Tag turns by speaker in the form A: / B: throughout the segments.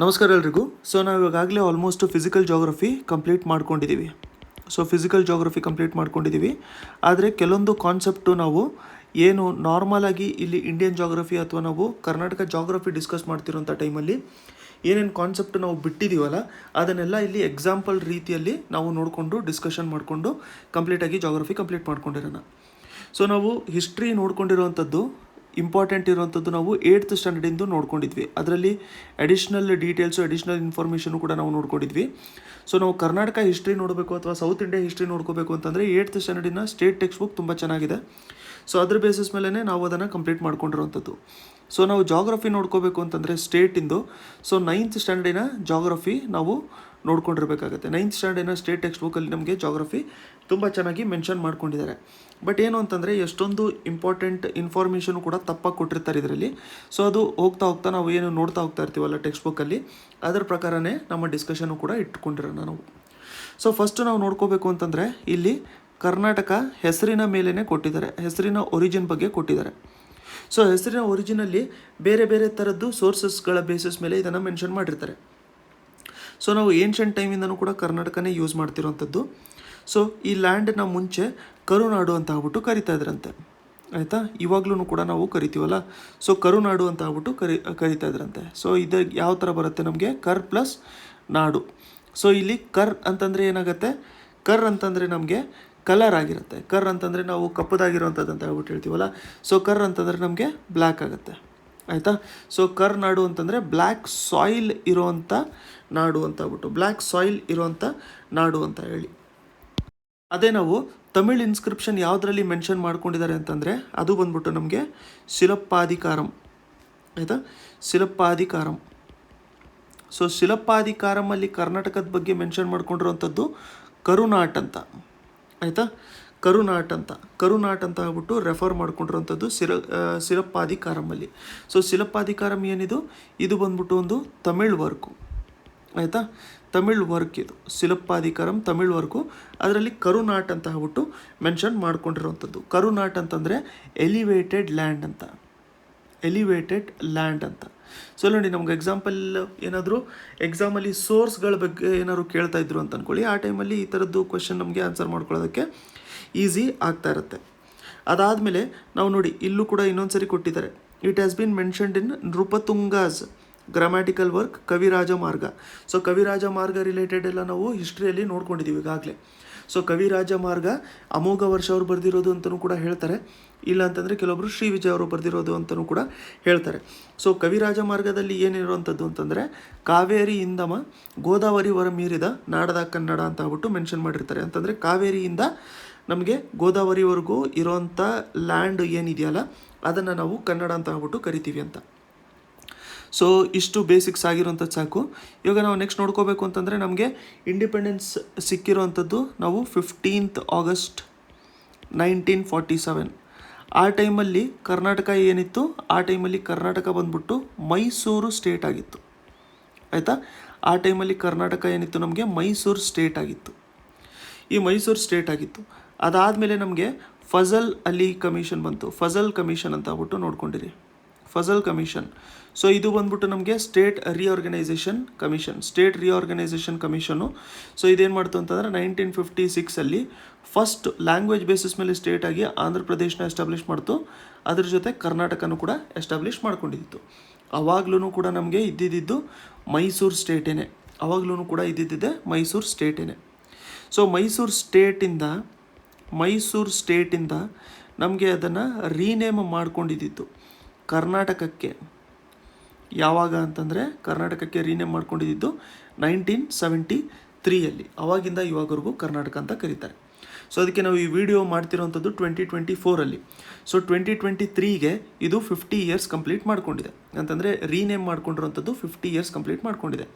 A: ನಮಸ್ಕಾರ ಎಲ್ರಿಗೂ. ನಾವು ಇವಾಗಲೇ ಆಲ್ಮೋಸ್ಟ್ ಫಿಸಿಕಲ್ ಜಾಗ್ರಫಿ ಕಂಪ್ಲೀಟ್ ಮಾಡ್ಕೊಂಡಿದ್ದೀವಿ. ಫಿಸಿಕಲ್ ಜಾಗ್ರಫಿ ಕಂಪ್ಲೀಟ್ ಮಾಡ್ಕೊಂಡಿದ್ದೀವಿ. ಆದರೆ ಕೆಲವೊಂದು ಕಾನ್ಸೆಪ್ಟು ನಾವು ಏನು ನಾರ್ಮಲಾಗಿ ಇಲ್ಲಿ ಇಂಡಿಯನ್ ಜಾಗ್ರಫಿ ಅಥವಾ ನಾವು ಕರ್ನಾಟಕ ಜಾಗ್ರಫಿ ಡಿಸ್ಕಸ್ ಮಾಡ್ತಿರೋಂಥ ಟೈಮಲ್ಲಿ ಏನೇನು ಕಾನ್ಸೆಪ್ಟ್ ನಾವು ಬಿಟ್ಟಿದ್ದೀವಲ್ಲ ಅದನ್ನೆಲ್ಲ ಇಲ್ಲಿ ಎಕ್ಸಾಂಪಲ್ ರೀತಿಯಲ್ಲಿ ನಾವು ನೋಡಿಕೊಂಡು ಡಿಸ್ಕಷನ್ ಮಾಡಿಕೊಂಡು ಕಂಪ್ಲೀಟಾಗಿ ಜಾಗ್ರಫಿ ಕಂಪ್ಲೀಟ್ ಮಾಡ್ಕೊಂಡಿರೋಣ. ನಾವು ಹಿಸ್ಟ್ರಿ ನೋಡ್ಕೊಂಡಿರೋವಂಥದ್ದು ಇಂಪಾರ್ಟೆಂಟ್ ಇರುವಂಥದ್ದು ನಾವು 8th ಸ್ಟ್ಯಾಂಡರ್ಡಿಂದು ನೋಡ್ಕೊಂಡಿದ್ವಿ. ಅದರಲ್ಲಿ ಅಡಿಷ್ನಲ್ ಡೀಟೇಲ್ಸು ಅಡಿಷ್ನಲ್ ಇನ್ಫಾರ್ಮೇಷನು ಕೂಡ ನಾವು ನೋಡ್ಕೊಂಡಿದ್ವಿ. ನಾವು ಕರ್ನಾಟಕ ಹಿಸ್ಟ್ರಿ ನೋಡಬೇಕು ಅಥವಾ ಸೌತ್ ಇಂಡಿಯಾ ಹಿಸ್ಟ್ರಿ ನೋಡ್ಕೋಬೇಕು ಅಂತಂದರೆ 8th ಸ್ಟ್ಯಾಂಡರ್ಡಿನ ಸ್ಟೇಟ್ ಟೆಕ್ಸ್ಟ್ ಬುಕ್ ತುಂಬ ಚೆನ್ನಾಗಿದೆ. ಅದ್ರ ಬೇಸಿಸ್ ಮೇಲೇ ನಾವು ಅದನ್ನು ಕಂಪ್ಲೀಟ್ ಮಾಡ್ಕೊಂಡಿರೋವಂಥದ್ದು. ನಾವು ಜಾಗ್ರಫಿ ನೋಡ್ಕೋಬೇಕು ಅಂತಂದರೆ ಸ್ಟೇಟಿಂದು 9th ಸ್ಟ್ಯಾಂಡರ್ಡಿನ ಜಾಗ್ರಫಿ ನಾವು ನೋಡ್ಕೊಂಡಿರ್ಬೇಕಾಗತ್ತೆ. 9th ಸ್ಟ್ಯಾಂಡರ್ಡಿನ ಸ್ಟೇಟ್ ಟೆಕ್ಸ್ಟ್ ಬುಕ್ಕಲ್ಲಿ ನಮಗೆ ಜಾಗ್ರಫಿ ತುಂಬ ಚೆನ್ನಾಗಿ ಮೆನ್ಷನ್ ಮಾಡ್ಕೊಂಡಿದ್ದಾರೆ. ಬಟ್ ಏನು ಅಂತಂದರೆ ಎಷ್ಟೊಂದು ಇಂಪಾರ್ಟೆಂಟ್ ಇನ್ಫಾರ್ಮೇಷನು ಕೂಡ ತಪ್ಪಾಗಿ ಕೊಟ್ಟಿರ್ತಾರೆ ಇದರಲ್ಲಿ. ಅದು ಹೋಗ್ತಾ ನಾವು ಏನು ನೋಡ್ತಾ ಹೋಗ್ತಾ ಇರ್ತೀವಲ್ಲ ಟೆಕ್ಸ್ಟ್ ಬುಕ್ಕಲ್ಲಿ ಅದರ ಪ್ರಕಾರನೇ ನಮ್ಮ ಡಿಸ್ಕಷನು ಕೂಡ ಇಟ್ಕೊಂಡಿರೋಣ ನಾವು. ಫಸ್ಟ್ ನಾವು ನೋಡ್ಕೋಬೇಕು ಅಂತಂದರೆ ಇಲ್ಲಿ ಕರ್ನಾಟಕ ಹೆಸರಿನ ಮೇಲೇ ಕೊಟ್ಟಿದ್ದಾರೆ, ಹೆಸರಿನ ಒರಿಜಿನ್ ಬಗ್ಗೆ ಕೊಟ್ಟಿದ್ದಾರೆ. ಹೆಸರಿನ ಒರಿಜಿನಲ್ಲಿ ಬೇರೆ ಬೇರೆ ಥರದ್ದು ಸೋರ್ಸಸ್ಗಳ ಬೇಸಿಸ್ ಮೇಲೆ ಇದನ್ನು ಮೆನ್ಷನ್ ಮಾಡಿರ್ತಾರೆ. ನಾವು ಏನ್ಷಂಟ್ ಟೈಮಿಂದನೂ ಕೂಡ ಕರ್ನಾಟಕನೇ ಯೂಸ್ ಮಾಡ್ತಿರೋವಂಥದ್ದು. ಈ ಲ್ಯಾಂಡನ್ನ ಮುಂಚೆ ಕರುನಾಡು ಅಂತ ಆಗ್ಬಿಟ್ಟು ಕರಿತಾ ಇದ್ರಂತೆ, ಆಯಿತಾ. ಇವಾಗ್ಲೂ ಕೂಡ ನಾವು ಕರಿತೀವಲ್ಲ, ಕರುನಾಡು ಅಂತ ಆಗ್ಬಿಟ್ಟು ಕರಿತಾ ಇದ್ರಂತೆ. ಇದು ಯಾವ ಥರ ಬರುತ್ತೆ ನಮಗೆ, ಕರ್ ಪ್ಲಸ್ ನಾಡು. ಇಲ್ಲಿ ಕರ್ ಅಂತಂದರೆ ಏನಾಗುತ್ತೆ, ಕರ್ ಅಂತಂದರೆ ನಮಗೆ ಕಲರ್ ಆಗಿರುತ್ತೆ. ಕರ್ ಅಂತಂದರೆ ನಾವು ಕಪ್ಪದಾಗಿರೋವಂಥದ್ದು ಅಂತ ಹೇಳ್ಬಿಟ್ಟು ಹೇಳ್ತೀವಲ್ಲ. ಕರ್ ಅಂತಂದರೆ ನಮಗೆ ಬ್ಲ್ಯಾಕ್ ಆಗುತ್ತೆ, ಆಯಿತಾ. ಕರ್ ನಾಡು ಅಂತಂದರೆ ಬ್ಲ್ಯಾಕ್ ಸಾಯಿಲ್ ಇರೋವಂಥ ನಾಡು ಅಂತ ಆಗ್ಬಿಟ್ಟು, ಬ್ಲ್ಯಾಕ್ ಸಾಯಿಲ್ ಇರೋವಂಥ ನಾಡು ಅಂತ ಹೇಳಿ. ಅದೇ ನಾವು ತಮಿಳ್ ಇನ್ಸ್ಕ್ರಿಪ್ಷನ್ ಯಾವುದರಲ್ಲಿ ಮೆನ್ಷನ್ ಮಾಡ್ಕೊಂಡಿದ್ದಾರೆ ಅಂತಂದರೆ ಅದು ಬಂದ್ಬಿಟ್ಟು ನಮಗೆ ಶಿಲಪ್ಪಾಧಿಕಾರಂ, ಆಯಿತಾ. ಶಿಲಪ್ಪಾಧಿಕಾರಂ. ಶಿಲಪ್ಪಾಧಿಕಾರಮಲ್ಲಿ ಕರ್ನಾಟಕದ ಬಗ್ಗೆ ಮೆನ್ಷನ್ ಮಾಡ್ಕೊಂಡಿರೋವಂಥದ್ದು ಕರುನಾಟ್ ಅಂತ, ಆಯಿತಾ. ಕರುನಾಟ್ ಅಂತ ಆಗ್ಬಿಟ್ಟು ರೆಫರ್ ಮಾಡ್ಕೊಂಡಿರೋವಂಥದ್ದು ಶಿಲಪ್ಪಾಧಿಕಾರಮಲ್ಲಿ. ಶಿಲಪ್ಪಾಧಿಕಾರಂ ಏನಿದು, ಇದು ಬಂದ್ಬಿಟ್ಟು ಒಂದು ತಮಿಳ್ ವರ್ಕು, ಆಯಿತಾ. ತಮಿಳ್ ವರ್ಕ್ ಇದು ಶಿಲಪ್ಪಾಧಿಕಾರಂ, ತಮಿಳ್ ವರ್ಕು. ಅದರಲ್ಲಿ ಕರುನಾಟ್ ಅಂತ ಹೇಳ್ಬಿಟ್ಟು ಮೆನ್ಷನ್ ಮಾಡ್ಕೊಂಡಿರೋವಂಥದ್ದು. ಕರುನಾಟ್ ಅಂತಂದರೆ ಎಲಿವೇಟೆಡ್ ಲ್ಯಾಂಡ್ ಅಂತ, ಎಲಿವೇಟೆಡ್ ಲ್ಯಾಂಡ್ ಅಂತ. ನೋಡಿ, ನಮ್ಗೆ ಎಕ್ಸಾಂಪಲ್ ಏನಾದರೂ ಎಕ್ಸಾಮಲ್ಲಿ ಸೋರ್ಸ್ಗಳ ಬಗ್ಗೆ ಏನಾದ್ರು ಕೇಳ್ತಾ ಇದ್ರು ಅಂತ ಅಂದ್ಕೊಳ್ಳಿ, ಆ ಟೈಮಲ್ಲಿ ಈ ಥರದ್ದು ಕ್ವೆಶನ್ ನಮಗೆ ಆನ್ಸರ್ ಮಾಡ್ಕೊಳ್ಳೋದಕ್ಕೆ ಈಸಿ ಆಗ್ತಾ ಇರುತ್ತೆ. ಅದಾದಮೇಲೆ ನಾವು ನೋಡಿ ಇಲ್ಲೂ ಕೂಡ ಇನ್ನೊಂದು ಸರಿ ಕೊಟ್ಟಿದ್ದಾರೆ. It has been mentioned in ನೃಪತುಂಗಾಸ್ ಗ್ರಾಮ್ಯಾಟಿಕಲ್ ವರ್ಕ್ ಕವಿರಾಜ ಮಾರ್ಗ. ಕವಿರಾಜ ಮಾರ್ಗ ರಿಲೇಟೆಡ್ ಎಲ್ಲ ನಾವು ಹಿಸ್ಟ್ರಿಯಲ್ಲಿ ನೋಡ್ಕೊಂಡಿದ್ದೀವಿ ಈಗಾಗಲೇ. ಕವಿರಾಜ ಮಾರ್ಗ ಅಮೋಘ ವರ್ಷ ಅವರು ಬರೆದಿರೋದು ಅಂತಲೂ ಕೂಡ ಹೇಳ್ತಾರೆ. ಇಲ್ಲ ಅಂತಂದರೆ ಕೆಲವೊಬ್ಬರು ಶ್ರೀ ವಿಜಯ ಅವರು ಬರೆದಿರೋದು ಅಂತಲೂ ಕೂಡ ಹೇಳ್ತಾರೆ. ಕವಿರಾಜ ಮಾರ್ಗದಲ್ಲಿ ಏನಿರುವಂಥದ್ದು ಅಂತಂದರೆ ಕಾವೇರಿಯಿಂದ ಗೋದಾವರಿ ಹೊರ ಮೀರಿದ ನಾಡದ ಕನ್ನಡ ಅಂತ ಆಗ್ಬಿಟ್ಟು ಮೆನ್ಷನ್ ಮಾಡಿರ್ತಾರೆ. ಅಂತಂದರೆ ಕಾವೇರಿಯಿಂದ ನಮಗೆ ಗೋದಾವರಿವರೆಗೂ ಇರೋವಂಥ ಲ್ಯಾಂಡ್ ಏನಿದೆಯಲ್ಲ ಅದನ್ನು ನಾವು ಕನ್ನಡ ಅಂತ ಆಗ್ಬಿಟ್ಟು ಕರಿತೀವಿ ಅಂತ. ಇಷ್ಟು ಬೇಸಿಕ್ಸ್ ಆಗಿರೋಂಥದ್ದು ಸಾಕು. ಇವಾಗ ನಾವು ನೆಕ್ಸ್ಟ್ ನೋಡ್ಕೋಬೇಕು ಅಂತಂದರೆ ನಮಗೆ ಇಂಡಿಪೆಂಡೆನ್ಸ್ ಸಿಕ್ಕಿರೋವಂಥದ್ದು ನಾವು 15th August 1947. ಆ ಟೈಮಲ್ಲಿ ಕರ್ನಾಟಕ ಏನಿತ್ತು, ಆ ಟೈಮಲ್ಲಿ ಕರ್ನಾಟಕ ಬಂದ್ಬಿಟ್ಟು ಮೈಸೂರು ಸ್ಟೇಟ್ ಆಗಿತ್ತು, ಆಯಿತಾ. ಆ ಟೈಮಲ್ಲಿ ಕರ್ನಾಟಕ ಏನಿತ್ತು ನಮಗೆ ಮೈಸೂರು ಸ್ಟೇಟ್ ಆಗಿತ್ತು. ಈ ಮೈಸೂರು ಸ್ಟೇಟ್ ಆಗಿತ್ತು. ಅದಾದಮೇಲೆ ನಮಗೆ ಫಜಲ್ ಅಲಿ ಕಮಿಷನ್ ಬಂತು. ಫಜಲ್ ಕಮಿಷನ್ ಅಂತ ಆಗ್ಬಿಟ್ಟು ನೋಡ್ಕೊಂಡಿರಿ, ಫಜಲ್ ಕಮಿಷನ್. ಇದು ಬಂದ್ಬಿಟ್ಟು ನಮಗೆ state reorganisation commission, state reorganisation commission. ಇದೇನು ಮಾಡ್ತು ಅಂತಂದರೆ 1956 ಫಸ್ಟ್ ಲ್ಯಾಂಗ್ವೇಜ್ ಬೇಸಿಸ್ ಮೇಲೆ ಸ್ಟೇಟ್ ಆಗಿ ಆಂಧ್ರ ಪ್ರದೇಶನ ಎಸ್ಟಾಬ್ಲಿಷ್ ಮಾಡ್ತು. ಅದ್ರ ಜೊತೆ ಕರ್ನಾಟಕನೂ ಕೂಡ ಎಸ್ಟಾಬ್ಲಿಷ್ ಮಾಡ್ಕೊಂಡಿತ್ತು. ಅವಾಗ್ಲೂ ಕೂಡ ನಮಗೆ ಇದ್ದಿದ್ದು ಮೈಸೂರು ಸ್ಟೇಟೇನೆ, ಅವಾಗ್ಲೂ ಕೂಡ ಇದ್ದಿದ್ದೆ ಮೈಸೂರು ಸ್ಟೇಟೇನೆ. ಮೈಸೂರು ಸ್ಟೇಟಿಂದ ನಮಗೆ ಅದನ್ನು ರೀನೇಮ್ ಮಾಡ್ಕೊಂಡಿದ್ದು ಕರ್ನಾಟಕಕ್ಕೆ. ಯಾವಾಗ ಅಂತಂದರೆ ಕರ್ನಾಟಕಕ್ಕೆ ರೀನೇಮ್ ಮಾಡ್ಕೊಂಡಿದ್ದು 1973. ಅವಾಗಿಂದ ಇವಾಗವರೆಗೂ ಕರ್ನಾಟಕ ಅಂತ ಕರೀತಾರೆ. ಅದಕ್ಕೆ ನಾವು ಈ ವಿಡಿಯೋ ಮಾಡ್ತಿರೋವಂಥದ್ದು 2024. 2023ಗೆ ಇದು 50 years ಕಂಪ್ಲೀಟ್ ಮಾಡ್ಕೊಂಡಿದೆ. ಅಂತಂದರೆ ರೀನೇಮ್ ಮಾಡ್ಕೊಂಡಿರೋವಂಥದ್ದು 50 years ಕಂಪ್ಲೀಟ್ ಮಾಡ್ಕೊಂಡಿದೆ.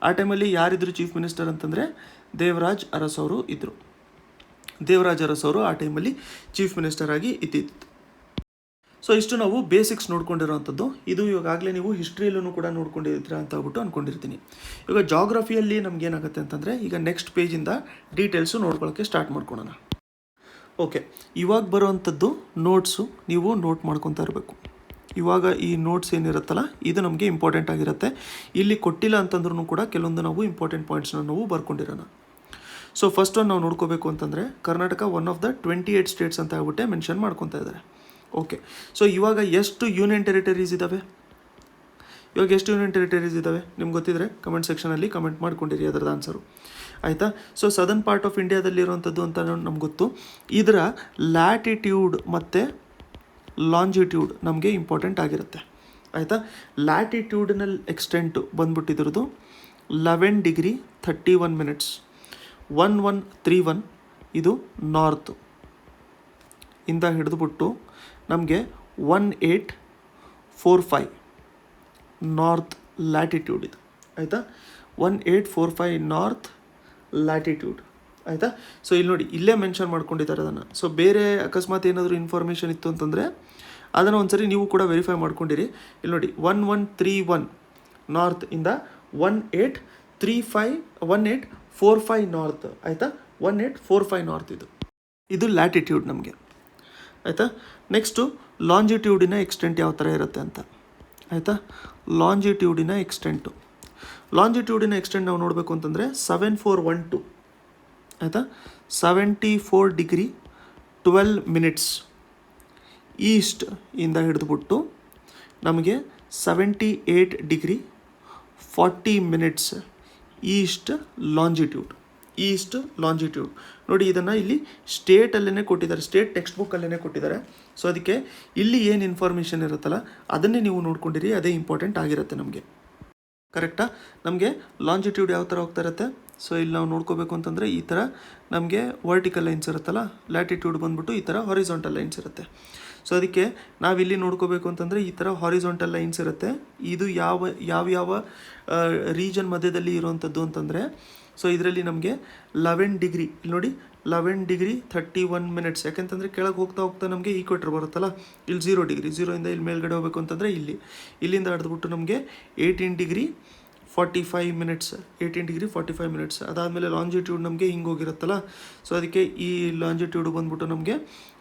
A: ಆ ಟೈಮಲ್ಲಿ ಯಾರಿದ್ರು ಚೀಫ್ ಮಿನಿಸ್ಟರ್ ಅಂತಂದರೆ ದೇವರಾಜ್ ಅರಸ್ ಅವರು ಇದ್ದರು. ದೇವರಾಜ್ ಅರಸ್ ಅವರು ಆ ಟೈಮಲ್ಲಿ ಚೀಫ್ ಮಿನಿಸ್ಟರ್ ಆಗಿ ಇದ್ದಿದ್ದು. ಇಷ್ಟು ನಾವು ಬೇಸಿಕ್ಸ್ ನೋಡ್ಕೊಂಡಿರೋವಂಥದ್ದು. ಇದು ಇವಾಗಲೇ ನೀವು ಹಿಸ್ಟ್ರಿಯಲ್ಲೂ ಕೂಡ ನೋಡ್ಕೊಂಡಿರ್ತೀರಾ ಅಂತ ಹೇಳ್ಬಿಟ್ಟು ಅಂದ್ಕೊಂಡಿರ್ತೀನಿ. ಇವಾಗ ಜಾಗ್ರಫಿಯಲ್ಲಿ ನಮಗೇನಾಗುತ್ತೆ ಅಂತಂದರೆ ಈಗ ನೆಕ್ಸ್ಟ್ ಪೇಜಿಂದ ಡೀಟೇಲ್ಸು ನೋಡ್ಕೊಳ್ಳೋಕ್ಕೆ ಸ್ಟಾರ್ಟ್ ಮಾಡ್ಕೊಳ್ಳೋಣ. ಓಕೆ, ಇವಾಗ ಬರೋವಂಥದ್ದು ನೋಟ್ಸು ನೀವು ನೋಟ್ ಮಾಡ್ಕೊತಾ ಇರಬೇಕು. ಇವಾಗ ಈ ನೋಟ್ಸ್ ಏನಿರುತ್ತಲ್ಲ ಇದು ನಮಗೆ ಇಂಪಾರ್ಟೆಂಟ್ ಆಗಿರುತ್ತೆ. ಇಲ್ಲಿ ಕೊಟ್ಟಿಲ್ಲ ಅಂತಂದ್ರೂ ಕೂಡ ಕೆಲವೊಂದು ನಾವು ಇಂಪಾರ್ಟೆಂಟ್ ಪಾಯಿಂಟ್ಸ್ನ ನಾವು ಬರ್ಕೊಂಡಿರೋಣ. ಸೊ ಫಸ್ಟ್ ನಾವು ನೋಡ್ಕೋಬೇಕು ಅಂತಂದರೆ Karnataka one of the 28 States ಅಂತ ಹೇಳ್ಬಿಟ್ಟೆ ಮೆನ್ಷನ್ ಮಾಡ್ಕೊತಾ ಇದ್ದಾರೆ. ಓಕೆ, ಸೊ ಇವಾಗ ಎಷ್ಟು ಯೂನಿಯನ್ ಟೆರಿಟರೀಸ್ ಇದ್ದಾವೆ? ನಿಮ್ಗೆ ಗೊತ್ತಿದ್ರೆ ಕಮೆಂಟ್ ಸೆಕ್ಷನಲ್ಲಿ ಕಮೆಂಟ್ ಮಾಡ್ಕೊಂಡಿರಿ ಅದರದ್ದು ಆನ್ಸರು, ಆಯಿತಾ? ಸೊ ಸದರ್ನ್ ಪಾರ್ಟ್ ಆಫ್ ಇಂಡಿಯಾದಲ್ಲಿರುವಂಥದ್ದು ಅಂತ ನಮ್ಗೆ ಗೊತ್ತು. ಇದರ ಲ್ಯಾಟಿಟ್ಯೂಡ್ ಮತ್ತು ಲಾಂಜಿಟ್ಯೂಡ್ ನಮಗೆ ಇಂಪಾರ್ಟೆಂಟ್ ಆಗಿರುತ್ತೆ, ಆಯಿತಾ? ಲ್ಯಾಟಿಟ್ಯೂಡ್ನಲ್ ಎಕ್ಸ್ಟೆಂಟು ಬಂದ್ಬಿಟ್ಟಿದ್ರದ್ದು 11 ಡಿಗ್ರಿ 31 ಮಿನಿಟ್ಸ್ 1131. ಇದು ನಾರ್ತು ಇಂದ ಹಿಡಿದುಬಿಟ್ಟು ನಮಗೆ 1845 ನಾರ್ತ್ ಲ್ಯಾಟಿಟ್ಯೂಡ್ ಇದು, ಆಯಿತಾ? 1845 ನಾರ್ತ್ ಲ್ಯಾಟಿಟ್ಯೂಡ್, ಆಯಿತಾ? ಸೊ ಇಲ್ಲಿ ನೋಡಿ, ಇಲ್ಲೇ ಮೆನ್ಷನ್ ಮಾಡ್ಕೊಂಡಿದ್ದಾರೆ ಅದನ್ನು. ಸೊ ಬೇರೆ ಅಕಸ್ಮಾತ್ ಏನಾದರೂ ಇನ್ಫಾರ್ಮೇಷನ್ ಇತ್ತು ಅಂತಂದರೆ ಅದನ್ನು ಒಂದ್ಸರಿ ನೀವು ಕೂಡ ವೆರಿಫೈ ಮಾಡ್ಕೊಂಡಿರಿ. ಇಲ್ಲಿ ನೋಡಿ 1131 ನಾರ್ತ್ ಇಂದ 1845 ನಾರ್ತ್, ಆಯಿತಾ? 1845 ನಾರ್ತ್ ಇದು ಲ್ಯಾಟಿಟ್ಯೂಡ್ ನಮಗೆ, ಆಯಿತಾ? ನೆಕ್ಸ್ಟು ಲಾಂಜಿಟ್ಯೂಡಿನ ಎಕ್ಸ್ಟೆಂಟ್ ಯಾವ ಥರ ಇರುತ್ತೆ ಅಂತ, ಆಯಿತಾ? ಲಾಂಜಿಟ್ಯೂಡಿನ ಎಕ್ಸ್ಟೆಂಟ್ ನಾವು ನೋಡಬೇಕು ಅಂತಂದರೆ 7412, ಆಯಿತಾ? 74 ಡಿಗ್ರಿ 12 ಮಿನಿಟ್ಸ್ ಈಸ್ಟ್ ಇಂದ ಹಿಡಿದುಬಿಟ್ಟು ನಮಗೆ 78 ಡಿಗ್ರಿ 40 ಮಿನಿಟ್ಸ್ ಈಸ್ಟ್ ಲಾಂಜಿಟ್ಯೂಡ್ ನೋಡಿ. ಇದನ್ನು ಇಲ್ಲಿ ಸ್ಟೇಟಲ್ಲೇ ಕೊಟ್ಟಿದ್ದಾರೆ, ಸ್ಟೇಟ್ ಟೆಕ್ಸ್ಟ್ ಬುಕ್ಕಲ್ಲೇ ಕೊಟ್ಟಿದ್ದಾರೆ. ಸೊ ಅದಕ್ಕೆ ಇಲ್ಲಿ ಏನು ಇನ್ಫಾರ್ಮೇಷನ್ ಇರುತ್ತಲ್ಲ ಅದನ್ನೇ ನೀವು ನೋಡ್ಕೊಂಡಿರಿ, ಅದೇ ಇಂಪಾರ್ಟೆಂಟ್ ಆಗಿರುತ್ತೆ ನಮಗೆ, ಕರೆಕ್ಟಾ? ನಮಗೆ ಲಾಂಜಿಟ್ಯೂಡ್ ಯಾವ ಥರ ಹೋಗ್ತಾ ಇರುತ್ತೆ? ಸೊ ಇಲ್ಲಿ ನಾವು ನೋಡ್ಕೋಬೇಕು ಅಂತಂದರೆ ಈ ಥರ ನಮಗೆ ವರ್ಟಿಕಲ್ ಲೈನ್ಸ್ ಇರುತ್ತಲ್ಲ, ಲ್ಯಾಟಿಟ್ಯೂಡ್ ಬಂದ್ಬಿಟ್ಟು ಈ ಥರ ಹಾರಿಜಾಂಟಲ್ ಲೈನ್ಸ್ ಇರುತ್ತೆ. ಸೊ ಅದಕ್ಕೆ ನಾವಿಲ್ಲಿ ನೋಡ್ಕೋಬೇಕು ಅಂತಂದರೆ ಈ ಥರ ಹಾರಿಜಾಂಟಲ್ ಲೈನ್ಸ್ ಇರುತ್ತೆ. ಇದು ಯಾವ ರೀಜನ್ ಮಧ್ಯದಲ್ಲಿ ಇರುವಂಥದ್ದು ಅಂತಂದರೆ, ಸೊ ಇದರಲ್ಲಿ ನಮಗೆ 11 ಡಿಗ್ರಿ, ಇಲ್ಲಿ ನೋಡಿ 11 ಡಿಗ್ರಿ 31 ಮಿನಿಟ್ಸ್. ಯಾಕೆಂತಂದರೆ ಕೆಳಗೆ ಹೋಗ್ತಾ ನಮಗೆ ಈಕ್ವೇಟರ್ ಬರುತ್ತಲ್ಲ, ಇಲ್ಲಿ 0 ಡಿಗ್ರಿ, 0ಇಂದ ಇಲ್ಲಿ ಮೇಲ್ಗಡೆ ಹೋಗಬೇಕು ಅಂತಂದರೆ ಇಲ್ಲಿಂದ ಹಿಡಿದ್ಬಿಟ್ಟು ನಮಗೆ 18 ಡಿಗ್ರಿ 45 ಮಿನಿಟ್ಸ್. ಅದಾದಮೇಲೆ ಲಾಂಜಿಟ್ಯೂಡ್ ನಮಗೆ ಹಿಂಗೆ ಹೋಗಿರುತ್ತಲ್ಲ, ಸೊ ಅದಕ್ಕೆ ಈ ಲಾಂಜಿಟ್ಯೂಡ್ ಬಂದ್ಬಿಟ್ಟು ನಮಗೆ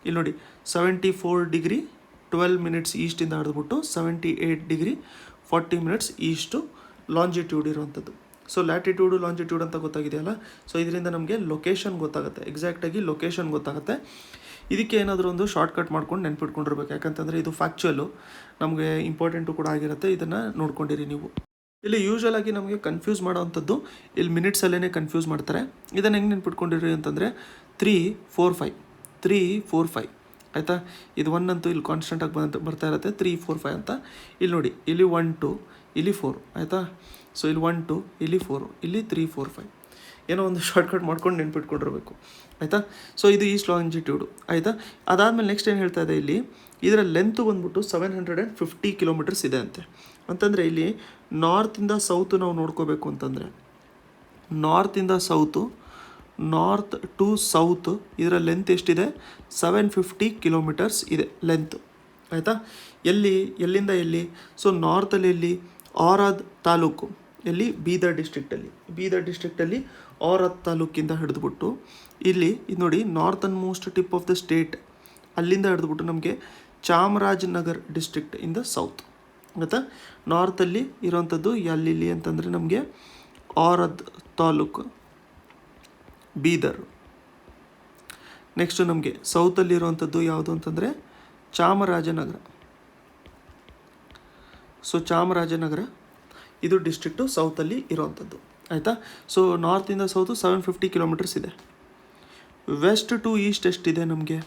A: ಇಲ್ಲಿ ನೋಡಿ 74 ಡಿಗ್ರಿ 12 ಮಿನಿಟ್ಸ್ ಈಸ್ಟಿಂದ ಹಿಡಿದ್ಬಿಟ್ಟು 78 ಡಿಗ್ರಿ 40 ಮಿನಿಟ್ಸ್ ಈಸ್ಟು ಲಾಂಜಿಟ್ಯೂಡ್ ಇರುವಂಥದ್ದು. ಸೊ ಲ್ಯಾಟಿಟ್ಯೂಡು ಲಾಂಜಿಟ್ಯೂಡ್ ಅಂತ ಗೊತ್ತಾಗಿದೆಯಲ್ಲ, ಸೊ ಇದರಿಂದ ನಮಗೆ ಲೊಕೇಶನ್ ಗೊತ್ತಾಗುತ್ತೆ, ಎಕ್ಸಾಕ್ಟಾಗಿ ಲೊಕೇಶನ್ ಗೊತ್ತಾಗುತ್ತೆ. ಇದಕ್ಕೆ ಏನಾದರೂ ಒಂದು ಶಾರ್ಟ್ಕಟ್ ಮಾಡ್ಕೊಂಡು ನೆನ್ಪಿಟ್ಕೊಂಡಿರ್ಬೇಕು, ಯಾಕಂತಂದರೆ ಇದು ಫ್ಯಾಕ್ಚುಯಲ್ಲು ನಮಗೆ ಇಂಪಾರ್ಟೆಂಟು ಕೂಡ ಆಗಿರುತ್ತೆ. ಇದನ್ನು ನೋಡ್ಕೊಂಡಿರಿ ನೀವು. ಇಲ್ಲಿ ಯೂಶ್ವಲ್ ಆಗಿ ನಮಗೆ ಕನ್ಫ್ಯೂಸ್ ಮಾಡೋವಂಥದ್ದು ಇಲ್ಲಿ ಮಿನಿಟ್ಸಲ್ಲೇ ಕನ್ಫ್ಯೂಸ್ ಮಾಡ್ತಾರೆ. ಇದನ್ನು ಹೆಂಗೆ ನೆನ್ಪಿಟ್ಕೊಂಡಿರಿ ಅಂತಂದರೆ 345, ಆಯಿತಾ? ಇದು 1 ಅಂತೂ ಇಲ್ಲಿ ಕಾನ್ಸ್ಟೆಂಟಾಗಿ ಬರ್ತಾ ಇರುತ್ತೆ, 345 ಅಂತ. ಇಲ್ಲಿ ನೋಡಿ, ಇಲ್ಲಿ 1 2 ಇಲ್ಲಿ 4, ಆಯಿತಾ? ಸೊ ಇಲ್ಲಿ 1 2 ಇಲ್ಲಿ 4 ಇಲ್ಲಿ 345 ಏನೋ ಒಂದು ಶಾರ್ಟ್ಕಟ್ ಮಾಡ್ಕೊಂಡು ನೆನ್ಪಿಟ್ಕೊಂಡಿರ್ಬೇಕು, ಆಯಿತಾ? ಸೊ ಇದು ಈಸ್ಟ್ ಲಾಂಜಿಟ್ಯೂಡು, ಆಯಿತಾ? ಅದಾದಮೇಲೆ ನೆಕ್ಸ್ಟ್ ಏನು ಹೇಳ್ತಾ ಇದೆ, ಇಲ್ಲಿ ಇದರ ಲೆಂತು ಬಂದ್ಬಿಟ್ಟು 750 ಕಿಲೋಮೀಟರ್ಸ್ ಇದೆ ಅಂತೆ. ಅಂತಂದರೆ ಇಲ್ಲಿ ನಾರ್ತಿಂದ ಸೌತು ನಾವು ನೋಡ್ಕೋಬೇಕು ಅಂತಂದರೆ ನಾರ್ತ್ ಟು ಸೌತ್ ಇದರ ಲೆಂತ್ ಎಷ್ಟಿದೆ? 750 ಕಿಲೋಮೀಟರ್ಸ್ ಇದೆ ಲೆಂತು, ಆಯಿತಾ? ಎಲ್ಲಿಂದ ಎಲ್ಲಿ? ಸೊ ನಾರ್ತಲ್ಲಿ ಎಲ್ಲಿ? ಔರಾದ್ ತಾಲೂಕು, ಎಲ್ಲಿ? ಬೀದರ್ ಡಿಸ್ಟ್ರಿಕ್ಟಲ್ಲಿ ಔರಾದ್ ತಾಲೂಕಿಂದ ಹಿಡಿದ್ಬಿಟ್ಟು ಇಲ್ಲಿ ಇದು ನೋಡಿ northern most tip of the state, ಅಲ್ಲಿಂದ ಹಿಡಿದ್ಬಿಟ್ಟು ನಮಗೆ Chamarajanagar district in the south, ಆಯಿತಾ? ನಾರ್ತಲ್ಲಿ ಇರೋವಂಥದ್ದು ಎಲ್ಲಿ ಅಂತಂದರೆ ನಮಗೆ ಔರಾದ್ ತಾಲೂಕು ಬೀದರ್. ನೆಕ್ಸ್ಟು ನಮಗೆ ಸೌತಲ್ಲಿರುವಂಥದ್ದು ಯಾವುದು ಅಂತಂದರೆ ಚಾಮರಾಜನಗರ. ಸೊ ಚಾಮರಾಜನಗರ ಇದು ಡಿಸ್ಟ್ರಿಕ್ಟು ಸೌತಲ್ಲಿ ಇರೋವಂಥದ್ದು, ಆಯಿತಾ? ಸೊ ನಾರ್ತಿಂದ ಸೌತು 750 ಕಿಲೋಮೀಟರ್ಸ್ ಇದೆ. ವೆಸ್ಟ್ ಟು ಈಸ್ಟ್ ಎಷ್ಟಿದೆ ನಮಗೆ?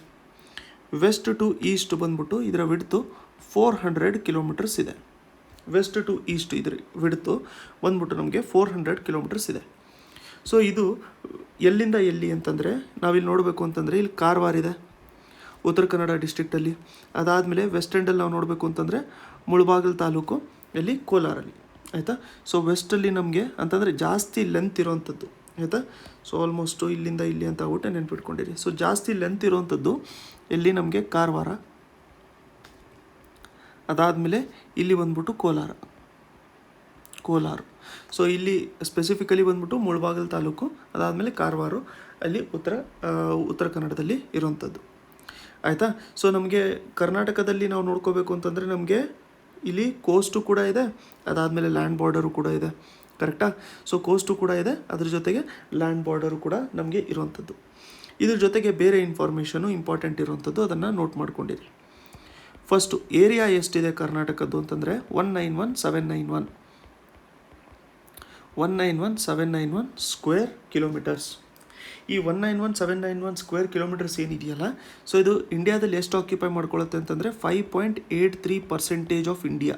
A: ವೆಸ್ಟ್ ಟು ಈಸ್ಟ್ ಬಂದ್ಬಿಟ್ಟು ಇದರ ವಿಡ್ತು 400 ಕಿಲೋಮೀಟರ್ಸ್ ಇದೆ. ವೆಸ್ಟ್ ಟು ಈಸ್ಟ್ ಇದರ ವಿಡ್ತು ಬಂದ್ಬಿಟ್ಟು ನಮಗೆ 400 ಕಿಲೋಮೀಟರ್ಸ್ ಇದೆ. ಸೊ ಇದು ಎಲ್ಲಿಂದ ಎಲ್ಲಿ ಅಂತಂದರೆ ನಾವಿಲ್ಲಿ ನೋಡಬೇಕು ಅಂತಂದರೆ ಇಲ್ಲಿ ಕಾರವಾರ ಇದೆ ಉತ್ತರ ಕನ್ನಡ ಡಿಸ್ಟ್ರಿಕ್ಟಲ್ಲಿ. ಅದಾದಮೇಲೆ ವೆಸ್ಟ್ ಎಂಡಲ್ಲಿ ನಾವು ನೋಡಬೇಕು ಅಂತಂದರೆ ಮುಳಬಾಗಿಲು ತಾಲೂಕು, ಎಲ್ಲಿ? ಕೋಲಾರಲ್ಲಿ, ಆಯಿತಾ? ಸೊ ವೆಸ್ಟಲ್ಲಿ ನಮಗೆ ಅಂತಂದರೆ ಜಾಸ್ತಿ ಲೆಂತ್ ಇರೋವಂಥದ್ದು, ಆಯಿತಾ? ಸೊ ಆಲ್ಮೋಸ್ಟು ಇಲ್ಲಿಂದ ಇಲ್ಲಿ ಅಂತ ಆಗ್ಬಿಟ್ಟು ನೆನ್ಪಿಟ್ಕೊಂಡಿರಿ. ಸೊ ಜಾಸ್ತಿ ಲೆಂತ್ ಇರೋವಂಥದ್ದು ಎಲ್ಲಿ? ನಮಗೆ ಕಾರವಾರ. ಅದಾದಮೇಲೆ ಇಲ್ಲಿ ಬಂದ್ಬಿಟ್ಟು ಕೋಲಾರ. ಸೊ ಇಲ್ಲಿ ಸ್ಪೆಸಿಫಿಕಲಿ ಬಂದ್ಬಿಟ್ಟು ಮುಳಬಾಗಿಲು ತಾಲೂಕು, ಅದಾದಮೇಲೆ ಕಾರವಾರ, ಅಲ್ಲಿ ಉತ್ತರ ಕನ್ನಡದಲ್ಲಿ ಇರೋವಂಥದ್ದು. ಆಯಿತಾ. ಸೊ ನಮಗೆ ಕರ್ನಾಟಕದಲ್ಲಿ ನಾವು ನೋಡ್ಕೋಬೇಕು ಅಂತಂದರೆ ನಮಗೆ ಇಲ್ಲಿ ಕೋಸ್ಟು ಕೂಡ ಇದೆ, ಅದಾದಮೇಲೆ ಲ್ಯಾಂಡ್ ಬಾರ್ಡರು ಕೂಡ ಇದೆ. ಕರೆಕ್ಟಾ? ಸೊ ಕೋಸ್ಟು ಕೂಡ ಇದೆ, ಅದ್ರ ಜೊತೆಗೆ ಲ್ಯಾಂಡ್ ಬಾರ್ಡರು ಕೂಡ ನಮಗೆ ಇರುವಂಥದ್ದು. ಇದ್ರ ಜೊತೆಗೆ ಬೇರೆ ಇನ್ಫಾರ್ಮೇಷನು ಇಂಪಾರ್ಟೆಂಟ್ ಇರುವಂಥದ್ದು, ಅದನ್ನು ನೋಟ್ ಮಾಡ್ಕೊಂಡಿರಿ. ಫಸ್ಟು ಏರಿಯಾ ಎಷ್ಟಿದೆ ಕರ್ನಾಟಕದ್ದು ಅಂತಂದರೆ 191,791 ಸ್ಕ್ವೇರ್ ಕಿಲೋಮೀಟರ್ಸ್. ಈ 191,791 ಸ್ಕ್ವೇರ್ ಕಿಲೋಮೀಟರ್ಸ್ ಏನಿದೆಯಲ್ಲ, ಸೊ ಇದು ಇಂಡಿಯಾದಲ್ಲಿ ಎಷ್ಟು ಆಕ್ಯುಪೈ ಮಾಡ್ಕೊಳ್ಳುತ್ತೆ ಅಂತಂದರೆ 5.83% ಆಫ್ ಇಂಡಿಯಾ.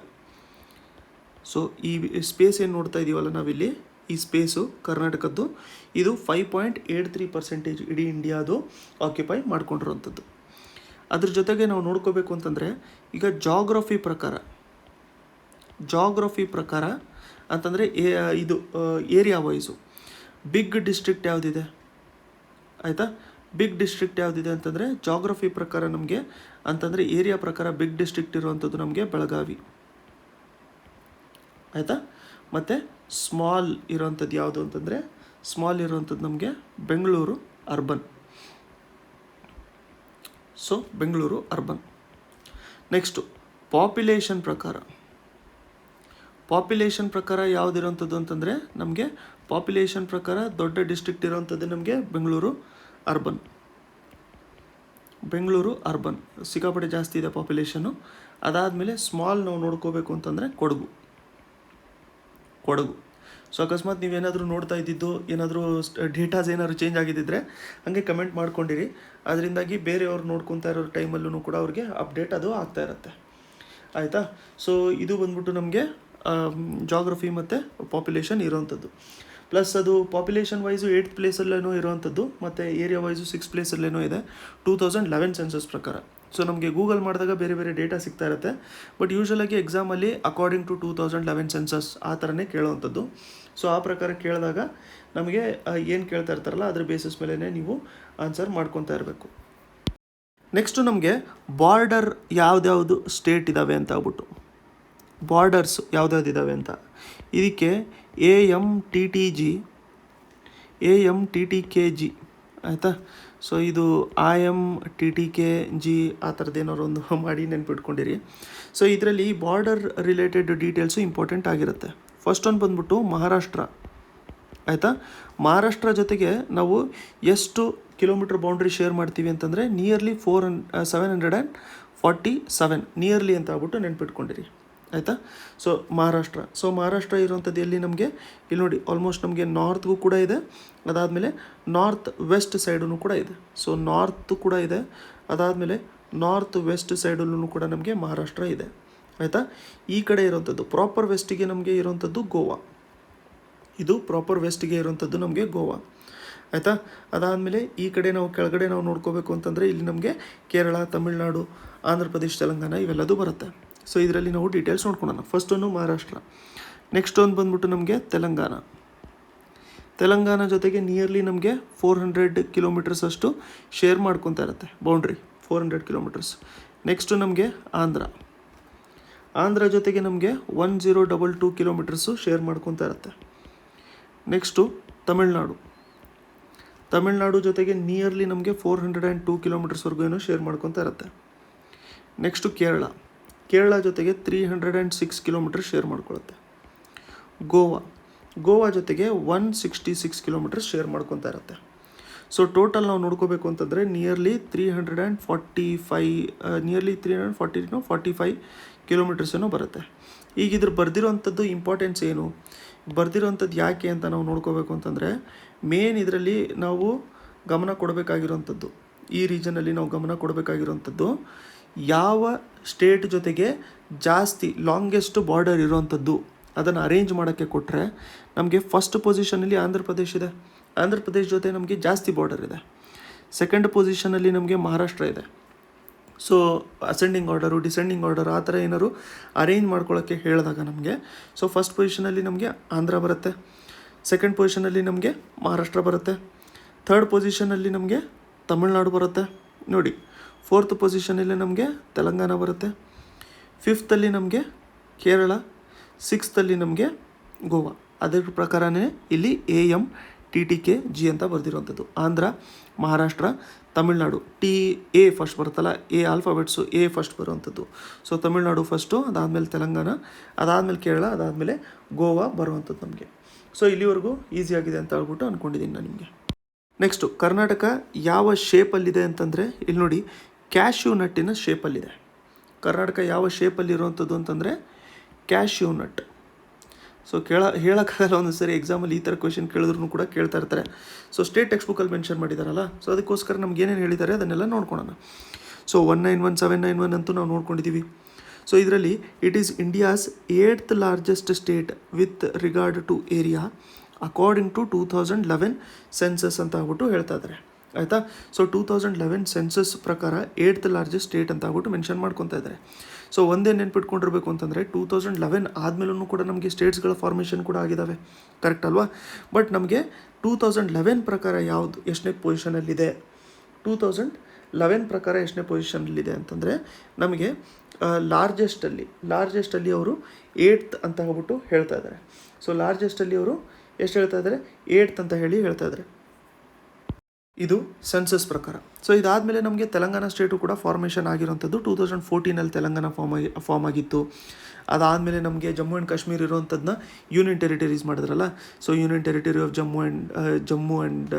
A: ಸೊ ಈ ಸ್ಪೇಸ್ ಏನು ನೋಡ್ತಾ ಇದ್ದೀವಲ್ಲ ನಾವಿಲ್ಲಿ, ಈ ಸ್ಪೇಸು ಕರ್ನಾಟಕದ್ದು, ಇದು 5.83% ಇಡೀ ಇಂಡಿಯಾದು ಆಕ್ಯುಪೈ ಮಾಡ್ಕೊಂಡಿರೋವಂಥದ್ದು. ಅದ್ರ ಜೊತೆಗೆ ನಾವು ನೋಡ್ಕೋಬೇಕು ಅಂತಂದರೆ ಈಗ ಜಾಗ್ರಫಿ ಪ್ರಕಾರ ಅಂತಂದರೆ ಇದು ಏರಿಯಾ ವೈಸು ಬಿಗ್ ಡಿಸ್ಟ್ರಿಕ್ಟ್ ಯಾವುದಿದೆ ಆಯಿತಾ. ಬಿಗ್ ಡಿಸ್ಟ್ರಿಕ್ಟ್ ಯಾವುದಿದೆ ಅಂತಂದರೆ ಜಾಗ್ರಫಿ ಪ್ರಕಾರ ನಮಗೆ ಅಂತಂದರೆ ಏರಿಯಾ ಪ್ರಕಾರ ಬಿಗ್ ಡಿಸ್ಟ್ರಿಕ್ಟ್ ಇರುವಂಥದ್ದು ನಮಗೆ ಬೆಳಗಾವಿ ಆಯಿತಾ. ಮತ್ತು ಸ್ಮಾಲ್ ಇರೋವಂಥದ್ದು ಯಾವುದು ಅಂತಂದರೆ ಸ್ಮಾಲ್ ಇರೋವಂಥದ್ದು ನಮಗೆ Bengaluru urban. So Bengaluru urban. Next population ಪ್ರಕಾರ ಯಾವುದಿರೋವಂಥದ್ದು ಅಂತಂದರೆ ನಮಗೆ ಪಾಪ್ಯುಲೇಷನ್ ಪ್ರಕಾರ ದೊಡ್ಡ ಡಿಸ್ಟ್ರಿಕ್ಟ್ ಇರೋವಂಥದ್ದು ನಮಗೆ ಬೆಂಗಳೂರು ಅರ್ಬನ್ ಸಿಕ್ಕಾಪಟ್ಟೆ ಜಾಸ್ತಿ ಇದೆ ಪಾಪ್ಯುಲೇಷನ್ನು. ಅದಾದಮೇಲೆ ಸ್ಮಾಲ್ ನಾವು ನೋಡ್ಕೋಬೇಕು ಅಂತಂದರೆ ಕೊಡಗು. ಸೊ ಅಕಸ್ಮಾತ್ ನೀವೇನಾದರೂ ನೋಡ್ತಾ ಇದ್ದಿದ್ದು ಏನಾದರೂ ಡೇಟಾಸ್ ಏನಾದರೂ ಚೇಂಜ್ ಆಗಿದ್ದಿದ್ರೆ ಹಾಗೆ ಕಮೆಂಟ್ ಮಾಡ್ಕೊಂಡಿರಿ. ಅದರಿಂದಾಗಿ ಬೇರೆಯವ್ರು ನೋಡ್ಕೊತಾ ಇರೋ ಟೈಮಲ್ಲೂ ಕೂಡ ಅವ್ರಿಗೆ ಅಪ್ಡೇಟ್ ಅದು ಆಗ್ತಾ ಇರುತ್ತೆ ಆಯಿತಾ. ಸೊ ಇದು ಬಂದ್ಬಿಟ್ಟು ನಮಗೆ ಜಾಗ್ರಫಿ ಮತ್ತು ಪಾಪ್ಯುಲೇಷನ್ ಇರೋವಂಥದ್ದು. ಪ್ಲಸ್ ಅದು ಪಾಪ್ಯುಲೇಷನ್ ವೈಸು 8th ಪ್ಲೇಸಲ್ಲೇನೋ ಇರೋವಂಥದ್ದು, ಮತ್ತು ಏರಿಯಾ ವೈಸು 6th ಪ್ಲೇಸಲ್ಲೇನೋ ಇದೆ 2011 ಸೆನ್ಸಸ್ ಪ್ರಕಾರ. ಸೊ ನಮಗೆ ಗೂಗಲ್ ಮಾಡಿದಾಗ ಬೇರೆ ಬೇರೆ ಡೇಟಾ ಸಿಗ್ತಾ ಇರುತ್ತೆ. ಬಟ್ ಯೂಶ್ವಲಾಗಿ ಎಕ್ಸಾಮಲ್ಲಿ ಅಕಾರ್ಡಿಂಗ್ ಟು 2011 ಸೆನ್ಸಸ್ ಆ ಥರನೇ ಕೇಳೋವಂಥದ್ದು. ಸೊ ಆ ಪ್ರಕಾರ ಕೇಳಿದಾಗ ನಮಗೆ ಏನು ಕೇಳ್ತಾ ಇರ್ತಾರಲ್ಲ ಅದ್ರ ಬೇಸಿಸ್ ಮೇಲೇ ನೀವು ಆನ್ಸರ್ ಮಾಡ್ಕೊತಾ ಇರಬೇಕು. ನೆಕ್ಸ್ಟು ನಮಗೆ ಬಾರ್ಡರ್ ಯಾವ್ದ್ಯಾವುದು ಸ್ಟೇಟ್ ಇದ್ದಾವೆ ಅಂತ ಆಗ್ಬಿಟ್ಟು ಬಾರ್ಡರ್ಸ್ ಯಾವ್ದಾವ್ದಿದ್ದಾವೆ ಅಂತ ಇದಕ್ಕೆ AMTTKG ಆಯಿತಾ. ಸೊ ಇದು IMTTKG ಆ ಥರದ್ದೇನಾದ್ರು ಒಂದು ಮಾಡಿ ನೆನ್ಪಿಟ್ಕೊಂಡಿರಿ. ಸೊ ಇದರಲ್ಲಿ ಬಾರ್ಡರ್ ರಿಲೇಟೆಡ್ ಡೀಟೇಲ್ಸು ಇಂಪಾರ್ಟೆಂಟ್ ಆಗಿರುತ್ತೆ. ಫಸ್ಟ್ ಒಂದು ಬಂದ್ಬಿಟ್ಟು ಮಹಾರಾಷ್ಟ್ರ ಆಯಿತಾ. ಮಹಾರಾಷ್ಟ್ರ ಜೊತೆಗೆ ನಾವು ಎಷ್ಟು ಕಿಲೋಮೀಟ್ರ್ ಬೌಂಡ್ರಿ ಶೇರ್ ಮಾಡ್ತೀವಿ ಅಂತಂದರೆ ನಿಯರ್ಲಿ 747 ನಿಯರ್ಲಿ ಅಂತ ಆಗ್ಬಿಟ್ಟು ನೆನ್ಪಿಟ್ಕೊಂಡಿರಿ ಆಯಿತಾ. ಸೊ ಮಹಾರಾಷ್ಟ್ರ ಇರುವಂಥದ್ದು ಎಲ್ಲಿ ನಮಗೆ ಇಲ್ಲಿ ನೋಡಿ, ಆಲ್ಮೋಸ್ಟ್ ನಮಗೆ ನಾರ್ತ್ಗೂ ಕೂಡ ಇದೆ, ಅದಾದಮೇಲೆ ನಾರ್ತ್ ವೆಸ್ಟ್ ಸೈಡೂ ಕೂಡ ಇದೆ. ಸೊ ನಾರ್ತ್ ಕೂಡ ಇದೆ, ಅದಾದಮೇಲೆ ನಾರ್ತ್ ವೆಸ್ಟ್ ಸೈಡಲ್ಲೂ ಕೂಡ ನಮಗೆ ಮಹಾರಾಷ್ಟ್ರ ಇದೆ ಆಯಿತಾ. ಈ ಕಡೆ ಇರೋವಂಥದ್ದು ಪ್ರಾಪರ್ ವೆಸ್ಟಿಗೆ ನಮಗೆ ಇರೋವಂಥದ್ದು ಗೋವಾ. ಇದು ಪ್ರಾಪರ್ ವೆಸ್ಟಿಗೆ ಇರೋವಂಥದ್ದು ನಮಗೆ ಗೋವಾ ಆಯಿತಾ. ಅದಾದಮೇಲೆ ಈ ಕಡೆ ನಾವು ಕೆಳಗಡೆ ನಾವು ನೋಡ್ಕೋಬೇಕು ಅಂತಂದರೆ ಇಲ್ಲಿ ನಮಗೆ ಕೇರಳ, ತಮಿಳುನಾಡು, ಆಂಧ್ರ ಪ್ರದೇಶ, ತೆಲಂಗಾಣ ಇವೆಲ್ಲದೂ ಬರುತ್ತೆ. ಸೊ ಇದರಲ್ಲಿ ನಾವು ಡೀಟೇಲ್ಸ್ ನೋಡ್ಕೊಳ್ಳೋಣ. ಫಸ್ಟ್ ಒಂದು ಮಹಾರಾಷ್ಟ್ರ, ನೆಕ್ಸ್ಟ್ ಒಂದು ಬಂದ್ಬಿಟ್ಟು ನಮಗೆ ತೆಲಂಗಾಣ ಜೊತೆಗೆ ನಿಯರ್ಲಿ ನಮಗೆ 400 ಕಿಲೋಮೀಟರ್ಸ್ ಅಷ್ಟು ಶೇರ್ ಮಾಡ್ಕೊತಾ ಇರುತ್ತೆ ಬೌಂಡ್ರಿ, 400 ಕಿಲೋಮೀಟರ್ಸ್. ನೆಕ್ಸ್ಟು ನಮಗೆ ಆಂಧ್ರ ಜೊತೆಗೆ ನಮಗೆ 1022 ಕಿಲೋಮೀಟರ್ಸು ಶೇರ್ ಮಾಡ್ಕೊತಾ ಇರುತ್ತೆ. ನೆಕ್ಸ್ಟು ತಮಿಳ್ನಾಡು ಜೊತೆಗೆ ನಿಯರ್ಲಿ ನಮಗೆ 402 ಕಿಲೋಮೀಟರ್ಸ್ವರೆಗೂ ಏನೋ ಶೇರ್ ಮಾಡ್ಕೊತಾ ಇರುತ್ತೆ. ನೆಕ್ಸ್ಟು ಕೇರಳ ಜೊತೆಗೆ 306 ಕಿಲೋಮೀಟರ್ ಶೇರ್ ಮಾಡ್ಕೊಳ್ಳುತ್ತೆ. ಗೋವಾ ಜೊತೆಗೆ 166 ಕಿಲೋಮೀಟರ್ ಶೇರ್ ಮಾಡ್ಕೊತಾ ಇರುತ್ತೆ. ಸೊ ಟೋಟಲ್ ನಾವು ನೋಡ್ಕೋಬೇಕು ಅಂತಂದರೆ ನಿಯರ್ಲಿ 345 ಕಿಲೋಮೀಟರ್ಸ್ ಏನೋ ಬರುತ್ತೆ. ಈಗ ಇದ್ರ ಬರ್ದಿರೋವಂಥದ್ದು ಇಂಪಾರ್ಟೆನ್ಸ್ ಏನು, ಬರ್ದಿರೋವಂಥದ್ದು ಯಾಕೆ ಅಂತ ನಾವು ನೋಡ್ಕೋಬೇಕು ಅಂತಂದರೆ ಮೇನ್ ಇದರಲ್ಲಿ ನಾವು ಗಮನ ಕೊಡಬೇಕಾಗಿರೋವಂಥದ್ದು, ಈ ರೀಜನಲ್ಲಿ ನಾವು ಗಮನ ಕೊಡಬೇಕಾಗಿರೋವಂಥದ್ದು ಯಾವ ಸ್ಟೇಟ್ ಜೊತೆಗೆ ಜಾಸ್ತಿ ಲಾಂಗೆಸ್ಟ್ ಬಾರ್ಡರ್ ಇರೋವಂಥದ್ದು ಅದನ್ನು ಅರೇಂಜ್ ಮಾಡೋಕ್ಕೆ ಕೊಟ್ಟರೆ ನಮಗೆ ಫಸ್ಟ್ ಪೊಸಿಷನಲ್ಲಿ ಆಂಧ್ರ ಪ್ರದೇಶ ಇದೆ. ಆಂಧ್ರ ಪ್ರದೇಶ ಜೊತೆ ನಮಗೆ ಜಾಸ್ತಿ ಬಾರ್ಡರ್ ಇದೆ. ಸೆಕೆಂಡ್ ಪೊಸಿಷನಲ್ಲಿ ನಮಗೆ ಮಹಾರಾಷ್ಟ್ರ ಇದೆ. So ascending order, descending order ಆ ಥರ ಏನಾದ್ರು ಅರೇಂಜ್ ಮಾಡ್ಕೊಳ್ಳೋಕ್ಕೆ ಹೇಳಿದಾಗ ನಮಗೆ ಸೊ ಫಸ್ಟ್ ಪೊಸಿಷನಲ್ಲಿ ನಮಗೆ ಆಂಧ್ರ ಬರುತ್ತೆ, ಸೆಕೆಂಡ್ ಪೊಸಿಷನಲ್ಲಿ ನಮಗೆ ಮಹಾರಾಷ್ಟ್ರ ಬರುತ್ತೆ, ಥರ್ಡ್ ಪೊಸಿಷನಲ್ಲಿ ನಮಗೆ ತಮಿಳ್ನಾಡು ಬರುತ್ತೆ ನೋಡಿ, ಫೋರ್ತ್ ಪೊಸಿಷನಲ್ಲಿ ನಮಗೆ ತೆಲಂಗಾಣ ಬರುತ್ತೆ, ಫಿಫ್ತಲ್ಲಿ ನಮಗೆ ಕೇರಳ, ಸಿಕ್ಸ್ತಲ್ಲಿ ನಮಗೆ ಗೋವಾ. ಅದರ ಪ್ರಕಾರನೇ ಇಲ್ಲಿ TTKG ಅಂತ ಬರೆದಿರುವಂಥದ್ದು. ಆಂಧ್ರ, ಮಹಾರಾಷ್ಟ್ರ, ತಮಿಳ್ನಾಡು. A ಫಸ್ಟ್ ಬರುತ್ತಲ್ಲ, A ಆಲ್ಫಾಬೆಟ್ಸು A ಫಸ್ಟ್ ಬರುವಂಥದ್ದು. ಸೊ ತಮಿಳ್ನಾಡು ಫಸ್ಟು, ಅದಾದಮೇಲೆ ತೆಲಂಗಾಣ, ಅದಾದಮೇಲೆ ಕೇರಳ, ಅದಾದಮೇಲೆ ಗೋವಾ ಬರುವಂಥದ್ದು ನಮಗೆ. ಸೊ ಇಲ್ಲಿವರೆಗೂ ಈಸಿಯಾಗಿದೆ ಅಂತ ಹೇಳ್ಬಿಟ್ಟು ಅಂದ್ಕೊಂಡಿದ್ದೀನಿ ನಾನು ನಿಮಗೆ. ನೆಕ್ಸ್ಟು ಕರ್ನಾಟಕ ಯಾವ ಶೇಪಲ್ಲಿದೆ ಅಂತಂದರೆ, ಇಲ್ಲಿ ನೋಡಿ ಕ್ಯಾಶ್ಯೂ ನಟ್ಟಿನ ಶೇಪಲ್ಲಿದೆ. ಕರ್ನಾಟಕ ಯಾವ ಶೇಪಲ್ಲಿರುವಂಥದ್ದು ಅಂತಂದರೆ ಕ್ಯಾಶ್ಯೂ ನಟ್. ಸೊ ಹೇಳೋಕ್ಕಾಗಲ್ಲ, ಒಂದು ಸರಿ ಎಕ್ಸಾಮಲ್ಲಿ ಈ ಥರ ಕ್ವೆಶನ್ ಕೇಳಿದ್ರು ಕೂಡ ಕೇಳ್ತಾ ಇರ್ತಾರೆ. ಸೊ ಸ್ಟೇಟ್ ಟೆಕ್ಸ್ಟ್ ಬುಕ್ಕಲ್ಲಿ ಮೆನ್ಷನ್ ಮಾಡಿದಾರಲ್ಲ, ಸೊ ಅದಕ್ಕೋಸ್ಕರ ನಮ್ಗೆ ಏನೇನು ಹೇಳಿದ್ದಾರೆ ಅದನ್ನೆಲ್ಲ ನೋಡ್ಕೊಳ್ಳೋಣ. ಸೊ 191791 ಅಂತೂ ನಾವು ನೋಡ್ಕೊಂಡಿದ್ದೀವಿ. ಸೊ ಇದರಲ್ಲಿ it is India's 8th largest state with regard to area according to 2011 census ಅಂತ ಆಗ್ಬಿಟ್ಟು ಹೇಳ್ತಾ ಇದ್ದಾರೆ. ಆಯಿತಾ. ಸೊ 2011 ಸೆನ್ಸಸ್ ಪ್ರಕಾರ 8th ಲಾರ್ಜೆಸ್ಟ್ ಸ್ಟೇಟ್ ಅಂತ ಆಗ್ಬಿಟ್ಟು ಮೆನ್ಷನ್ ಮಾಡ್ಕೊತಾ ಇದ್ದಾರೆ. ಸೊ ಒಂದೇ ನೆನ್ಪಿಟ್ಕೊಂಡಿರ್ಬೇಕು ಅಂತಂದರೆ 2011 ಆದಮೇಲೂ ಕೂಡ ನಮಗೆ ಸ್ಟೇಟ್ಸ್ಗಳ ಫಾರ್ಮೇಷನ್ ಕೂಡ ಆಗಿದ್ದಾವೆ, ಕರೆಕ್ಟ್ ಅಲ್ವಾ. ಬಟ್ ನಮಗೆ 2011 ಪ್ರಕಾರ ಯಾವುದು ಎಷ್ಟನೇ ಪೊಸಿಷನಲ್ಲಿದೆ, 2011 ಪ್ರಕಾರ ಎಷ್ಟನೇ ಪೊಸಿಷನಲ್ಲಿದೆ ಅಂತಂದರೆ ನಮಗೆ ಲಾರ್ಜೆಸ್ಟಲ್ಲಿ ಅವರು 8th ಅಂತ ಹೇಳ್ಬಿಟ್ಟು ಹೇಳ್ತಾ ಇದ್ದಾರೆ. ಸೊ ಲಾರ್ಜೆಸ್ಟಲ್ಲಿ ಅವರು ಎಷ್ಟು ಹೇಳ್ತಾ ಇದ್ದಾರೆ, 8th ಅಂತ ಹೇಳ್ತಾ ಇದ್ದಾರೆ. ಇದು ಸೆನ್ಸಸ್ ಪ್ರಕಾರ. ಸೊ ಇದಾದಮೇಲೆ ನಮಗೆ ತೆಲಂಗಾಣ ಸ್ಟೇಟು ಕೂಡ ಫಾರ್ಮೇಷನ್ ಆಗಿರೋಂಥದ್ದು 2014 ತೆಲಂಗಾಣ ಫಾರ್ಮ್ ಆಗಿತ್ತು. ಅದಾದಮೇಲೆ ನಮಗೆ ಜಮ್ಮು ಆ್ಯಂಡ್ ಕಾಶ್ಮೀರ್ ಇರೋವಂಥದ್ದನ್ನ ಯೂನಿಯನ್ ಟೆರಿಟರೀಸ್ ಮಾಡಿದ್ರಲ್ಲ. So union territory of Jammu and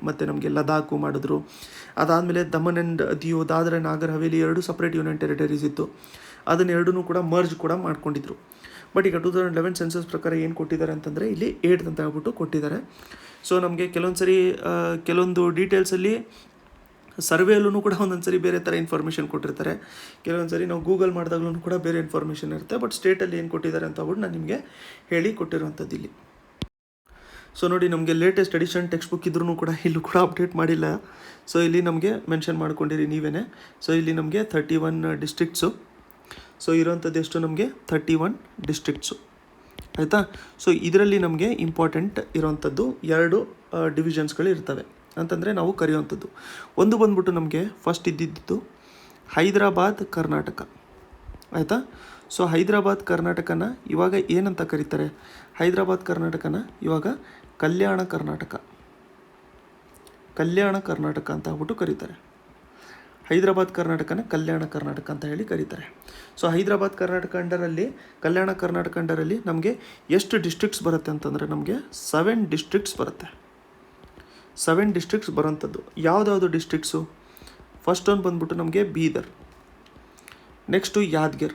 A: ಮತ್ತು ನಮಗೆ ಲದಾಖು ಮಾಡಿದ್ರು. ಅದಾದಮೇಲೆ Daman and Diu, Dadra Nagar Haveli 2 separate union territories ಇತ್ತು. ಅದನ್ನ 2 ಕೂಡ ಮರ್ಜ್ ಕೂಡ ಮಾಡ್ಕೊಂಡಿದ್ರು. ಬಟ್ ಈಗ 2011 ಸೆನ್ಸಸ್ ಪ್ರಕಾರ ಏನು ಕೊಟ್ಟಿದ್ದಾರೆ ಅಂತಂದರೆ ಇಲ್ಲಿ 8th ಅಂತ ಹೇಳ್ಬಿಟ್ಟು ಕೊಟ್ಟಿದ್ದಾರೆ. ಸೊ ನಮಗೆ ಕೆಲವೊಂದು ಡೀಟೇಲ್ಸಲ್ಲಿ ಸರ್ವೆಯಲ್ಲೂ ಕೂಡ ಒಂದೊಂದು ಸರಿ ಬೇರೆ ಥರ ಇನ್ಫಾರ್ಮೇಷನ್ ಕೊಟ್ಟಿರ್ತಾರೆ. ಕೆಲವೊಂದು ಸರಿ ನಾವು ಗೂಗಲ್ ಮಾಡಿದಾಗ್ಲೂ ಕೂಡ ಬೇರೆ ಇನ್ಫಾರ್ಮೇಷನ್ ಇರುತ್ತೆ. ಬಟ್ ಸ್ಟೇಟಲ್ಲಿ ಏನು ಕೊಟ್ಟಿದ್ದಾರೆ ಅಂತ ಹೇಳ್ಬಿಟ್ಟು ನಾನು ನಿಮಗೆ ಹೇಳಿ ಕೊಟ್ಟಿರೋವಂಥದ್ದು ಇಲ್ಲಿ. ಸೊ ನೋಡಿ, ನಮಗೆ ಲೇಟೆಸ್ಟ್ ಎಡಿಷನ್ ಟೆಕ್ಸ್ಟ್ ಬುಕ್ ಇದ್ರೂ ಕೂಡ ಇಲ್ಲೂ ಕೂಡ ಅಪ್ಡೇಟ್ ಮಾಡಿಲ್ಲ. ಸೊ ಇಲ್ಲಿ ನಮಗೆ ಮೆನ್ಷನ್ ಮಾಡ್ಕೊಂಡಿರಿ ನೀವೇ. ಸೊ ಇಲ್ಲಿ ನಮಗೆ 31 ಡಿಸ್ಟ್ರಿಕ್ಟ್ಸು. ಸೊ ಇರೋವಂಥದ್ದು ಎಷ್ಟು ನಮಗೆ 31 ಡಿಸ್ಟ್ರಿಕ್ಟ್ಸು, ಆಯಿತಾ. ಸೊ ಇದರಲ್ಲಿ ನಮಗೆ ಇಂಪಾರ್ಟೆಂಟ್ ಇರೋವಂಥದ್ದು 2 ಡಿವಿಷನ್ಸ್ಗಳು ಇರ್ತವೆ ಅಂತಂದರೆ ನಾವು ಕರೆಯುವಂಥದ್ದು. ಒಂದು ಬಂದ್ಬಿಟ್ಟು ನಮಗೆ ಫಸ್ಟ್ ಇದ್ದಿದ್ದು ಹೈದರಾಬಾದ್ ಕರ್ನಾಟಕ, ಆಯಿತಾ. ಸೊ ಹೈದರಾಬಾದ್ ಕರ್ನಾಟಕನ ಇವಾಗ ಏನಂತ ಕರೀತಾರೆ, ಹೈದರಾಬಾದ್ ಕರ್ನಾಟಕನ ಇವಾಗ ಕಲ್ಯಾಣ ಕರ್ನಾಟಕ ಅಂತ ಆಗ್ಬಿಟ್ಟು ಕರೀತಾರೆ. ಹೈದರಾಬಾದ್ ಕರ್ನಾಟಕನ ಕಲ್ಯಾಣ ಕರ್ನಾಟಕ ಅಂತ ಹೇಳಿ ಕರೀತಾರೆ. ಸೊ ಹೈದರಾಬಾದ್ ಕರ್ನಾಟಕ ಅಂಡರಲ್ಲಿ, ಕಲ್ಯಾಣ ಕರ್ನಾಟಕ ಅಂಡರಲ್ಲಿ ನಮಗೆ ಎಷ್ಟು ಡಿಸ್ಟ್ರಿಕ್ಟ್ಸ್ ಬರುತ್ತೆ ಅಂತಂದರೆ ನಮಗೆ 7 ಡಿಸ್ಟ್ರಿಕ್ಟ್ಸ್ ಬರುತ್ತೆ. 7 ಡಿಸ್ಟ್ರಿಕ್ಟ್ಸ್ ಬರೋಂಥದ್ದು ಯಾವುದ್ಯಾವುದು ಡಿಸ್ಟ್ರಿಕ್ಟ್ಸು, ಫಸ್ಟ್ ಒಂದು ಬಂದ್ಬಿಟ್ಟು ನಮಗೆ ಬೀದರ್, ನೆಕ್ಸ್ಟು ಯಾದಗಿರ್,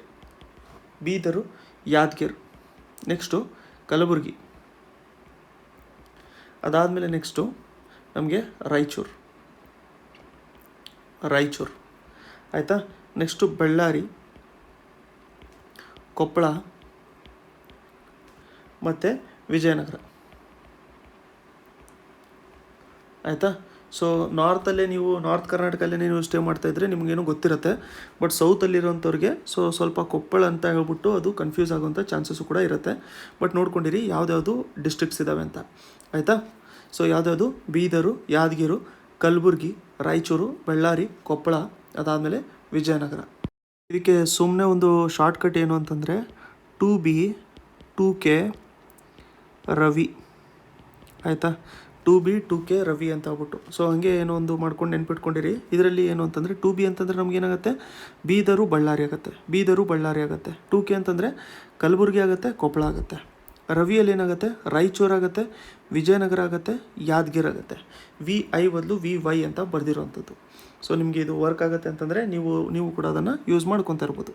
A: ನೆಕ್ಸ್ಟು ಕಲಬುರಗಿ, ಅದಾದಮೇಲೆ ನೆಕ್ಸ್ಟು ನಮಗೆ ರಾಯಚೂರು, ಆಯಿತಾ. ನೆಕ್ಸ್ಟು ಬಳ್ಳಾರಿ, ಕೊಪ್ಪಳ ಮತ್ತು ವಿಜಯನಗರ, ಆಯಿತಾ. ಸೊ ನಾರ್ತಲ್ಲೇ ನೀವು ನಾರ್ತ್ ಕರ್ನಾಟಕಲ್ಲೇ ನೀವು ಸ್ಟೇ ಮಾಡ್ತಾಯಿದ್ರೆ ನಿಮಗೇನು ಗೊತ್ತಿರುತ್ತೆ. ಬಟ್ ಸೌತಲ್ಲಿರೋಂಥವ್ರಿಗೆ ಸ್ವಲ್ಪ ಕೊಪ್ಪಳ ಅಂತ ಹೇಳ್ಬಿಟ್ಟು ಅದು ಕನ್ಫ್ಯೂಸ್ ಆಗೋಂಥ ಚಾನ್ಸಸ್ಸು ಕೂಡ ಇರುತ್ತೆ. ಬಟ್ ನೋಡ್ಕೊಂಡಿರಿ ಯಾವ್ದ್ಯಾವುದು ಡಿಸ್ಟ್ರಿಕ್ಟ್ಸ್ ಇದ್ದಾವೆ ಅಂತ, ಆಯಿತಾ. ಸೊ ಯಾವ್ದ್ಯಾವುದು ಬೀದರು, ಯಾದಗಿರು, ಕಲಬುರಗಿ, ರಾಯಚೂರು, ಬಳ್ಳಾರಿ, ಕೊಪ್ಪಳ, ಅದಾದಮೇಲೆ ವಿಜಯನಗರ. ಇದಕ್ಕೆ ಸುಮ್ಮನೆ ಒಂದು ಶಾರ್ಟ್ಕಟ್ ಏನು ಅಂತಂದರೆ 2B 2K ರವಿ, ಆಯಿತಾ. 2B 2K ರವಿ ಅಂತ ಆಗ್ಬಿಟ್ಟು. ಸೊ ಹಾಗೆ ಏನೋ ಒಂದು ಮಾಡ್ಕೊಂಡು ನೆನ್ಪಿಟ್ಕೊಂಡಿರಿ. ಇದರಲ್ಲಿ ಏನು ಅಂತಂದರೆ 2B ಅಂತಂದರೆ ನಮಗೇನಾಗುತ್ತೆ, ಬೀದರು ಬಳ್ಳಾರಿ ಆಗುತ್ತೆ. 2K ಅಂತಂದರೆ ಕಲಬುರಗಿ ಆಗುತ್ತೆ, ಕೊಪ್ಪಳ ಆಗುತ್ತೆ. ರವಿಯಲ್ಲಿ ಏನಾಗುತ್ತೆ, ರಾಯಚೂರು ಆಗುತ್ತೆ, ವಿಜಯನಗರ ಆಗುತ್ತೆ, ಯಾದಗಿರಿ ಆಗುತ್ತೆ. VI ಬದಲು VY ಅಂತ ಬರೆದಿರೋವಂಥದ್ದು. ಸೊ ನಿಮಗೆ ಇದು ವರ್ಕ್ ಆಗುತ್ತೆ ಅಂತಂದರೆ ನೀವು ಕೂಡ ಅದನ್ನು ಯೂಸ್ ಮಾಡ್ಕೊತಾ ಇರ್ಬೋದು.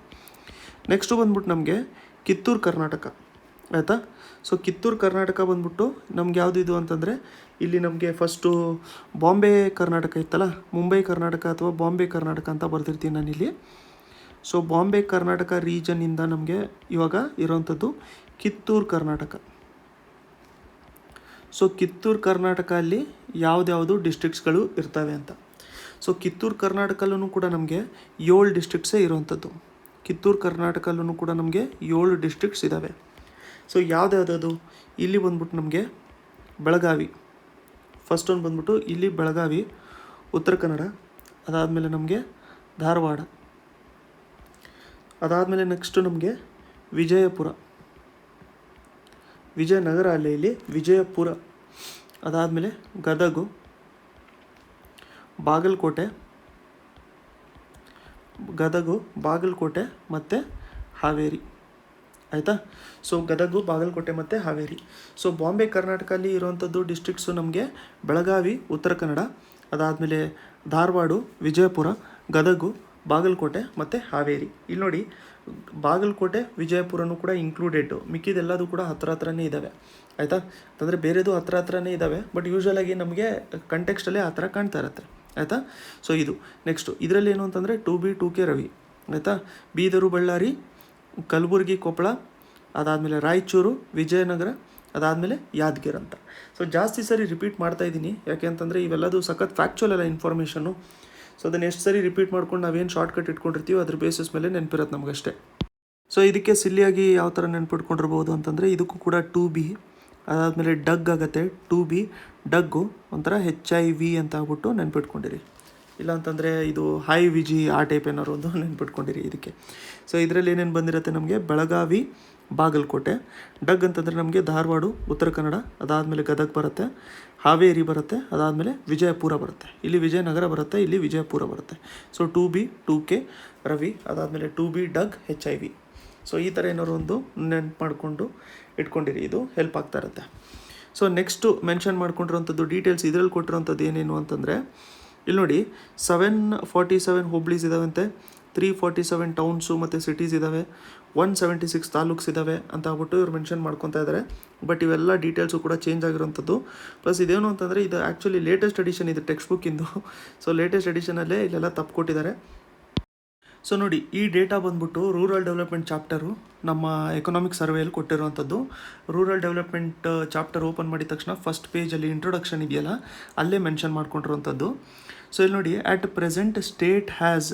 A: ನೆಕ್ಸ್ಟು ಬಂದ್ಬಿಟ್ಟು ನಮಗೆ ಕಿತ್ತೂರು ಕರ್ನಾಟಕ, ಆಯಿತಾ. ಸೊ ಕಿತ್ತೂರು ಕರ್ನಾಟಕ ಬಂದ್ಬಿಟ್ಟು ನಮ್ಗೆ ಯಾವುದು ಇದು ಅಂತಂದರೆ ಇಲ್ಲಿ ನಮಗೆ ಫಸ್ಟು ಬಾಂಬೆ ಕರ್ನಾಟಕ ಇತ್ತಲ್ಲ, ಮುಂಬೈ ಕರ್ನಾಟಕ ಅಥವಾ ಬಾಂಬೆ ಕರ್ನಾಟಕ ಅಂತ ಬರ್ತಿರ್ತೀನಿ ನಾನಿಲ್ಲಿ. ಸೊ ಬಾಂಬೆ ಕರ್ನಾಟಕ ರೀಜನ್ನಿಂದ ನಮಗೆ ಇವಾಗ ಇರೋವಂಥದ್ದು ಕಿತ್ತೂರು ಕರ್ನಾಟಕ. ಸೊ ಕಿತ್ತೂರು ಕರ್ನಾಟಕ ಅಲ್ಲಿ ಯಾವ್ದ್ಯಾವುದು ಡಿಸ್ಟ್ರಿಕ್ಟ್ಸ್ಗಳು ಇರ್ತವೆ ಅಂತ. ಸೊ ಕಿತ್ತೂರು ಕರ್ನಾಟಕಲ್ಲೂ ಕೂಡ ನಮಗೆ 7 ಡಿಸ್ಟ್ರಿಕ್ಟ್ಸೇ ಇರೋವಂಥದ್ದು. ಕಿತ್ತೂರು ಕರ್ನಾಟಕಲ್ಲೂ ಕೂಡ ನಮಗೆ 7 ಡಿಸ್ಟ್ರಿಕ್ಟ್ಸ್ ಇದ್ದಾವೆ. ಸೊ ಯಾವ್ದ್ಯಾವ್ದು ಇಲ್ಲಿ ಬಂದ್ಬಿಟ್ಟು ನಮಗೆ ಬೆಳಗಾವಿ, ಫಸ್ಟ್ ಒಂದು ಬಂದ್ಬಿಟ್ಟು ಇಲ್ಲಿ ಬೆಳಗಾವಿ, ಉತ್ತರ ಕನ್ನಡ, ಅದಾದಮೇಲೆ ನಮಗೆ ಧಾರವಾಡ, ಅದಾದಮೇಲೆ ನೆಕ್ಸ್ಟು ನಮಗೆ ವಿಜಯನಗರ, ಅಲ್ಲೇ ಇಲ್ಲಿ ವಿಜಯಪುರ, ಅದಾದಮೇಲೆ ಗದಗು, ಬಾಗಲಕೋಟೆ ಮತ್ತು ಹಾವೇರಿ. ಆಯಿತಾ? ಸೊ ಗದಗು, ಬಾಗಲಕೋಟೆ ಮತ್ತು ಹಾವೇರಿ. ಸೊ ಬಾಂಬೆ ಕರ್ನಾಟಕಲ್ಲಿ ಇರುವಂಥದ್ದು ಡಿಸ್ಟ್ರಿಕ್ಟ್ಸು ನಮಗೆ ಬೆಳಗಾವಿ, ಉತ್ತರ ಕನ್ನಡ, ಅದಾದಮೇಲೆ ಧಾರವಾಡ, ವಿಜಯಪುರ, ಗದಗು, ಬಾಗಲಕೋಟೆ ಮತ್ತು ಹಾವೇರಿ. ಇಲ್ಲಿ ನೋಡಿ, ಬಾಗಲಕೋಟೆ, ವಿಜಯಪುರನೂ ಕೂಡ ಇನ್ಕ್ಲೂಡೆಡ್ಡು, ಮಿಕ್ಕಿದೆಲ್ಲದು ಕೂಡ ಹತ್ರನೇ ಇದ್ದಾವೆ. ಆಯಿತಾ? ಅಂತಂದರೆ ಬೇರೆದು ಹತ್ರನೇ ಇದ್ದಾವೆ, ಬಟ್ ಯೂಶ್ವಲಾಗಿ ನಮಗೆ ಕಂಟೆಕ್ಸ್ಟಲ್ಲೇ ಆ ಥರ ಕಾಣ್ತಾ ಇರುತ್ತೆ. ಆಯಿತಾ? ಸೊ ಇದು ನೆಕ್ಸ್ಟು ಇದರಲ್ಲಿ ಏನು ಅಂತಂದರೆ 2B 2K ರವಿ. ಆಯಿತಾ? ಬೀದರು, ಬಳ್ಳಾರಿ, ಕಲಬುರಗಿ, ಕೊಪ್ಪಳ, ಅದಾದಮೇಲೆ ರಾಯಚೂರು, ವಿಜಯನಗರ, ಅದಾದಮೇಲೆ ಯಾದಗಿರಿ ಅಂತ. ಸೊ ಜಾಸ್ತಿ ಸರಿ ರಿಪೀಟ್ ಮಾಡ್ತಾಯಿದ್ದೀನಿ, ಯಾಕೆ ಅಂತಂದರೆ ಇವೆಲ್ಲದು ಸಖತ್ ಫ್ಯಾಕ್ಚುಯಲ್ ಅಲ್ಲ ಇನ್ಫಾರ್ಮೇಷನ್ನು. ಸೊ ಅದನ್ನು ಎಷ್ಟು ಸರಿ ರಿಪೀಟ್ ಮಾಡ್ಕೊಂಡು ನಾವೇನು ಶಾರ್ಟ್ಕಟ್ ಇಟ್ಕೊಂಡಿರ್ತೀವೋ ಅದ್ರ ಬೇಸಿಸ್ ಮೇಲೆ ನೆನಪಿರುತ್ತೆ ನಮಗಷ್ಟೇ. ಸೊ ಇದಕ್ಕೆ ಸಿಲ್ಲಿಯಾಗಿ ಯಾವ ಥರ ನೆನ್ಪಿಟ್ಕೊಂಡಿರ್ಬೋದು ಅಂತಂದರೆ, ಇದಕ್ಕೂ ಕೂಡ 2B, ಅದಾದಮೇಲೆ ಡಗ್ ಆಗುತ್ತೆ, 2B ಡಗ್ಗು ಒಂಥರ HIV ಅಂತ ಆಗ್ಬಿಟ್ಟು ನೆನ್ಪಿಟ್ಕೊಂಡಿರಿ. ಇಲ್ಲ ಅಂತಂದರೆ ಇದು ಹೈ ವಿಜಿ ಆ ಟೈಪ್ ಏನಾರು ಒಂದು ನೆನ್ಪಿಟ್ಕೊಂಡಿರಿ ಇದಕ್ಕೆ. ಸೊ ಇದರಲ್ಲಿ ಏನೇನು ಬಂದಿರುತ್ತೆ ನಮಗೆ, ಬೆಳಗಾವಿ, ಬಾಗಲಕೋಟೆ. ಡಗ್ ಅಂತಂದರೆ ನಮಗೆ ಧಾರವಾಡ, ಉತ್ತರ ಕನ್ನಡ, ಅದಾದಮೇಲೆ ಗದಗ ಬರುತ್ತೆ, ಹಾವೇರಿ ಬರುತ್ತೆ, ಅದಾದಮೇಲೆ ವಿಜಯಪುರ ಬರುತ್ತೆ. ಇಲ್ಲಿ ವಿಜಯನಗರ ಬರುತ್ತೆ, ಇಲ್ಲಿ ವಿಜಯಪುರ ಬರುತ್ತೆ. ಸೊ 2B 2K ರವಿ, ಅದಾದಮೇಲೆ 2B ಡಗ್ HIV. ಸೊ ಈ ಥರ ಏನಾದ್ರು ಒಂದು ನೆನ್ಪು ಮಾಡಿಕೊಂಡು ಇಟ್ಕೊಂಡಿರಿ, ಇದು ಹೆಲ್ಪ್ ಆಗ್ತಾ ಇರುತ್ತೆ. ಸೊ ನೆಕ್ಸ್ಟು ಮೆನ್ಷನ್ ಮಾಡ್ಕೊಂಡಿರೋಂಥದ್ದು ಡೀಟೇಲ್ಸ್ ಇದರಲ್ಲಿ ಕೊಟ್ಟಿರೋಂಥದ್ದು ಏನೇನು ಅಂತಂದರೆ, ಇಲ್ಲಿ ನೋಡಿ 747 ಹೋಬ್ಳೀಸ್ ಇದ್ದಾವಂತೆ, 347 ಟೌನ್ಸು ಮತ್ತು ಸಿಟೀಸ್ ಇದ್ದಾವೆ, 176 ತಾಲೂಕ್ಸ್ ಇದ್ದಾವೆ ಅಂತ ಆಗ್ಬಿಟ್ಟು ಇವ್ರು ಮೆನ್ಷನ್ ಮಾಡ್ಕೊತಾ ಇದ್ದಾರೆ. ಬಟ್ ಇವೆಲ್ಲ ಡೀಟೇಲ್ಸು ಕೂಡ ಚೇಂಜ್ ಆಗಿರೋಂಥದ್ದು. ಪ್ಲಸ್ ಇದೇನು ಅಂತಂದರೆ ಇದು ಆ್ಯಕ್ಚುಲಿ ಲೇಟೆಸ್ಟ್ ಎಡಿಷನ್ ಇದು ಟೆಕ್ಸ್ಟ್ ಬುಕ್ಕಿಂದು. ಸೊ ಲೇಟೆಸ್ಟ್ ಎಡಿಷನಲ್ಲೇ ಇಲ್ಲೆಲ್ಲ ತಪ್ಪು ಕೊಟ್ಟಿದ್ದಾರೆ. ಸೊ ನೋಡಿ, ಈ ಡೇಟಾ ಬಂದ್ಬಿಟ್ಟು ರೂರಲ್ ಡೆವಲಪ್ಮೆಂಟ್ ಚಾಪ್ಟರು ನಮ್ಮ ಎಕನಾಮಿಕ್ ಸರ್ವೆಯಲ್ಲಿ ಕೊಟ್ಟಿರುವಂಥದ್ದು. ರೂರಲ್ ಡೆವಲಪ್ಮೆಂಟ್ ಚಾಪ್ಟರ್ ಓಪನ್ ಮಾಡಿದ ತಕ್ಷಣ ಫಸ್ಟ್ ಪೇಜಲ್ಲಿ ಇಂಟ್ರೊಡಕ್ಷನ್ ಇದೆಯಲ್ಲ, ಅಲ್ಲೇ ಮೆನ್ಷನ್ ಮಾಡ್ಕೊಂಡಿರುವಂಥದ್ದು. ಸೊ ಇಲ್ಲಿ ನೋಡಿ, ಆಟ್ ಪ್ರೆಸೆಂಟ್ ಸ್ಟೇಟ್ ಹ್ಯಾಸ್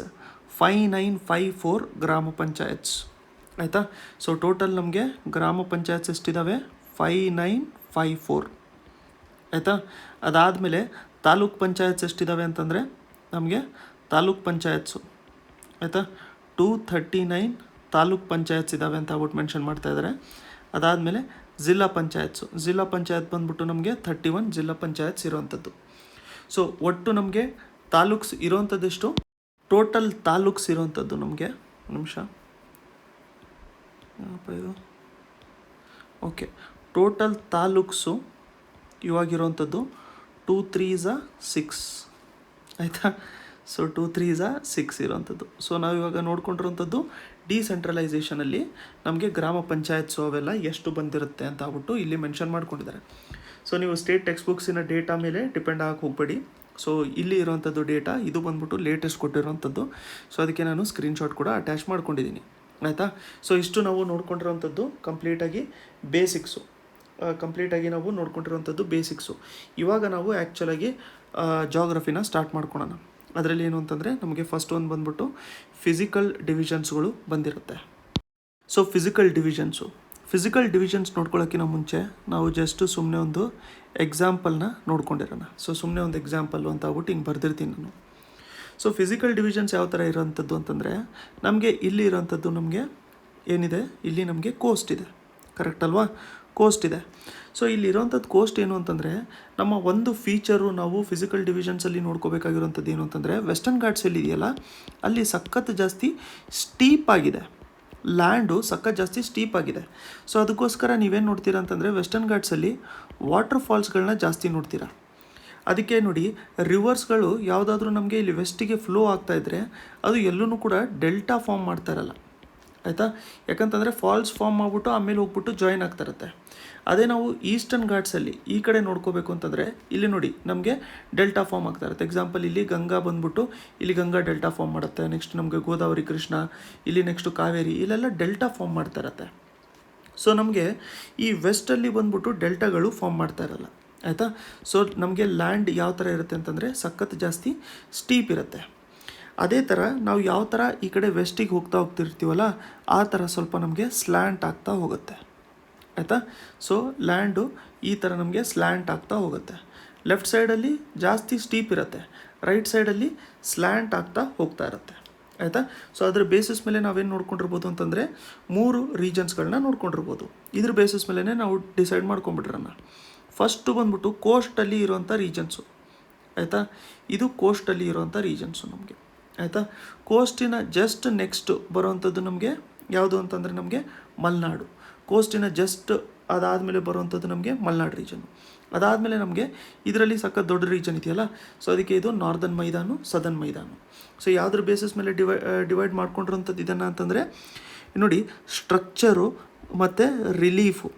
A: 5954 ಗ್ರಾಮ ಪಂಚಾಯತ್ಸ್. ಆಯಿತಾ? ಸೊ ಟೋಟಲ್ ನಮಗೆ ಗ್ರಾಮ ಪಂಚಾಯತ್ಸ್ ಎಷ್ಟಿದ್ದಾವೆ, 5954. ಆಯಿತಾ? ಅದಾದಮೇಲೆ ತಾಲೂಕ್ ಪಂಚಾಯತ್ಸ್ ಎಷ್ಟಿದ್ದಾವೆ ಅಂತಂದರೆ ನಮಗೆ ತಾಲೂಕ್ ಪಂಚಾಯತ್ಸು, ಆಯಿತಾ, 239 ತಾಲೂಕ್ ಪಂಚಾಯತ್ಸ್ ಇದ್ದಾವೆ ಅಂತ ಆಗ್ಬಿಟ್ಟು ಮೆನ್ಷನ್ ಮಾಡ್ತಾಯಿದ್ದಾರೆ. ಅದಾದಮೇಲೆ ಜಿಲ್ಲಾ ಪಂಚಾಯತ್ ಬಂದ್ಬಿಟ್ಟು ನಮಗೆ 31 ಜಿಲ್ಲಾ ಪಂಚಾಯತ್ಸ್ ಇರೋವಂಥದ್ದು. ಸೊ ಒಟ್ಟು ನಮಗೆ ತಾಲೂಕ್ಸ್ ಇರೋವಂಥದ್ದೆಷ್ಟು, ಟೋಟಲ್ ತಾಲೂಕ್ಸ್ ಇರೋವಂಥದ್ದು ನಮಗೆ ನಿಮಿಷ ಇದು ಓಕೆ, ಟೋಟಲ್ ತಾಲೂಕ್ಸು ಇವಾಗಿರೋವಂಥದ್ದು 2 3s 6. ಆಯಿತಾ? So 2 3s 6 ಇರೋವಂಥದ್ದು. ಸೊ ನಾವಿವಾಗ ನೋಡ್ಕೊಂಡಿರೋಂಥದ್ದು ಡಿಸೆಂಟ್ರಲೈಸೇಷನಲ್ಲಿ ನಮಗೆ ಗ್ರಾಮ ಪಂಚಾಯತ್ಸು ಅವೆಲ್ಲ ಎಷ್ಟು ಬಂದಿರುತ್ತೆ ಅಂತ ಆಗ್ಬಿಟ್ಟು ಇಲ್ಲಿ ಮೆನ್ಷನ್ ಮಾಡ್ಕೊಂಡಿದ್ದಾರೆ. ಸೊ ನೀವು ಸ್ಟೇಟ್ ಟೆಕ್ಸ್ಟ್ ಬುಕ್ಸಿನ ಡೇಟಾ ಮೇಲೆ ಡಿಪೆಂಡ್ ಆಗಕ್ಕೆ ಹೋಗಬೇಡಿ. ಸೊ ಇಲ್ಲಿ ಇರೋವಂಥದ್ದು ಡೇಟಾ ಇದು ಬಂದ್ಬಿಟ್ಟು ಲೇಟೆಸ್ಟ್ ಕೊಟ್ಟಿರೋವಂಥದ್ದು. ಸೊ ಅದಕ್ಕೆ ನಾನು ಸ್ಕ್ರೀನ್ಶಾಟ್ ಕೂಡ ಅಟ್ಯಾಚ್ ಮಾಡ್ಕೊಂಡಿದ್ದೀನಿ. ಆಯಿತಾ? ಸೊ ಇಷ್ಟು ನಾವು ನೋಡ್ಕೊಂಡಿರೋವಂಥದ್ದು ಕಂಪ್ಲೀಟಾಗಿ ಬೇಸಿಕ್ಸು. ಇವಾಗ ನಾವು ಆ್ಯಕ್ಚುಲಾಗಿ ಜಾಗ್ರಫಿನ ಸ್ಟಾರ್ಟ್ ಮಾಡ್ಕೊಳೋಣ. ಅದರಲ್ಲಿ ಏನು ಅಂತಂದರೆ ನಮಗೆ ಫಸ್ಟ್ ಒಂದು ಬಂದ್ಬಿಟ್ಟು ಫಿಸಿಕಲ್ ಡಿವಿಷನ್ಸ್ಗಳು ಬಂದಿರುತ್ತೆ. ಸೊ ಫಿಸಿಕಲ್ ಡಿವಿಷನ್ಸ್ ನೋಡ್ಕೊಳ್ಳೋಕ್ಕಿಂತ ಮುಂಚೆ ನಾವು ಜಸ್ಟ್ ಸುಮ್ಮನೆ ಒಂದು ಎಕ್ಸಾಂಪಲ್ನ ನೋಡ್ಕೊಂಡಿರೋಣ. ಸೊ ಸುಮ್ಮನೆ ಒಂದು ಎಕ್ಸಾಂಪಲ್ಲು ಅಂತ ಆಗ್ಬಿಟ್ಟು ಹಿಂಗೆ ಬರ್ದಿರ್ತೀನಿ ನಾನು. ಸೊ ಫಿಸಿಕಲ್ ಡಿವಿಷನ್ಸ್ ಯಾವ ಥರ ಇರೋವಂಥದ್ದು ಅಂತಂದರೆ, ನಮಗೆ ಇಲ್ಲಿ ಇರೋವಂಥದ್ದು ನಮಗೆ ಏನಿದೆ, ಇಲ್ಲಿ ನಮಗೆ ಕೋಸ್ಟ್ ಇದೆ, ಕರೆಕ್ಟ್ ಅಲ್ವಾ? ಕೋಸ್ಟ್ ಇದೆ. ಸೊ ಇಲ್ಲಿರೋವಂಥದ್ದು ಕೋಸ್ಟ್ ಏನು ಅಂತಂದರೆ, ನಮ್ಮ ಒಂದು ಫೀಚರು ನಾವು ಫಿಸಿಕಲ್ ಡಿವಿಷನ್ಸಲ್ಲಿ ನೋಡ್ಕೋಬೇಕಾಗಿರೋಂಥದ್ದು ಏನು ಅಂತಂದರೆ, ವೆಸ್ಟರ್ನ್ ಘಾಟ್ಸಲ್ಲಿ ಇದೆಯಲ್ಲ, ಅಲ್ಲಿ ಸಖತ್ ಜಾಸ್ತಿ ಸ್ಟೀಪ್ ಆಗಿದೆ, ಲ್ಯಾಂಡು ಸಖತ್ ಜಾಸ್ತಿ ಸ್ಟೀಪ್ ಆಗಿದೆ. ಸೊ ಅದಕ್ಕೋಸ್ಕರ ನೀವೇನು ನೋಡ್ತೀರಾ ಅಂತಂದರೆ, ವೆಸ್ಟರ್ನ್ ಘಾಟ್ಸಲ್ಲಿ ವಾಟರ್ ಫಾಲ್ಸ್ಗಳನ್ನ ಜಾಸ್ತಿ ನೋಡ್ತೀರಾ. ಅದಕ್ಕೆ ನೋಡಿ, ರಿವರ್ಸ್ಗಳು ಯಾವುದಾದ್ರೂ ನಮಗೆ ಇಲ್ಲಿ ವೆಸ್ಟಿಗೆ ಫ್ಲೋ ಆಗ್ತಾಯಿದ್ರೆ ಅದು ಎಲ್ಲೂ ಕೂಡ ಡೆಲ್ಟಾ ಫಾರ್ಮ್ ಮಾಡ್ತಾ ಇರಲ್ಲ. ಆಯಿತಾ? ಯಾಕಂತಂದರೆ ಫಾಲ್ಸ್ ಫಾರ್ಮ್ ಮಾಡಿಬಿಟ್ಟು ಆಮೇಲೆ ಹೋಗ್ಬಿಟ್ಟು ಜಾಯಿನ್ ಆಗ್ತಾ ಇರುತ್ತೆ. ಅದೇ ನಾವು ಈಸ್ಟರ್ನ್ ಘಾಟ್ಸಲ್ಲಿ ಈ ಕಡೆ ನೋಡ್ಕೋಬೇಕು ಅಂತಂದರೆ, ಇಲ್ಲಿ ನೋಡಿ ನಮಗೆ ಡೆಲ್ಟಾ ಫಾರ್ಮ್ ಆಗ್ತಾ ಇರುತ್ತೆ. ಎಕ್ಸಾಂಪಲ್ ಇಲ್ಲಿ ಗಂಗಾ ಬಂದ್ಬಿಟ್ಟು ಇಲ್ಲಿ ಗಂಗಾ ಡೆಲ್ಟಾ ಫಾರ್ಮ್ ಮಾಡುತ್ತೆ, ನೆಕ್ಸ್ಟ್ ನಮಗೆ ಗೋದಾವರಿ, ಕೃಷ್ಣ, ಇಲ್ಲಿ ನೆಕ್ಸ್ಟು ಕಾವೇರಿ, ಇಲ್ಲೆಲ್ಲ ಡೆಲ್ಟಾ ಫಾರ್ಮ್ ಮಾಡ್ತಾ ಇರುತ್ತೆ. ಸೊ ನಮಗೆ ಈ ವೆಸ್ಟಲ್ಲಿ ಬಂದ್ಬಿಟ್ಟು ಡೆಲ್ಟಾಗಳು ಫಾರ್ಮ್ ಮಾಡ್ತಾ ಇರಲ್ಲ. ಆಯಿತಾ? ಸೊ ನಮಗೆ ಲ್ಯಾಂಡ್ ಯಾವ ಥರ ಇರುತ್ತೆ ಅಂತಂದರೆ ಸಖತ್ ಜಾಸ್ತಿ ಸ್ಟೀಪ್ ಇರುತ್ತೆ. ಅದೇ ಥರ ನಾವು ಯಾವ ಥರ ಈ ಕಡೆ ವೆಸ್ಟಿಗೆ ಹೋಗ್ತಿರ್ತೀವಲ್ಲ, ಆ ಥರ ಸ್ವಲ್ಪ ನಮಗೆ ಸ್ಲ್ಯಾಂಟ್ ಆಗ್ತಾ ಹೋಗುತ್ತೆ. ಆಯಿತಾ? ಸೊ ಲ್ಯಾಂಡು ಈ ಥರ ನಮಗೆ ಸ್ಲ್ಯಾಂಟ್ ಆಗ್ತಾ ಹೋಗುತ್ತೆ. ಲೆಫ್ಟ್ ಸೈಡಲ್ಲಿ ಜಾಸ್ತಿ ಸ್ಟೀಪ್ ಇರುತ್ತೆ, ರೈಟ್ ಸೈಡಲ್ಲಿ ಸ್ಲ್ಯಾಂಟ್ ಆಗ್ತಾ ಹೋಗ್ತಾ ಇರುತ್ತೆ. ಆಯಿತಾ? ಸೊ ಅದ್ರ ಬೇಸಿಸ್ ಮೇಲೆ ನಾವೇನು ನೋಡ್ಕೊಂಡಿರ್ಬೋದು ಅಂತಂದರೆ 3 ರೀಜನ್ಸ್ಗಳನ್ನ ನೋಡ್ಕೊಂಡಿರ್ಬೋದು. ಇದ್ರ ಬೇಸಿಸ್ ಮೇಲೇ ನಾವು ಡಿಸೈಡ್ ಮಾಡ್ಕೊಂಬಿಟ್ರನ್ನ. ಫಸ್ಟು ಬಂದ್ಬಿಟ್ಟು ಕೋಸ್ಟಲ್ಲಿ ಇರುವಂಥ ರೀಜನ್ಸು, ಆಯಿತಾ. ಇದು ಕೋಸ್ಟಲ್ಲಿ ಇರುವಂಥ ರೀಜನ್ಸು ನಮಗೆ, ಆಯಿತಾ. ಕೋಸ್ಟಿನ ಜಸ್ಟ್ ನೆಕ್ಸ್ಟ್ ಬರುವಂಥದ್ದು ನಮಗೆ ಯಾವುದು ಅಂತಂದರೆ ನಮಗೆ ಮಲೆನಾಡು. ಕೋಸ್ಟಿನ ಜಸ್ಟ್ ಅದಾದಮೇಲೆ ಬರುವಂಥದ್ದು ನಮಗೆ ಮಲೆನಾಡು ರೀಜನ್ನು. ಅದಾದಮೇಲೆ ನಮಗೆ ಇದರಲ್ಲಿ ಸಖತ್ ದೊಡ್ಡ ರೀಜನ್ ಇದೆಯಲ್ಲ, ಸೊ ಅದಕ್ಕೆ ಇದು ನಾರ್ದನ್ ಮೈದಾನು, ಸದರ್ನ್ ಮೈದಾನು. ಸೊ ಯಾವುದ್ರ ಬೇಸಿಸ್ ಮೇಲೆ ಡಿವೈಡ್ ಮಾಡ್ಕೊಂಡಿರೋಂಥದ್ದು ಇದನ್ನು ಅಂತಂದರೆ ನೋಡಿ, ಸ್ಟ್ರಕ್ಚರು ಮತ್ತು ರಿಲೀಫು,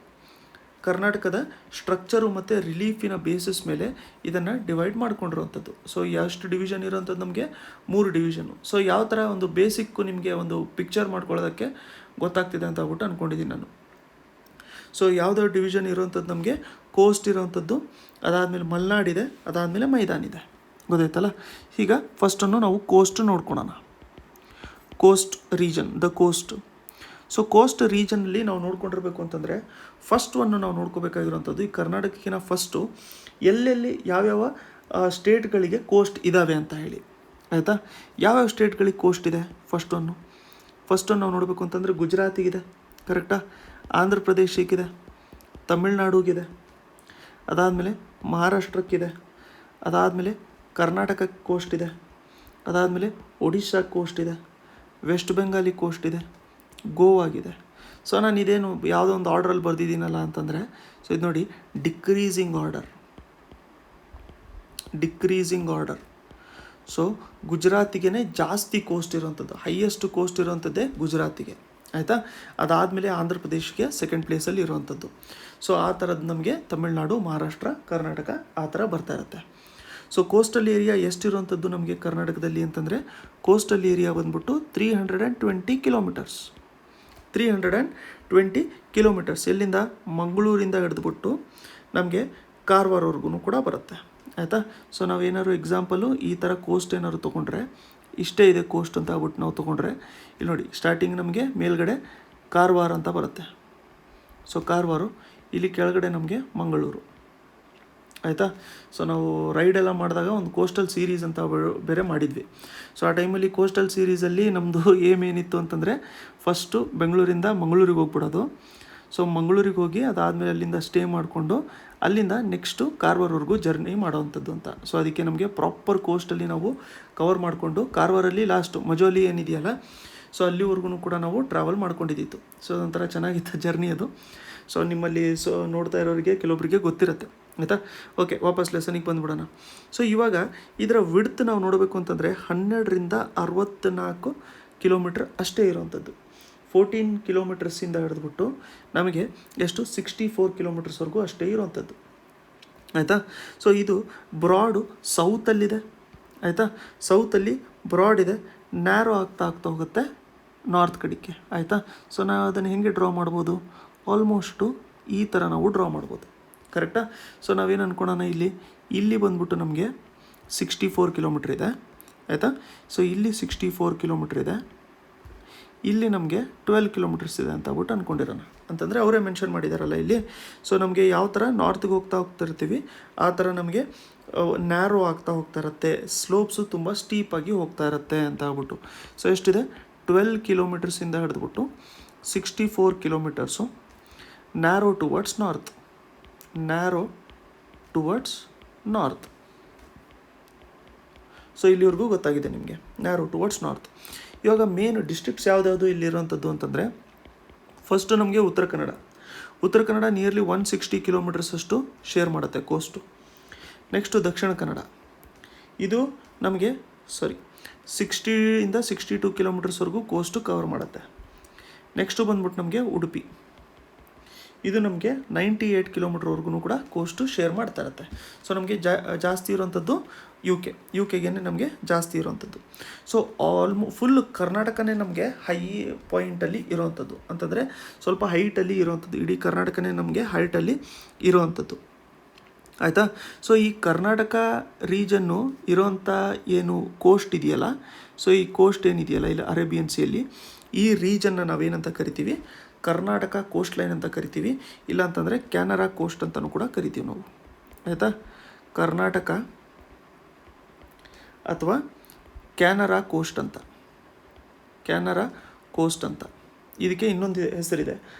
A: ಕರ್ನಾಟಕದ ಸ್ಟ್ರಕ್ಚರು ಮತ್ತು ರಿಲೀಫಿನ ಬೇಸಿಸ್ ಮೇಲೆ ಇದನ್ನು ಡಿವೈಡ್ ಮಾಡ್ಕೊಂಡಿರುವಂಥದ್ದು. ಸೊ ಎಷ್ಟು ಡಿವಿಷನ್ ಇರೋವಂಥದ್ದು ನಮಗೆ 3 ಡಿವಿಷನ್ನು. ಸೊ ಯಾವ ಥರ ಒಂದು ಬೇಸಿಕ್ಕು ನಿಮಗೆ ಒಂದು ಪಿಕ್ಚರ್ ಮಾಡ್ಕೊಳ್ಳೋದಕ್ಕೆ ಗೊತ್ತಾಗ್ತಿದೆ ಅಂತ ಹೇಳ್ಬಿಟ್ಟು ಅಂದ್ಕೊಂಡಿದ್ದೀನಿ ನಾನು. ಸೊ ಯಾವುದೋ ಡಿವಿಷನ್ ಇರೋವಂಥದ್ದು ನಮಗೆ ಕೋಸ್ಟ್ ಇರೋವಂಥದ್ದು, ಅದಾದಮೇಲೆ ಮಲೆನಾಡಿದೆ, ಅದಾದಮೇಲೆ ಮೈದಾನಿದೆ, ಗೊತ್ತಾಯ್ತಲ್ಲ. ಈಗ ಫಸ್ಟನ್ನು ನಾವು ಕೋಸ್ಟ್ ನೋಡ್ಕೊಳೋಣ. Coast region, the coast. So coast ರೀಜನಲ್ಲಿ ನಾವು ನೋಡ್ಕೊಂಡಿರ್ಬೇಕು ಅಂತಂದರೆ ಫಸ್ಟ್ ಒನ್ನು ನಾವು ನೋಡ್ಕೋಬೇಕಾಗಿರೋಂಥದ್ದು ಈ ಕರ್ನಾಟಕಕ್ಕಿಂತ ಫಸ್ಟು ಎಲ್ಲೆಲ್ಲಿ ಯಾವ್ಯಾವ ಸ್ಟೇಟ್ಗಳಿಗೆ ಕೋಸ್ಟ್ ಇದ್ದಾವೆ ಅಂತ ಹೇಳಿ, ಆಯಿತಾ. ಯಾವ್ಯಾವ ಸ್ಟೇಟ್ಗಳಿಗೆ ಕೋಸ್ಟ್ ಇದೆ ಫಸ್ಟನ್ನು ನಾವು ನೋಡಬೇಕು ಅಂತಂದರೆ ಗುಜರಾತಿಗಿದೆ, ಕರೆಕ್ಟಾ. ಆಂಧ್ರ ಪ್ರದೇಶಕ್ಕಿದೆ, ತಮಿಳ್ನಾಡುಗಿದೆ, ಅದಾದಮೇಲೆ ಮಹಾರಾಷ್ಟ್ರಕ್ಕಿದೆ, ಅದಾದಮೇಲೆ ಕರ್ನಾಟಕಕ್ಕೆ ಕೋಸ್ಟ್ ಇದೆ, ಅದಾದಮೇಲೆ ಒಡಿಶಾ ಕೋಸ್ಟ್ ಇದೆ, ವೆಸ್ಟ್ ಬೆಂಗಾಲಿಗೆ ಕೋಸ್ಟ್ ಇದೆ, ಗೋವಾಗಿದೆ. ಸೊ ನಾನು ಇದೇನು ಯಾವುದೋ ಒಂದು ಆರ್ಡ್ರಲ್ಲಿ ಬರೆದಿದ್ದೀನಲ್ಲ ಅಂತಂದರೆ, ಸೊ ಇದು ನೋಡಿ, ಡಿಕ್ರೀಸಿಂಗ್ ಆರ್ಡರ್. ಸೊ ಗುಜರಾತಿಗೆ ಜಾಸ್ತಿ ಕೋಸ್ಟ್ ಇರೋವಂಥದ್ದು, ಹೈಯೆಸ್ಟ್ ಕೋಸ್ಟ್ ಇರೋವಂಥದ್ದೇ ಗುಜರಾತಿಗೆ, ಆಯಿತಾ. ಅದಾದಮೇಲೆ ಆಂಧ್ರ ಪ್ರದೇಶಕ್ಕೆ ಸೆಕೆಂಡ್ ಪ್ಲೇಸಲ್ಲಿ ಇರೋವಂಥದ್ದು. ಸೊ ಆ ಥರದ್ದು ನಮಗೆ ತಮಿಳ್ನಾಡು, ಮಹಾರಾಷ್ಟ್ರ, ಕರ್ನಾಟಕ ಆ ಥರ ಬರ್ತಾ ಇರುತ್ತೆ. ಸೊ ಕೋಸ್ಟಲ್ ಏರಿಯಾ ಎಷ್ಟಿರುವಂಥದ್ದು ನಮಗೆ ಕರ್ನಾಟಕದಲ್ಲಿ ಅಂತಂದರೆ, ಕೋಸ್ಟಲ್ ಏರಿಯಾ ಬಂದ್ಬಿಟ್ಟು 320 ಕಿಲೋಮೀಟರ್ಸ್. 320 ಕಿಲೋಮೀಟರ್ಸ್ ಎಲ್ಲಿಂದ, ಮಂಗಳೂರಿಂದ ಹಿಡಿದ್ಬಿಟ್ಟು ನಮಗೆ ಕಾರವಾರವರೆಗೂ ಕೂಡ ಬರುತ್ತೆ, ಆಯಿತಾ. ಸೊ ನಾವೇನಾದ್ರು ಎಕ್ಸಾಂಪಲು ಈ ಥರ ಕೋಸ್ಟ್ ಏನಾದ್ರು ತೊಗೊಂಡ್ರೆ, ಇಷ್ಟೇ ಇದೆ ಕೋಸ್ಟ್ ಅಂತ ಆಗ್ಬಿಟ್ಟು ನಾವು ತೊಗೊಂಡ್ರೆ, ಇಲ್ಲಿ ನೋಡಿ ಸ್ಟಾರ್ಟಿಂಗ್ ನಮಗೆ ಮೇಲ್ಗಡೆ ಕಾರವಾರ ಅಂತ ಬರುತ್ತೆ. ಸೊ ಕಾರವಾರ, ಇಲ್ಲಿ ಕೆಳಗಡೆ ನಮಗೆ ಮಂಗಳೂರು, ಆಯಿತಾ. ಸೊ ನಾವು ರೈಡೆಲ್ಲ ಮಾಡಿದಾಗ ಒಂದು ಕೋಸ್ಟಲ್ ಸೀರೀಸ್ ಅಂತ ಬೇರೆ ಮಾಡಿದ್ವಿ. ಸೊ ಆ ಟೈಮಲ್ಲಿ ಕೋಸ್ಟಲ್ ಸೀರೀಸಲ್ಲಿ ನಮ್ಮದು ಏನಿತ್ತು ಅಂತಂದರೆ, ಫಸ್ಟು ಬೆಂಗಳೂರಿಂದ ಮಂಗಳೂರಿಗೆ ಹೋಗ್ಬಿಡೋದು. ಸೊ ಮಂಗಳೂರಿಗೆ ಹೋಗಿ ಅದಾದಮೇಲೆ ಅಲ್ಲಿಂದ ಸ್ಟೇ ಮಾಡಿಕೊಂಡು ಅಲ್ಲಿಂದ ನೆಕ್ಸ್ಟು ಕಾರವಾರವರೆಗೂ ಜರ್ನಿ ಮಾಡೋವಂಥದ್ದು ಅಂತ. ಸೊ ಅದಕ್ಕೆ ನಮಗೆ ಪ್ರಾಪರ್ ಕೋಸ್ಟಲ್ಲಿ ನಾವು ಕವರ್ ಮಾಡಿಕೊಂಡು ಕಾರವಾರಲ್ಲಿ ಲಾಸ್ಟು ಮಜೋಲಿ ಏನಿದೆಯಲ್ಲ, ಸೊ ಅಲ್ಲಿವರೆಗೂ ಕೂಡ ನಾವು ಟ್ರಾವೆಲ್ ಮಾಡ್ಕೊಂಡಿದ್ದಿತ್ತು. ಸೊ ಅದೊಂಥರ ಚೆನ್ನಾಗಿತ್ತು ಜರ್ನಿ ಅದು. ಸೊ ನಿಮ್ಮಲ್ಲಿ ನೋಡ್ತಾ ಇರೋರಿಗೆ ಕೆಲವೊಬ್ಬರಿಗೆ ಗೊತ್ತಿರುತ್ತೆ, ಆಯಿತಾ. ಓಕೆ, ವಾಪಸ್ ಲೆಸನಿಗೆ ಬಂದುಬಿಡೋಣ. ಸೊ ಇವಾಗ ಇದರ ವಿಡ್ತ್ ನಾವು ನೋಡಬೇಕು ಅಂತಂದರೆ 12ರಿಂದ 64 ಕಿಲೋಮೀಟ್ರ್ ಅಷ್ಟೇ ಇರೋವಂಥದ್ದು. 14 ಕಿಲೋಮೀಟರ್ಸಿಂದ ಹಿಡಿದ್ಬಿಟ್ಟು ನಮಗೆ ಎಷ್ಟು 64 ಕಿಲೋಮೀಟರ್ಸ್ವರೆಗೂ ಅಷ್ಟೇ ಇರೋವಂಥದ್ದು, ಆಯಿತಾ. ಸೊ ಇದು ಬ್ರಾಡು ಸೌತಲ್ಲಿದೆ, ಆಯಿತಾ. ಸೌತಲ್ಲಿ ಬ್ರಾಡ್ ಇದೆ, ನ್ಯಾರೋ ಆಗ್ತಾ ಹೋಗುತ್ತೆ ನಾರ್ತ್ ಕಡೆಗೆ, ಆಯಿತಾ. ಸೊ ನಾವು ಅದನ್ನು ಹೇಗೆ ಡ್ರಾ ಮಾಡ್ಬೋದು, ಆಲ್ಮೋಸ್ಟು ಈ ಥರ ನಾವು ಡ್ರಾ ಮಾಡ್ಬೋದು, ಕರೆಕ್ಟಾ. ಸೊ ನಾವೇನು ಅಂದ್ಕೊಳ್ಳೋಣ, ಇಲ್ಲಿ ಬಂದ್ಬಿಟ್ಟು ನಮಗೆ 64 ಕಿಲೋಮೀಟ್ರ್ ಇದೆ, ಆಯಿತಾ. ಸೊ ಇಲ್ಲಿ 64 ಕಿಲೋಮೀಟ್ರ್ ಇದೆ, ಇಲ್ಲಿ ನಮಗೆ 12 ಕಿಲೋಮೀಟರ್ಸ್ ಇದೆ ಅಂತ ಹೇಳ್ಬಿಟ್ಟು ಅಂದ್ಕೊಂಡಿರೋಣ. ಅಂತಂದರೆ ಅವರೇ ಮೆನ್ಷನ್ ಮಾಡಿದಾರಲ್ಲ ಇಲ್ಲಿ. ಸೊ ನಮಗೆ ಯಾವ ಥರ ನಾರ್ತ್ಗೆ ಹೋಗ್ತಾ ಇರ್ತೀವಿ ಆ ಥರ ನಮಗೆ ನ್ಯಾರೋ ಆಗ್ತಾ ಹೋಗ್ತಾ ಇರುತ್ತೆ, ಸ್ಲೋಪ್ಸು ತುಂಬ ಸ್ಟೀಪಾಗಿ ಹೋಗ್ತಾ ಇರುತ್ತೆ ಅಂತ ಹೇಳ್ಬಿಟ್ಟು. ಸೊ ಎಷ್ಟಿದೆ, 12 ಕಿಲೋಮೀಟರ್ಸಿಂದ ಹಿಡಿದ್ಬಿಟ್ಟು 64 kilometres narrow towards north. So ಇಲ್ಲಿವರೆಗೂ ಗೊತ್ತಾಗಿದೆ ನಿಮಗೆ, ನ್ಯಾರೋ ಟುವರ್ಡ್ಸ್ ನಾರ್ತ್. ಇವಾಗ ಮೇನ್ ಡಿಸ್ಟ್ರಿಕ್ಟ್ಸ್ ಯಾವುದ್ಯಾವುದು ಇಲ್ಲಿರೋವಂಥದ್ದು ಅಂತಂದರೆ, ಫಸ್ಟು ನಮಗೆ ಉತ್ತರ ಕನ್ನಡ ನಿಯರ್ಲಿ 160 ಕಿಲೋಮೀಟರ್ಸ್ ಅಷ್ಟು ಶೇರ್ ಮಾಡುತ್ತೆ ಕೋಸ್ಟು. ನೆಕ್ಸ್ಟು ದಕ್ಷಿಣ ಕನ್ನಡ, ಇದು ನಮಗೆ 60ಇಂದ 62 ಕಿಲೋಮೀಟರ್ಸ್ವರೆಗೂ ಕೋಸ್ಟು ಕವರ್ ಮಾಡುತ್ತೆ. ನೆಕ್ಸ್ಟು ಬಂದ್ಬಿಟ್ಟು ನಮಗೆ ಉಡುಪಿ, ಇದು ನಮಗೆ 98 ಕಿಲೋಮೀಟ್ರ್ವರೆಗೂ ಕೂಡ ಕೋಸ್ಟು ಶೇರ್ ಮಾಡ್ತಾ ಇರುತ್ತೆ. ಸೊ ನಮಗೆ ಜಾಸ್ತಿ ಇರೋವಂಥದ್ದು ಯು ಕೆಗೆ ನಮಗೆ ಜಾಸ್ತಿ ಇರೋವಂಥದ್ದು. ಸೊ ಫುಲ್ ಕರ್ನಾಟಕನೇ ನಮಗೆ ಹೈ ಪಾಯಿಂಟಲ್ಲಿ ಇರೋವಂಥದ್ದು, ಅಂತಂದರೆ ಸ್ವಲ್ಪ ಹೈಟಲ್ಲಿ ಇರೋವಂಥದ್ದು. ಇಡೀ ಕರ್ನಾಟಕನೇ ನಮಗೆ ಹೈಟಲ್ಲಿ ಇರೋವಂಥದ್ದು, ಆಯಿತಾ. ಸೊ ಈ ಕರ್ನಾಟಕ ರೀಜನ್ನು ಇರೋವಂಥ ಏನು ಕೋಸ್ಟ್ ಇದೆಯಲ್ಲ, ಸೊ ಈ ಕೋಸ್ಟ್ ಏನಿದೆಯಲ್ಲ ಇಲ್ಲಿ ಅರೇಬಿಯನ್ ಸಿಯಲ್ಲಿ, ಈ ರೀಜನ್ನ ನಾವೇನಂತ ಕರಿತೀವಿ, ಕರ್ನಾಟಕ ಕೋಸ್ಟ್ ಲೈನ್ ಅಂತ ಕರಿತೀವಿ, ಇಲ್ಲ ಅಂತಂದರೆ ಕ್ಯಾನರಾ ಕೋಸ್ಟ್ ಅಂತಲೂ ಕೂಡ ಕರಿತೀವಿ ನಾವು, ಆಯಿತಾ. ಕರ್ನಾಟಕ ಅಥವಾ ಕ್ಯಾನರಾ ಕೋಸ್ಟ್ ಅಂತ ಇದಕ್ಕೆ ಇನ್ನೊಂದು ಹೆಸರಿದೆ,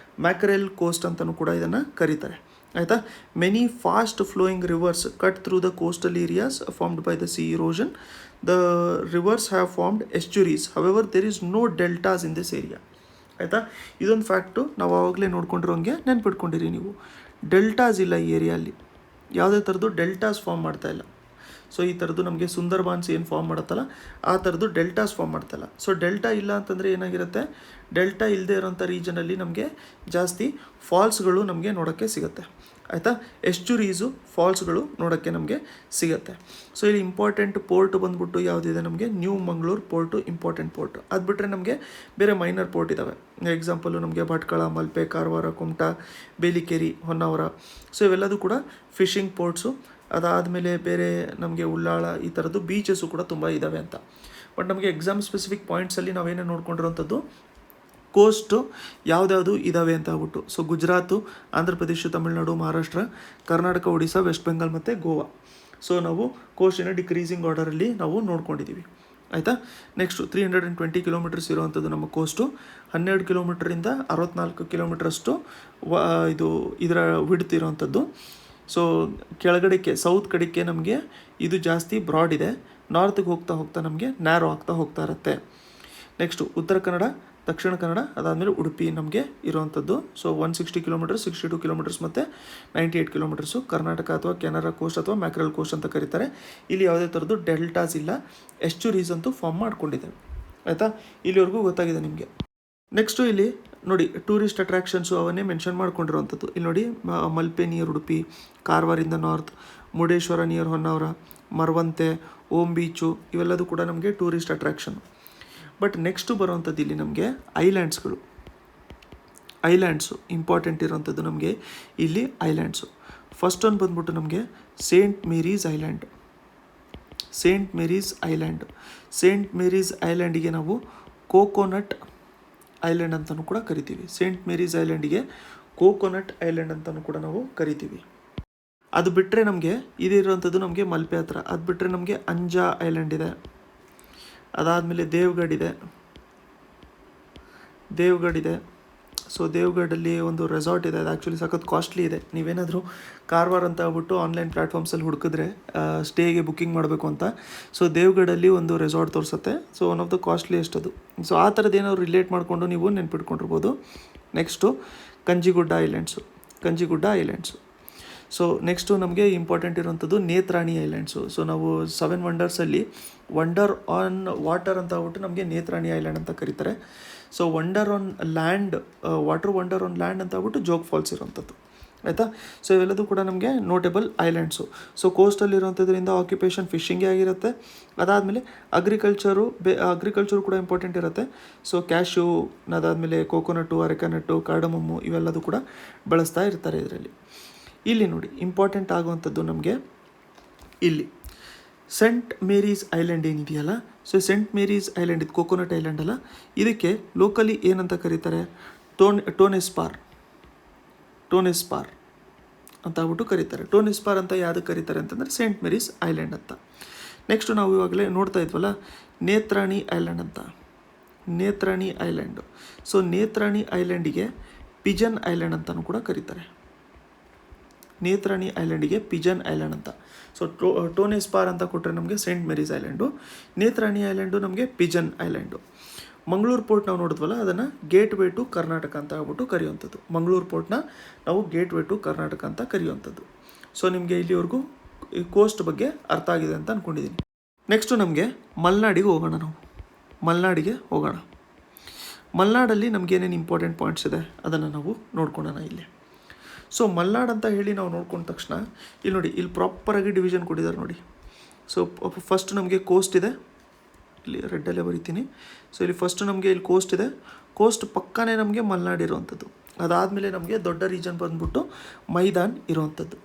A: ಮ್ಯಾಕರೆಲ್ ಕೋಸ್ಟ್ ಅಂತಲೂ ಕೂಡ ಇದನ್ನು ಕರೀತಾರೆ, ಆಯಿತಾ. Many fast flowing rivers cut through the coastal areas formed by the sea erosion. The rivers have formed estuaries, however there is no deltas in this area. ಆಯಿತಾ, ಇದೊಂದು ಫ್ಯಾಕ್ಟು ನಾವು ಆವಾಗಲೇ ನೋಡ್ಕೊಂಡಿರೋಂಗೆ ನೆನ್ಪಿಟ್ಕೊಂಡಿರಿ ನೀವು. ಡೆಲ್ಟಾಸ್ ಇಲ್ಲ ಈ ಏರಿಯಲ್ಲಿ, ಯಾವುದೇ ಥರದ್ದು ಡೆಲ್ಟಾಸ್ ಫಾರ್ಮ್ ಮಾಡ್ತಾ ಇಲ್ಲ. ಸೊ ಈ ಥರದ್ದು ನಮಗೆ ಸುಂದರ್ಬಾನ್ಸ್ ಏನು ಫಾರ್ಮ್ ಮಾಡುತ್ತಲ್ಲ ಆ ಥರದ್ದು ಡೆಲ್ಟಾಸ್ ಫಾರ್ಮ್ ಮಾಡ್ತಾಯಿಲ್ಲ. ಸೊ ಡೆಲ್ಟಾ ಇಲ್ಲ ಅಂತಂದರೆ ಏನಾಗಿರುತ್ತೆ, ಡೆಲ್ಟಾ ಇಲ್ಲದೆ ಇರೋಂಥ ರೀಜನಲ್ಲಿ ನಮಗೆ ಜಾಸ್ತಿ ಫಾಲ್ಸ್ಗಳು ನಮಗೆ ನೋಡೋಕ್ಕೆ ಸಿಗುತ್ತೆ. ಆಯಿತಾ, ಎಸ್ಚುರೀಸು ಫಾಲ್ಸ್ಗಳು ನೋಡೋಕ್ಕೆ ನಮಗೆ ಸಿಗುತ್ತೆ. ಸೊ ಇಲ್ಲಿ ಇಂಪಾರ್ಟೆಂಟ್ ಪೋರ್ಟ್ ಬಂದ್ಬಿಟ್ಟು ಯಾವುದಿದೆ ನಮಗೆ, new Mangaluru port important port. ಅದು ಬಿಟ್ಟರೆ ನಮಗೆ ಬೇರೆ ಮೈನರ್ ಪೋರ್ಟ್ ಇದ್ದಾವೆ. ಎಕ್ಸಾಂಪಲು ನಮಗೆ ಭಟ್ಕಳ, ಮಲ್ಪೆ, ಕಾರವಾರ, ಕುಮಟಾ, ಬೇಲಿಕೇರಿ, ಹೊನ್ನಾವರ. ಸೊ ಇವೆಲ್ಲದೂ ಕೂಡ ಫಿಶಿಂಗ್ ಪೋರ್ಟ್ಸು. ಅದಾದಮೇಲೆ ಬೇರೆ ನಮಗೆ ಉಳ್ಳಾಳ, ಈ ಥರದ್ದು ಬೀಚಸ್ಸು ಕೂಡ ತುಂಬ ಇದ್ದಾವೆ ಅಂತ. ಬಟ್ ನಮಗೆ ಎಕ್ಸಾಮ್ ಸ್ಪೆಸಿಫಿಕ್ ಪಾಯಿಂಟ್ಸಲ್ಲಿ ನಾವೇನೇ ನೋಡ್ಕೊಂಡಿರೋಂಥದ್ದು ಕೋಸ್ಟು ಯಾವುದ್ಯಾವುದು ಇದ್ದಾವೆ ಅಂತ ಆಗ್ಬಿಟ್ಟು. ಸೊ ಗುಜರಾತು, ಆಂಧ್ರ ಪ್ರದೇಶ, ತಮಿಳುನಾಡು, ಮಹಾರಾಷ್ಟ್ರ, ಕರ್ನಾಟಕ, ಒಡಿಶಾ, ವೆಸ್ಟ್ ಬೆಂಗಾಲ್ ಮತ್ತು ಗೋವಾ. ಸೊ ನಾವು ಕೋಸ್ಟಿನ ಡಿಕ್ರೀಸಿಂಗ್ ಆರ್ಡರಲ್ಲಿ ನಾವು ನೋಡ್ಕೊಂಡಿದ್ದೀವಿ. ಆಯಿತಾ. ನೆಕ್ಸ್ಟು 320 ಕಿಲೋಮೀಟರ್ಸ್ ಇರುವಂಥದ್ದು ನಮ್ಮ ಕೋಸ್ಟು. 12 ಕಿಲೋಮೀಟ್ರಿಂದ 64 ಕಿಲೋಮೀಟ್ರಷ್ಟು ಇದು ಇದರ ವಿಡ್ತ್ ಇರೋವಂಥದ್ದು. ಸೊ ಕೆಳಗಡೆಗೆ ಸೌತ್ ಕಡೆಗೆ ನಮಗೆ ಇದು ಜಾಸ್ತಿ ಬ್ರಾಡ್ ಇದೆ, ನಾರ್ತ್ಗೆ ಹೋಗ್ತಾ ಹೋಗ್ತಾ ನಮಗೆ ನ್ಯಾರೋ ಆಗ್ತಾ ಹೋಗ್ತಾ ಇರುತ್ತೆ. ನೆಕ್ಸ್ಟು ಉತ್ತರ ಕನ್ನಡ, ದಕ್ಷಿಣ ಕನ್ನಡ, ಅದಾದಮೇಲೆ ಉಡುಪಿ ನಮಗೆ ಇರುವಂಥದ್ದು. ಸೊ 160 ಕಿಲೋಮೀಟರ್ಸ್, 62 ಕಿಲೋಮೀಟರ್ಸ್ ಮತ್ತು 98 ಕಿಲೋಮೀಟರ್ಸು ಕರ್ನಾಟಕ ಅಥವಾ ಕೆನರಾ ಕೋಸ್ಟ್ ಅಥವಾ ಮ್ಯಾಕ್ರಲ್ ಕೋಸ್ಟ್ ಅಂತ ಕರೀತಾರೆ. ಇಲ್ಲಿ ಯಾವುದೇ ಥರದ್ದು ಡೆಲ್ಟಾಸ್ ಇಲ್ಲ, ಎಸ್ಚುರೀಸ್ ಅಂತೂ ಫಾರ್ಮ್ ಮಾಡ್ಕೊಂಡಿದ್ದೇವೆ. ಆಯಿತಾ, ಇಲ್ಲಿವರೆಗೂ ಗೊತ್ತಾಗಿದೆ ನಿಮಗೆ. ನೆಕ್ಸ್ಟು ಇಲ್ಲಿ ನೋಡಿ ಟೂರಿಸ್ಟ್ ಅಟ್ರಾಕ್ಷನ್ಸು ಅವನ್ನೇ ಮೆನ್ಷನ್ ಮಾಡ್ಕೊಂಡಿರುವಂಥದ್ದು. ಇಲ್ಲಿ ನೋಡಿ ಮಲ್ಪೆ ನಿಯರ್ ಉಡುಪಿ, ಕಾರವಾರಿಂದ north, Murudeshwar near Honnavar, Maravanthe, Om beach, ಇವೆಲ್ಲದೂ ಕೂಡ ನಮಗೆ ಟೂರಿಸ್ಟ್ ಅಟ್ರಾಕ್ಷನ್. ಬಟ್ ನೆಕ್ಸ್ಟು ಬರುವಂಥದ್ದು ಇಲ್ಲಿ ನಮಗೆ ಐಲ್ಯಾಂಡ್ಸ್ಗಳು. ಐಲ್ಯಾಂಡ್ಸು ಇಂಪಾರ್ಟೆಂಟ್ ಇರೋವಂಥದ್ದು ನಮಗೆ ಇಲ್ಲಿ ಐಲ್ಯಾಂಡ್ಸು. ಫಸ್ಟ್ ಒಂದು ಬಂದ್ಬಿಟ್ಟು ನಮಗೆ Saint Mary's Island. Saint Mary's Island, Saint Mary's ಐಲ್ಯಾಂಡಿಗೆ ನಾವು ಕೋಕೋನಟ್ ಐಲ್ಯಾಂಡ್ ಅಂತಲೂ ಕೂಡ ಕರಿತೀವಿ. ಸೇಂಟ್ ಮೇರೀಸ್ ಐಲ್ಯಾಂಡಿಗೆ ಕೋಕೋನಟ್ ಐಲ್ಯಾಂಡ್ ಅಂತಲೂ ಕೂಡ ನಾವು ಕರಿತೀವಿ. ಅದು ಬಿಟ್ಟರೆ ನಮಗೆ ಇದಿರುವಂಥದ್ದು ನಮಗೆ ಮಲ್ಪೆ ಹತ್ರ. ಅದು ಬಿಟ್ಟರೆ ನಮಗೆ ಅಂಜಾ ಐಲ್ಯಾಂಡ್ ಇದೆ, ಅದಾದಮೇಲೆ ದೇವ್ಗಢ ಇದೆ. ಸೊ ದೇವ್ಗಢಲ್ಲಿ ಒಂದು ರೆಸಾರ್ಟ್ ಇದೆ, ಅದು ಆ್ಯಕ್ಚುಲಿ ಸಖತ್ ಕಾಸ್ಟ್ಲಿ ಇದೆ. ನೀವೇನಾದರೂ ಕಾರವಾರ ಅಂತ ಆಗ್ಬಿಟ್ಟು ಆನ್ಲೈನ್ ಪ್ಲ್ಯಾಟ್ಫಾರ್ಮ್ಸಲ್ಲಿ ಹುಡುಕಿದ್ರೆ ಸ್ಟೇಗೆ ಬುಕ್ಕಿಂಗ್ ಮಾಡಬೇಕು ಅಂತ, ಸೊ ದೇವ್ಗಢಲ್ಲಿ ಒಂದು ರೆಸಾರ್ಟ್ ತೋರಿಸುತ್ತೆ. So one of the costliest ಅದು. ಸೊ ಆ ಥರದ್ದು ಏನಾದ್ರು ರಿಲೇಟ್ ಮಾಡಿಕೊಂಡು ನೀವು ನೆನ್ಪಿಟ್ಕೊಂಡಿರ್ಬೋದು. Next Kanjiguda islands. So next ನಮಗೆ ಇಂಪಾರ್ಟೆಂಟ್ ಇರುವಂಥದ್ದು ನೇತ್ರಾಣಿ ಐಲ್ಯಾಂಡ್ಸು. ಸೊ ನಾವು 7 ವಂಡರ್ಸಲ್ಲಿ ವಂಡರ್ ಆನ್ ವಾಟರ್ ಅಂತ ಆಗ್ಬಿಟ್ಟು ನಮಗೆ ನೇತ್ರಾಣಿ ಐಲ್ಯಾಂಡ್ ಅಂತ ಕರೀತಾರೆ. So wonder on land, water wonder on land ಅಂತ ಆಗ್ಬಿಟ್ಟು ಜೋಗ್ ಫಾಲ್ಸ್ ಇರೋವಂಥದ್ದು. ಆಯಿತಾ. ಸೊ ಇವೆಲ್ಲದೂ ಕೂಡ ನಮಗೆ ನೋಟೇಬಲ್ ಐಲ್ಯಾಂಡ್ಸು. ಸೊ ಕೋಸ್ಟಲ್ಲಿರುವಂಥದ್ರಿಂದ ಆಕ್ಯುಪೇಷನ್ ಫಿಶಿಂಗೇ ಆಗಿರುತ್ತೆ. ಅದಾದಮೇಲೆ ಅಗ್ರಿಕಲ್ಚರು ಕೂಡ ಇಂಪಾರ್ಟೆಂಟ್ ಇರುತ್ತೆ. ಸೊ ಕ್ಯಾಶ್ಯೂ, ಅದಾದಮೇಲೆ ಕೋಕೋನಟ್ಟು, ಅರೆಕಾನಟ್ಟು, ಕಾರ್ಡಮಮ್ಮು ಇವೆಲ್ಲದೂ ಕೂಡ ಬಳಸ್ತಾ ಇರ್ತಾರೆ ಇದರಲ್ಲಿ. ಇಲ್ಲಿ ನೋಡಿ ಇಂಪಾರ್ಟೆಂಟ್ ಆಗುವಂಥದ್ದು ನಮಗೆ ಇಲ್ಲಿ ಸೆಂಟ್ ಮೇರೀಸ್ ಐಲ್ಯಾಂಡ್ ಏನಿದೆಯಲ್ಲ, ಸೊ ಸೆಂಟ್ ಮೇರೀಸ್ ಐಲ್ಯಾಂಡ್ ಇದು ಕೋಕೋನಟ್ ಐಲ್ಯಾಂಡ್ ಅಲ್ಲ, ಇದಕ್ಕೆ ಲೋಕಲಿ ಏನಂತ ಕರೀತಾರೆ, ಟೋನೆಸ್ಪಾರ್ ಅಂತ ಆಗ್ಬಿಟ್ಟು ಕರೀತಾರೆ. ಟೋನೆಸ್ಪಾರ್ ಅಂತ ಯಾವುದಕ್ಕೆ ಕರೀತಾರೆ ಅಂತಂದರೆ ಸೇಂಟ್ ಮೇರೀಸ್ ಐಲ್ಯಾಂಡ್ ಅಂತ. ನೆಕ್ಸ್ಟು ನಾವು ಇವಾಗಲೇ ನೋಡ್ತಾ ಇದ್ವಲ್ಲ ನೇತ್ರಾಣಿ ಐಲ್ಯಾಂಡು. ಸೊ ನೇತ್ರಾಣಿ ಐಲ್ಯಾಂಡಿಗೆ ಪಿಜನ್ ಐಲ್ಯಾಂಡ್ ಅಂತಲೂ ಕೂಡ ಕರೀತಾರೆ. ನೇತ್ರಾಣಿ ಐಲ್ಯಾಂಡಿಗೆ ಪಿಜನ್ ಐಲ್ಯಾಂಡ್ ಅಂತ. ಸೊ ಟೋನೆಸ್ಪಾರ್ ಅಂತ ಕೊಟ್ಟರೆ ನಮಗೆ Saint Mary's Island, Netrani island ನಮಗೆ ಪಿಜನ್ ಐಲ್ಯಾಂಡು. ಮಂಗಳೂರು ಪೋರ್ಟ್ ನಾವು ನೋಡಿದ್ವಲ್ಲ ಅದನ್ನು ಗೇಟ್ ವೇ ಟು ಕರ್ನಾಟಕ ಅಂತ ಆಗ್ಬಿಟ್ಟು ಕರೆಯುವಂಥದ್ದು. ಮಂಗಳೂರು ಪೋರ್ಟ್ನ ನಾವು ಗೇಟ್ ವೇ ಟು ಕರ್ನಾಟಕ ಅಂತ ಕರೆಯುವಂಥದ್ದು. ಸೊ ನಿಮಗೆ ಇಲ್ಲಿವರೆಗೂ ಈ ಕೋಸ್ಟ್ ಬಗ್ಗೆ ಅರ್ಥ ಆಗಿದೆ ಅಂತ ಅಂದ್ಕೊಂಡಿದ್ದೀನಿ. ನೆಕ್ಸ್ಟು ನಮಗೆ ಮಲೆನಾಡಿಗೆ ಹೋಗೋಣ. ಮಲೆನಾಡಲ್ಲಿ ನಮಗೇನೇನು ಇಂಪಾರ್ಟೆಂಟ್ ಪಾಯಿಂಟ್ಸ್ ಇದೆ ಅದನ್ನು ನಾವು ನೋಡ್ಕೊಳ್ಳೋಣ ಇಲ್ಲಿ. ಸೊ ಮಲೆನಾಡು ಅಂತ ಹೇಳಿ ನಾವು ನೋಡ್ಕೊಂಡ ತಕ್ಷಣ ಇಲ್ಲಿ ನೋಡಿ, ಇಲ್ಲಿ ಪ್ರಾಪರಾಗಿ ಡಿವಿಷನ್ ಕೊಟ್ಟಿದ್ದಾರೆ ನೋಡಿ. ಸೊ ಫಸ್ಟ್ ನಮಗೆ ಕೋಸ್ಟ್ ಇದೆ, ಇಲ್ಲಿ ರೆಡ್ಡಲ್ಲೇ ಬರಿತೀನಿ. ಸೊ ಇಲ್ಲಿ ಫಸ್ಟು ನಮಗೆ ಇಲ್ಲಿ ಕೋಸ್ಟ್ ಇದೆ, ಕೋಸ್ಟ್ ಪಕ್ಕನೇ ನಮಗೆ ಮಲೆನಾಡು ಇರೋವಂಥದ್ದು. ಅದಾದಮೇಲೆ ನಮಗೆ ದೊಡ್ಡ ರೀಜನ್ ಬಂದ್ಬಿಟ್ಟು ಮೈದಾನ್ ಇರೋವಂಥದ್ದು.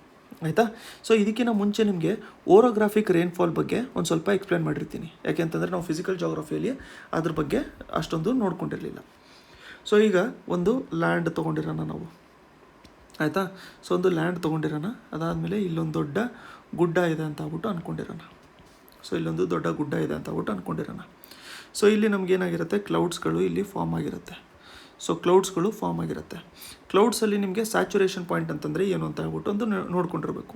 A: ಆಯಿತಾ. ಸೊ ಇದಕ್ಕಿಂತ ಮುಂಚೆ ನಿಮಗೆ ಓರೋಗ್ರಾಫಿಕ್ ರೈನ್ಫಾಲ್ ಬಗ್ಗೆ ಒಂದು ಸ್ವಲ್ಪ ಎಕ್ಸ್ಪ್ಲೇನ್ ಮಾಡಿರ್ತೀನಿ. ಯಾಕೆಂತಂದರೆ ನಾವು ಫಿಸಿಕಲ್ ಜಾಗ್ರಫಿಯಲ್ಲಿ ಅದ್ರ ಬಗ್ಗೆ ಅಷ್ಟೊಂದು ನೋಡ್ಕೊಂಡಿರಲಿಲ್ಲ. ಸೊ ಈಗ ಒಂದು ಲ್ಯಾಂಡ್ ತೊಗೊಂಡಿರೋಣ ನಾವು. ಆಯಿತಾ. ಸೊ ಒಂದು ಲ್ಯಾಂಡ್ ತೊಗೊಂಡಿರೋಣ, ಅದಾದಮೇಲೆ ಇಲ್ಲೊಂದು ದೊಡ್ಡ ಗುಡ್ಡ ಇದೆ ಅಂತ ಆಗ್ಬಿಟ್ಟು ಅಂದ್ಕೊಂಡಿರೋಣ. ಸೊ ಇಲ್ಲಿ ನಮಗೇನಾಗಿರುತ್ತೆ, ಕ್ಲೌಡ್ಸ್ಗಳು ಇಲ್ಲಿ ಫಾರ್ಮ್ ಆಗಿರುತ್ತೆ. ಸೊ ಕ್ಲೌಡ್ಸ್ಗಳು ಫಾರ್ಮ್ ಆಗಿರುತ್ತೆ. ಕ್ಲೌಡ್ಸಲ್ಲಿ ನಿಮಗೆ ಸ್ಯಾಚುರೇಷನ್ ಪಾಯಿಂಟ್ ಅಂತಂದರೆ ಏನು ಅಂತ ಹೇಳ್ಬಿಟ್ಟು ಒಂದು ನೋಡ್ಕೊಂಡಿರಬೇಕು.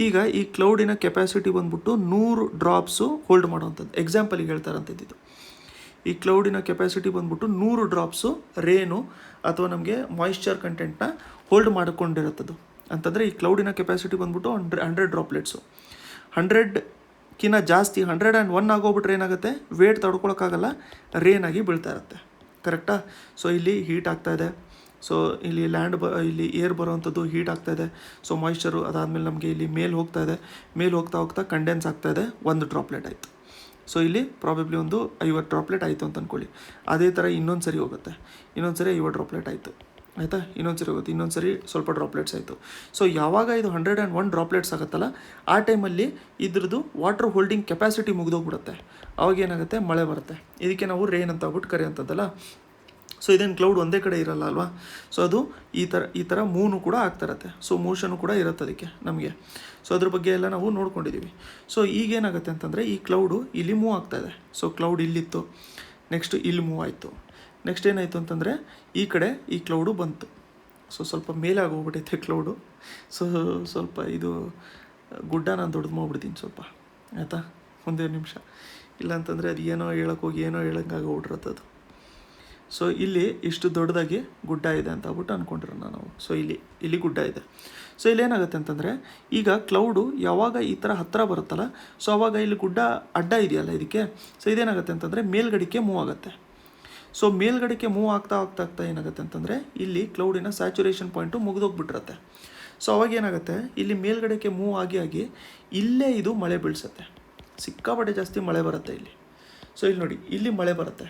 A: ಈಗ ಈ ಕ್ಲೌಡಿನ ಕೆಪಾಸಿಟಿ ಬಂದ್ಬಿಟ್ಟು 100 ಡ್ರಾಪ್ಸು ಹೋಲ್ಡ್ ಮಾಡೋವಂಥದ್ದು. ಎಕ್ಸಾಂಪಲಿಗೆ ಹೇಳ್ತಾರಂಥದ್ದು. ಈ ಕ್ಲೌಡಿನ ಕೆಪಾಸಿಟಿ ಬಂದ್ಬಿಟ್ಟು 100 ಡ್ರಾಪ್ಸು ರೇನು ಅಥವಾ ನಮಗೆ ಮಾಯಿಶ್ಚರ್ ಕಂಟೆಂಟ್ನ ಹೋಲ್ಡ್ ಮಾಡಿಕೊಂಡಿರುತ್ತದು. ಅಂತಂದರೆ ಈ ಕ್ಲೌಡಿನ ಕೆಪಾಸಿಟಿ ಬಂದ್ಬಿಟ್ಟು 100 ಡ್ರಾಪ್ಲೆಟ್ಸು. 100ಕ್ಕಿಂತ ಜಾಸ್ತಿ 101 ಆಗೋಗ್ಬಿಟ್ರೆ ಏನಾಗುತ್ತೆ, ವೇಟ್ ತಡ್ಕೊಳಕ್ಕಾಗಲ್ಲ, ರೇನ್ ಆಗಿ ಬೀಳ್ತಾ ಇರುತ್ತೆ. ಕರೆಕ್ಟಾ? ಸೊ ಇಲ್ಲಿ ಹೀಟ್ ಆಗ್ತಾಯಿದೆ. ಸೊ ಇಲ್ಲಿ ಇಲ್ಲಿ ಏರ್ ಬರೋವಂಥದ್ದು ಹೀಟ್ ಆಗ್ತಾಯಿದೆ. ಸೊ ಮಾಯಿಶ್ಚರು ಅದಾದಮೇಲೆ ನಮಗೆ ಇಲ್ಲಿ ಮೇಲೆ ಹೋಗ್ತಾಯಿದೆ. ಮೇಲೆ ಹೋಗ್ತಾ ಕಂಡೆನ್ಸ್ ಆಗ್ತಾಯಿದೆ. 1 ಡ್ರಾಪ್ಲೆಟ್ ಆಯಿತು. ಸೊ ಇಲ್ಲಿ ಪ್ರಾಬಬ್ಲಿ ಒಂದು 50 ಡ್ರಾಪ್ಲೆಟ್ ಆಯಿತು ಅಂತ ಅಂದ್ಕೊಳ್ಳಿ. ಅದೇ ಥರ ಇನ್ನೊಂದು ಸರಿ ಹೋಗುತ್ತೆ. ಇನ್ನೊಂದು ಸರಿ 50 ಡ್ರಾಪ್ಲೆಟ್ ಆಯಿತು. ಆಯಿತಾ? ಇನ್ನೊಂದು ಸರಿ ಹೋಗುತ್ತೆ. ಇನ್ನೊಂದು ಸರಿ ಸ್ವಲ್ಪ ಡ್ರಾಪ್ಲೆಟ್ಸ್ ಆಯಿತು. ಸೊ ಯಾವಾಗ ಇದು 101 ಡ್ರಾಪ್ಲೆಟ್ಸ್ ಆಗುತ್ತಲ್ಲ, ಆ ಟೈಮಲ್ಲಿ ಇದ್ರದ್ದು ವಾಟರ್ ಹೋಲ್ಡಿಂಗ್ ಕೆಪಾಸಿಟಿ ಮುಗಿದೋಗ್ಬಿಡುತ್ತೆ. ಅವಾಗ ಏನಾಗುತ್ತೆ, ಮಳೆ ಬರುತ್ತೆ. ಇದಕ್ಕೆ ನಾವು ರೇನ್ ಅಂತ ಆಗ್ಬಿಟ್ಟು ಕರೆಯುವಂಥದ್ದಲ್ಲ. ಸೊ ಇದೇನು ಕ್ಲೌಡ್ ಒಂದೇ ಕಡೆ ಇರಲ್ಲ ಅಲ್ವಾ. ಸೊ ಅದು ಈ ಥರ ಮೂನು ಕೂಡ ಆಗ್ತಾ ಇರುತ್ತೆ. ಸೊ ಮೋಷನು ಕೂಡ ಇರುತ್ತೆ ಅದಕ್ಕೆ ನಮಗೆ. ಸೊ ಅದ್ರ ಬಗ್ಗೆ ಎಲ್ಲ ನಾವು ನೋಡ್ಕೊಂಡಿದ್ದೀವಿ. ಸೊ ಈಗೇನಾಗುತ್ತೆ ಅಂತಂದರೆ, ಈ ಕ್ಲೌಡು ಇಲ್ಲಿ ಮೂವ್ ಆಗ್ತಾಯಿದೆ. ಸೊ ಕ್ಲೌಡ್ ಇಲ್ಲಿತ್ತು, ನೆಕ್ಸ್ಟ್ ಇಲ್ಲಿ ಮೂವ್ ಆಯಿತು. ನೆಕ್ಸ್ಟ್ ಏನಾಯಿತು ಅಂತಂದರೆ, ಈ ಕಡೆ ಈ ಕ್ಲೌಡು ಬಂತು. ಸೊ ಸ್ವಲ್ಪ ಮೇಲೆ ಆಗೋಗ್ಬಿಟ್ಟೈತೆ ಕ್ಲೌಡು. ಸೊ ಸ್ವಲ್ಪ ಇದು ಗುಡ್ಡ ನಾನು ದೊಡ್ಡದು ಮಾಡ್ಬಿಡ್ತೀನಿ ಸ್ವಲ್ಪ, ಆಯಿತಾ? ಒಂದೇ ನಿಮಿಷ. ಇಲ್ಲಾಂತಂದರೆ ಅದು ಏನೋ ಹೇಳೋಕ್ಕೋಗಿ ಏನೋ ಹೇಳೋಂಗಾಗೋಗ್ಬಿಟ್ಟಿರುತ್ತೆ ಅದು. ಸೊ ಇಲ್ಲಿ ಇಷ್ಟು ದೊಡ್ಡದಾಗಿ ಗುಡ್ಡ ಇದೆ ಅಂತ ಆಗ್ಬಿಟ್ಟು ಅಂದ್ಕೊಂಡಿರೋಣ ನಾವು. ಸೊ ಇಲ್ಲಿ ಗುಡ್ಡ ಇದೆ. ಸೊ ಇಲ್ಲೇನಾಗುತ್ತೆ ಅಂತಂದರೆ, ಈಗ ಕ್ಲೌಡು ಯಾವಾಗ ಈ ಥರ ಹತ್ತಿರ ಬರುತ್ತಲ್ಲ, ಸೊ ಆವಾಗ ಇಲ್ಲಿ ಗುಡ್ಡ ಅಡ್ಡ ಇದೆಯಲ್ಲ ಇದಕ್ಕೆ. ಸೊ ಇದೇನಾಗುತ್ತೆ ಅಂತಂದರೆ ಮೇಲ್ಗಡೆಗೆ ಮೂವ್ ಆಗುತ್ತೆ. ಸೊ ಮೇಲ್ಗಡೆಗೆ ಮೂವ್ ಆಗ್ತಾ ಏನಾಗುತ್ತೆ ಅಂತಂದರೆ, ಇಲ್ಲಿ ಕ್ಲೌಡಿನ ಸ್ಯಾಚುರೇಷನ್ ಪಾಯಿಂಟು ಮುಗಿದೋಗ್ಬಿಟ್ಟಿರುತ್ತೆ. ಸೊ ಅವಾಗ ಏನಾಗುತ್ತೆ, ಇಲ್ಲಿ ಮೇಲ್ಗಡೆಗೆ ಮೂವ್ ಆಗಿ ಇಲ್ಲೇ ಇದು ಮಳೆ ಬೀಳ್ಸುತ್ತೆ. ಸಿಕ್ಕಾಪಟ್ಟೆ ಜಾಸ್ತಿ ಮಳೆ ಬರುತ್ತೆ ಇಲ್ಲಿ. ಸೊ ಇಲ್ಲಿ ನೋಡಿ, ಇಲ್ಲಿ ಮಳೆ ಬರುತ್ತೆ.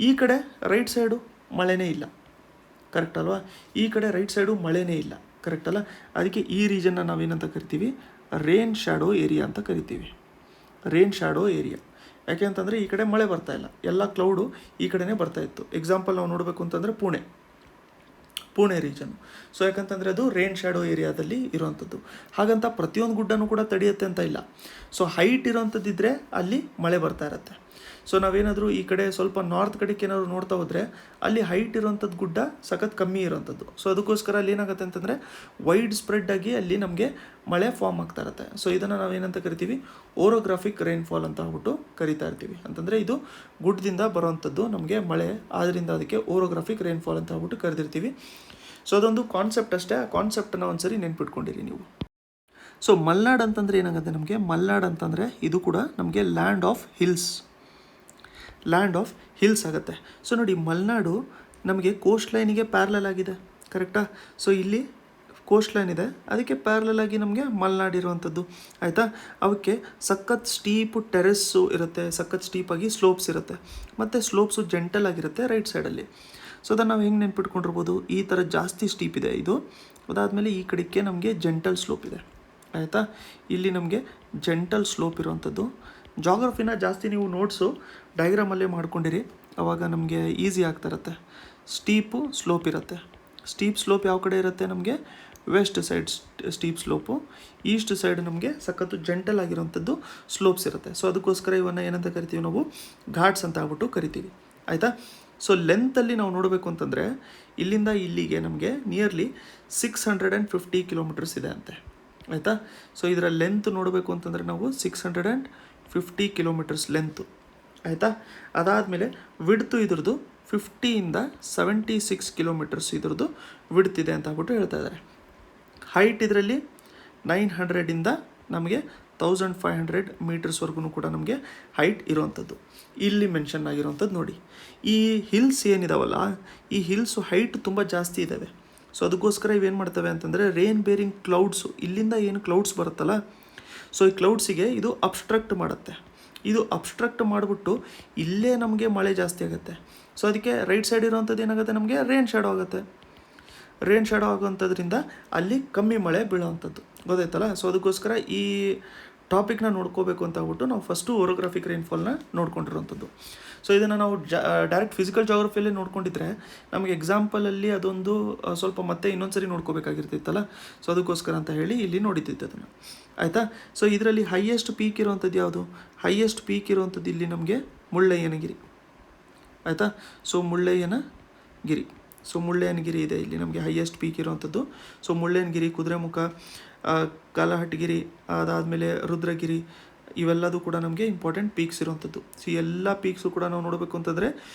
A: ಈ ಕಡೆ ರೈಟ್ ಸೈಡು ಮಳೆನೇ ಇಲ್ಲ. ಕರೆಕ್ಟ್ ಅಲ್ವಾ? ಈ ಕಡೆ ರೈಟ್ ಸೈಡು ಮಳೆನೇ ಇಲ್ಲ. ಕರೆಕ್ಟ್ ಅಲ್ಲ? ಅದಕ್ಕೆ ಈ ರೀಜನ್ನ ನಾವೇನಂತ ಕರಿತೀವಿ, ರೇನ್ ಶ್ಯಾಡೋ ಏರಿಯಾ ಅಂತ ಕರಿತೀವಿ. Rain shadow area. ಯಾಕೆ ಅಂತಂದರೆ ಈ ಕಡೆ ಮಳೆ ಬರ್ತಾಯಿಲ್ಲ, ಎಲ್ಲ ಕ್ಲೌಡು ಈ ಕಡೆನೇ ಬರ್ತಾಯಿತ್ತು. ಎಕ್ಸಾಂಪಲ್ ನಾವು ನೋಡಬೇಕು ಅಂತಂದರೆ ಪುಣೆ ರೀಜನ್ನು. ಸೊ ಯಾಕಂತಂದರೆ ಅದು ರೇನ್ ಶ್ಯಾಡೋ ಏರಿಯಾದಲ್ಲಿ ಇರೋವಂಥದ್ದು. ಹಾಗಂತ ಪ್ರತಿಯೊಂದು ಗುಡ್ಡನೂ ಕೂಡ ತಡೆಯುತ್ತೆ ಅಂತ ಇಲ್ಲ. ಸೊ ಹೈಟ್ ಇರೋವಂಥದ್ದಿದ್ದರೆ ಅಲ್ಲಿ ಮಳೆ ಬರ್ತಾ ಇರುತ್ತೆ. ಸೊ ನಾವೇನಾದರೂ ಈ ಕಡೆ ಸ್ವಲ್ಪ ನಾರ್ತ್ ಕಡೆಗೆ ಏನಾದ್ರು ನೋಡ್ತಾ ಹೋದರೆ, ಅಲ್ಲಿ ಹೈಟ್ ಇರೋವಂಥದ್ದು ಗುಡ್ಡ ಸಖತ್ ಕಮ್ಮಿ ಇರೋವಂಥದ್ದು. ಸೊ ಅದಕ್ಕೋಸ್ಕರ ಅಲ್ಲಿ ಏನಾಗುತ್ತೆ ಅಂತಂದರೆ, ವೈಡ್ ಸ್ಪ್ರೆಡ್ ಆಗಿ ಅಲ್ಲಿ ನಮಗೆ ಮಳೆ ಫಾರ್ಮ್ ಆಗ್ತಾ ಇರುತ್ತೆ. ಸೊ ಇದನ್ನು ನಾವೇನಂತ ಕರಿತೀವಿ, ಓರೋಗ್ರಾಫಿಕ್ ರೈನ್ಫಾಲ್ ಅಂತ ಆಗ್ಬಿಟ್ಟು ಕರಿತಾ ಇರ್ತೀವಿ. ಅಂತಂದರೆ ಇದು ಗುಡ್ಡದಿಂದ ಬರೋವಂಥದ್ದು ನಮಗೆ ಮಳೆ, ಆದ್ದರಿಂದ ಅದಕ್ಕೆ ಓರೋಗ್ರಾಫಿಕ್ ರೈನ್ಫಾಲ್ ಅಂತ ಆಗ್ಬಿಟ್ಟು ಕರೆದಿರ್ತೀವಿ. ಸೊ ಅದೊಂದು ಕಾನ್ಸೆಪ್ಟ್ ಅಷ್ಟೇ. ಆ ಕಾನ್ಸೆಪ್ಟನ್ನು ಒಂದ್ಸರಿ ನೆನ್ಪಿಟ್ಕೊಂಡಿರಿ ನೀವು. ಸೊ ಮಲ್ನಾಡ್ ಅಂತಂದರೆ ಏನಾಗುತ್ತೆ ನಮಗೆ, ಮಲ್ನಾಡ್ ಅಂತಂದರೆ ಇದು ಕೂಡ ನಮಗೆ ಲ್ಯಾಂಡ್ ಆಫ್ ಹಿಲ್ಸ್ ಆಗುತ್ತೆ. ಸೊ ನೋಡಿ, ಮಲೆನಾಡು ನಮಗೆ ಕೋಸ್ಟ್ ಲೈನಿಗೆ ಪ್ಯಾರಲಲ್ ಆಗಿದೆ. ಕರೆಕ್ಟಾ? ಸೊ ಇಲ್ಲಿ ಕೋಸ್ಟ್ ಲೈನ್ ಇದೆ, ಅದಕ್ಕೆ ಪ್ಯಾರಲಲ್ ಆಗಿ ನಮಗೆ ಮಲೆನಾಡು ಇರುವಂಥದ್ದು. ಆಯಿತಾ? ಅವಕ್ಕೆ ಸಖತ್ ಸ್ಟೀಪು ಟೆರೆಸ್ಸು ಇರುತ್ತೆ, ಸಖತ್ ಸ್ಟೀಪಾಗಿ ಸ್ಲೋಪ್ಸ್ ಇರುತ್ತೆ, ಮತ್ತು ಸ್ಲೋಪ್ಸು ಜೆಂಟಲ್ ಆಗಿರುತ್ತೆ ರೈಟ್ ಸೈಡಲ್ಲಿ. ಸೊ ಅದನ್ನು ನಾವು ಹೆಂಗೆ ನೆನ್ಪಿಟ್ಕೊಂಡಿರ್ಬೋದು, ಈ ಥರ ಜಾಸ್ತಿ ಸ್ಟೀಪ್ ಇದೆ ಇದು. ಅದಾದಮೇಲೆ ಈ ಕಡೆಗೆ ನಮಗೆ ಜೆಂಟಲ್ ಸ್ಲೋಪ್ ಇದೆ. ಆಯಿತಾ? ಇಲ್ಲಿ ನಮಗೆ ಜೆಂಟಲ್ ಸ್ಲೋಪ್ ಇರುವಂಥದ್ದು. ಜಾಗ್ರಫಿನ ಜಾಸ್ತಿ ನೀವು ನೋಟ್ಸು ಡಯಾಗ್ರಾಮಲ್ಲೇ ಮಾಡ್ಕೊಂಡಿರಿ, ಆವಾಗ ನಮಗೆ ಈಸಿ ಆಗ್ತಿರುತ್ತೆ. ಸ್ಟೀಪು ಸ್ಲೋಪ್ ಇರುತ್ತೆ. ಸ್ಟೀಪ್ ಸ್ಲೋಪ್ ಯಾವ ಕಡೆ ಇರುತ್ತೆ ನಮಗೆ, west side steep slope, east side ನಮಗೆ ಸಖತ್ತು ಜೆಂಟಲ್ ಆಗಿರೋವಂಥದ್ದು ಸ್ಲೋಪ್ಸ್ ಇರುತ್ತೆ. ಸೊ ಅದಕ್ಕೋಸ್ಕರ ಇವನ್ನ ಏನಂತ ಕರಿತೀವಿ ನಾವು, ಘಾಟ್ಸ್ ಅಂತ ಆಗ್ಬಿಟ್ಟು ಕರಿತೀವಿ. ಆಯಿತಾ? ಸೊ ಲೆಂತಲ್ಲಿ ನಾವು ನೋಡಬೇಕು ಅಂತಂದರೆ, ಇಲ್ಲಿಂದ ಇಲ್ಲಿಗೆ ನಮಗೆ ನಿಯರ್ಲಿ 650 ಕಿಲೋಮೀಟರ್ಸ್ ಇದೆ ಅಂತೆ. ಆಯಿತಾ? ಸೊ ಇದರ ಲೆಂತ್ ನೋಡಬೇಕು ಅಂತಂದರೆ ನಾವು 650 ಕಿಲೋಮೀಟರ್ಸ್ ಲೆಂತು. ಆಯಿತಾ? ಅದಾದಮೇಲೆ ವಿಡ್ತು ಇದ್ರದ್ದು 50ಇಂದ 76 ಕಿಲೋಮೀಟರ್ಸ್ ಇದ್ರದ್ದು ವಿಡ್ತಿದೆ ಅಂತ ಆಗ್ಬಿಟ್ಟು ಹೇಳ್ತಾ ಇದ್ದಾರೆ. ಹೈಟ್ ಇದರಲ್ಲಿ 900ಇಂದ ನಮಗೆ 1500 ಮೀಟರ್ಸ್ವರೆಗೂ ಕೂಡ ನಮಗೆ ಹೈಟ್ ಇರೋವಂಥದ್ದು ಇಲ್ಲಿ ಮೆನ್ಷನ್ ಆಗಿರೋವಂಥದ್ದು. ನೋಡಿ, ಈ ಹಿಲ್ಸ್ ಏನಿದಾವಲ್ಲ, ಈ ಹಿಲ್ಸು ಹೈಟ್ ತುಂಬ ಜಾಸ್ತಿ ಇದ್ದಾವೆ. ಸೊ ಅದಕ್ಕೋಸ್ಕರ ಇವೇನು ಮಾಡ್ತವೆ ಅಂತಂದರೆ, ರೇನ್ ಬೇರಿಂಗ್ ಕ್ಲೌಡ್ಸು, ಇಲ್ಲಿಂದ ಏನು ಕ್ಲೌಡ್ಸ್ ಬರುತ್ತಲ್ಲ, ಸೊ ಈ ಕ್ಲೌಡ್ಸಿಗೆ ಇದು ಅಬ್ಸ್ಟ್ರಕ್ಟ್ ಮಾಡುತ್ತೆ. ಇದು ಅಬ್ಸ್ಟ್ರಕ್ಟ್ ಮಾಡಿಬಿಟ್ಟು ಇಲ್ಲೇ ನಮಗೆ ಮಳೆ ಜಾಸ್ತಿ ಆಗುತ್ತೆ. ಸೊ ಅದಕ್ಕೆ ರೈಟ್ ಸೈಡ್ ಇರೋವಂಥದ್ದು ಏನಾಗುತ್ತೆ ನಮಗೆ, ರೇನ್ ಶ್ಯಾಡೋ ಆಗುತ್ತೆ. ರೇನ್ ಶ್ಯಾಡೋ ಆಗೋವಂಥದ್ರಿಂದ ಅಲ್ಲಿ ಕಮ್ಮಿ ಮಳೆ ಬೀಳೋವಂಥದ್ದು. ಗೊತ್ತಾಯ್ತಲ್ಲ? ಸೊ ಅದಕ್ಕೋಸ್ಕರ ಈ ಟಾಪಿಕ್ನ ನೋಡ್ಕೋಬೇಕು ಅಂತ ಆಗ್ಬಿಟ್ಟು ನಾವು ಫಸ್ಟು ಓರೋಗ್ರಾಫಿಕ್ ರೈನ್ಫಾಲ್ನ ನೋಡ್ಕೊಂಡಿರೋವಂಥದ್ದು. ಸೊ ಇದನ್ನು ನಾವು ಡೈರೆಕ್ಟ್ ಫಿಸಿಕಲ್ ಜಾಗ್ರಫಿಯಲ್ಲಿ ನೋಡ್ಕೊಂಡಿದ್ರೆ ನಮಗೆ ಎಕ್ಸಾಂಪಲಲ್ಲಿ ಅದೊಂದು ಸ್ವಲ್ಪ ಮತ್ತೆ ಇನ್ನೊಂದು ಸರಿ ನೋಡ್ಕೋಬೇಕಾಗಿರ್ತಿತ್ತಲ್ಲ. ಸೊ ಅದಕ್ಕೋಸ್ಕರ ಅಂತ ಹೇಳಿ ಇಲ್ಲಿ ನೋಡಿದ್ದಿತ್ತು ಅದನ್ನು. ಆಯಿತಾ? ಸೊ ಇದರಲ್ಲಿ ಹೈಯೆಸ್ಟ್ ಪೀಕ್ ಇರುವಂಥದ್ದು ಯಾವುದು, ಹೈಯೆಸ್ಟ್ ಪೀಕ್ ಇರುವಂಥದ್ದು ಇಲ್ಲಿ ನಮಗೆ ಮುಳ್ಳಯ್ಯನಗಿರಿ. ಆಯಿತಾ? ಸೊ ಮುಳ್ಳಯ್ಯನ ಗಿರಿ. ಸೊ ಮುಳ್ಳಯ್ಯನಗಿರಿ ಇದೆ ಇಲ್ಲಿ ನಮಗೆ ಹೈಯೆಸ್ಟ್ ಪೀಕ್ ಇರುವಂಥದ್ದು. ಸೊ ಮುಳ್ಳಯ್ಯನಗಿರಿ, ಕುದುರೆಮುಖ, ಕಾಲಹಟ್ಟಿಗಿರಿ, ಅದಾದಮೇಲೆ ರುದ್ರಗಿರಿ, ಇವೆಲ್ಲದೂ ಕೂಡ ನಮಗೆ ಇಂಪಾರ್ಟೆಂಟ್ ಪೀಕ್ಸ್ ಇರುವಂಥದ್ದು. ಸೊ ಎಲ್ಲ ಪೀಕ್ಸು ಕೂಡ ನಾವು ನೋಡಬೇಕು ಅಂತಂದರೆ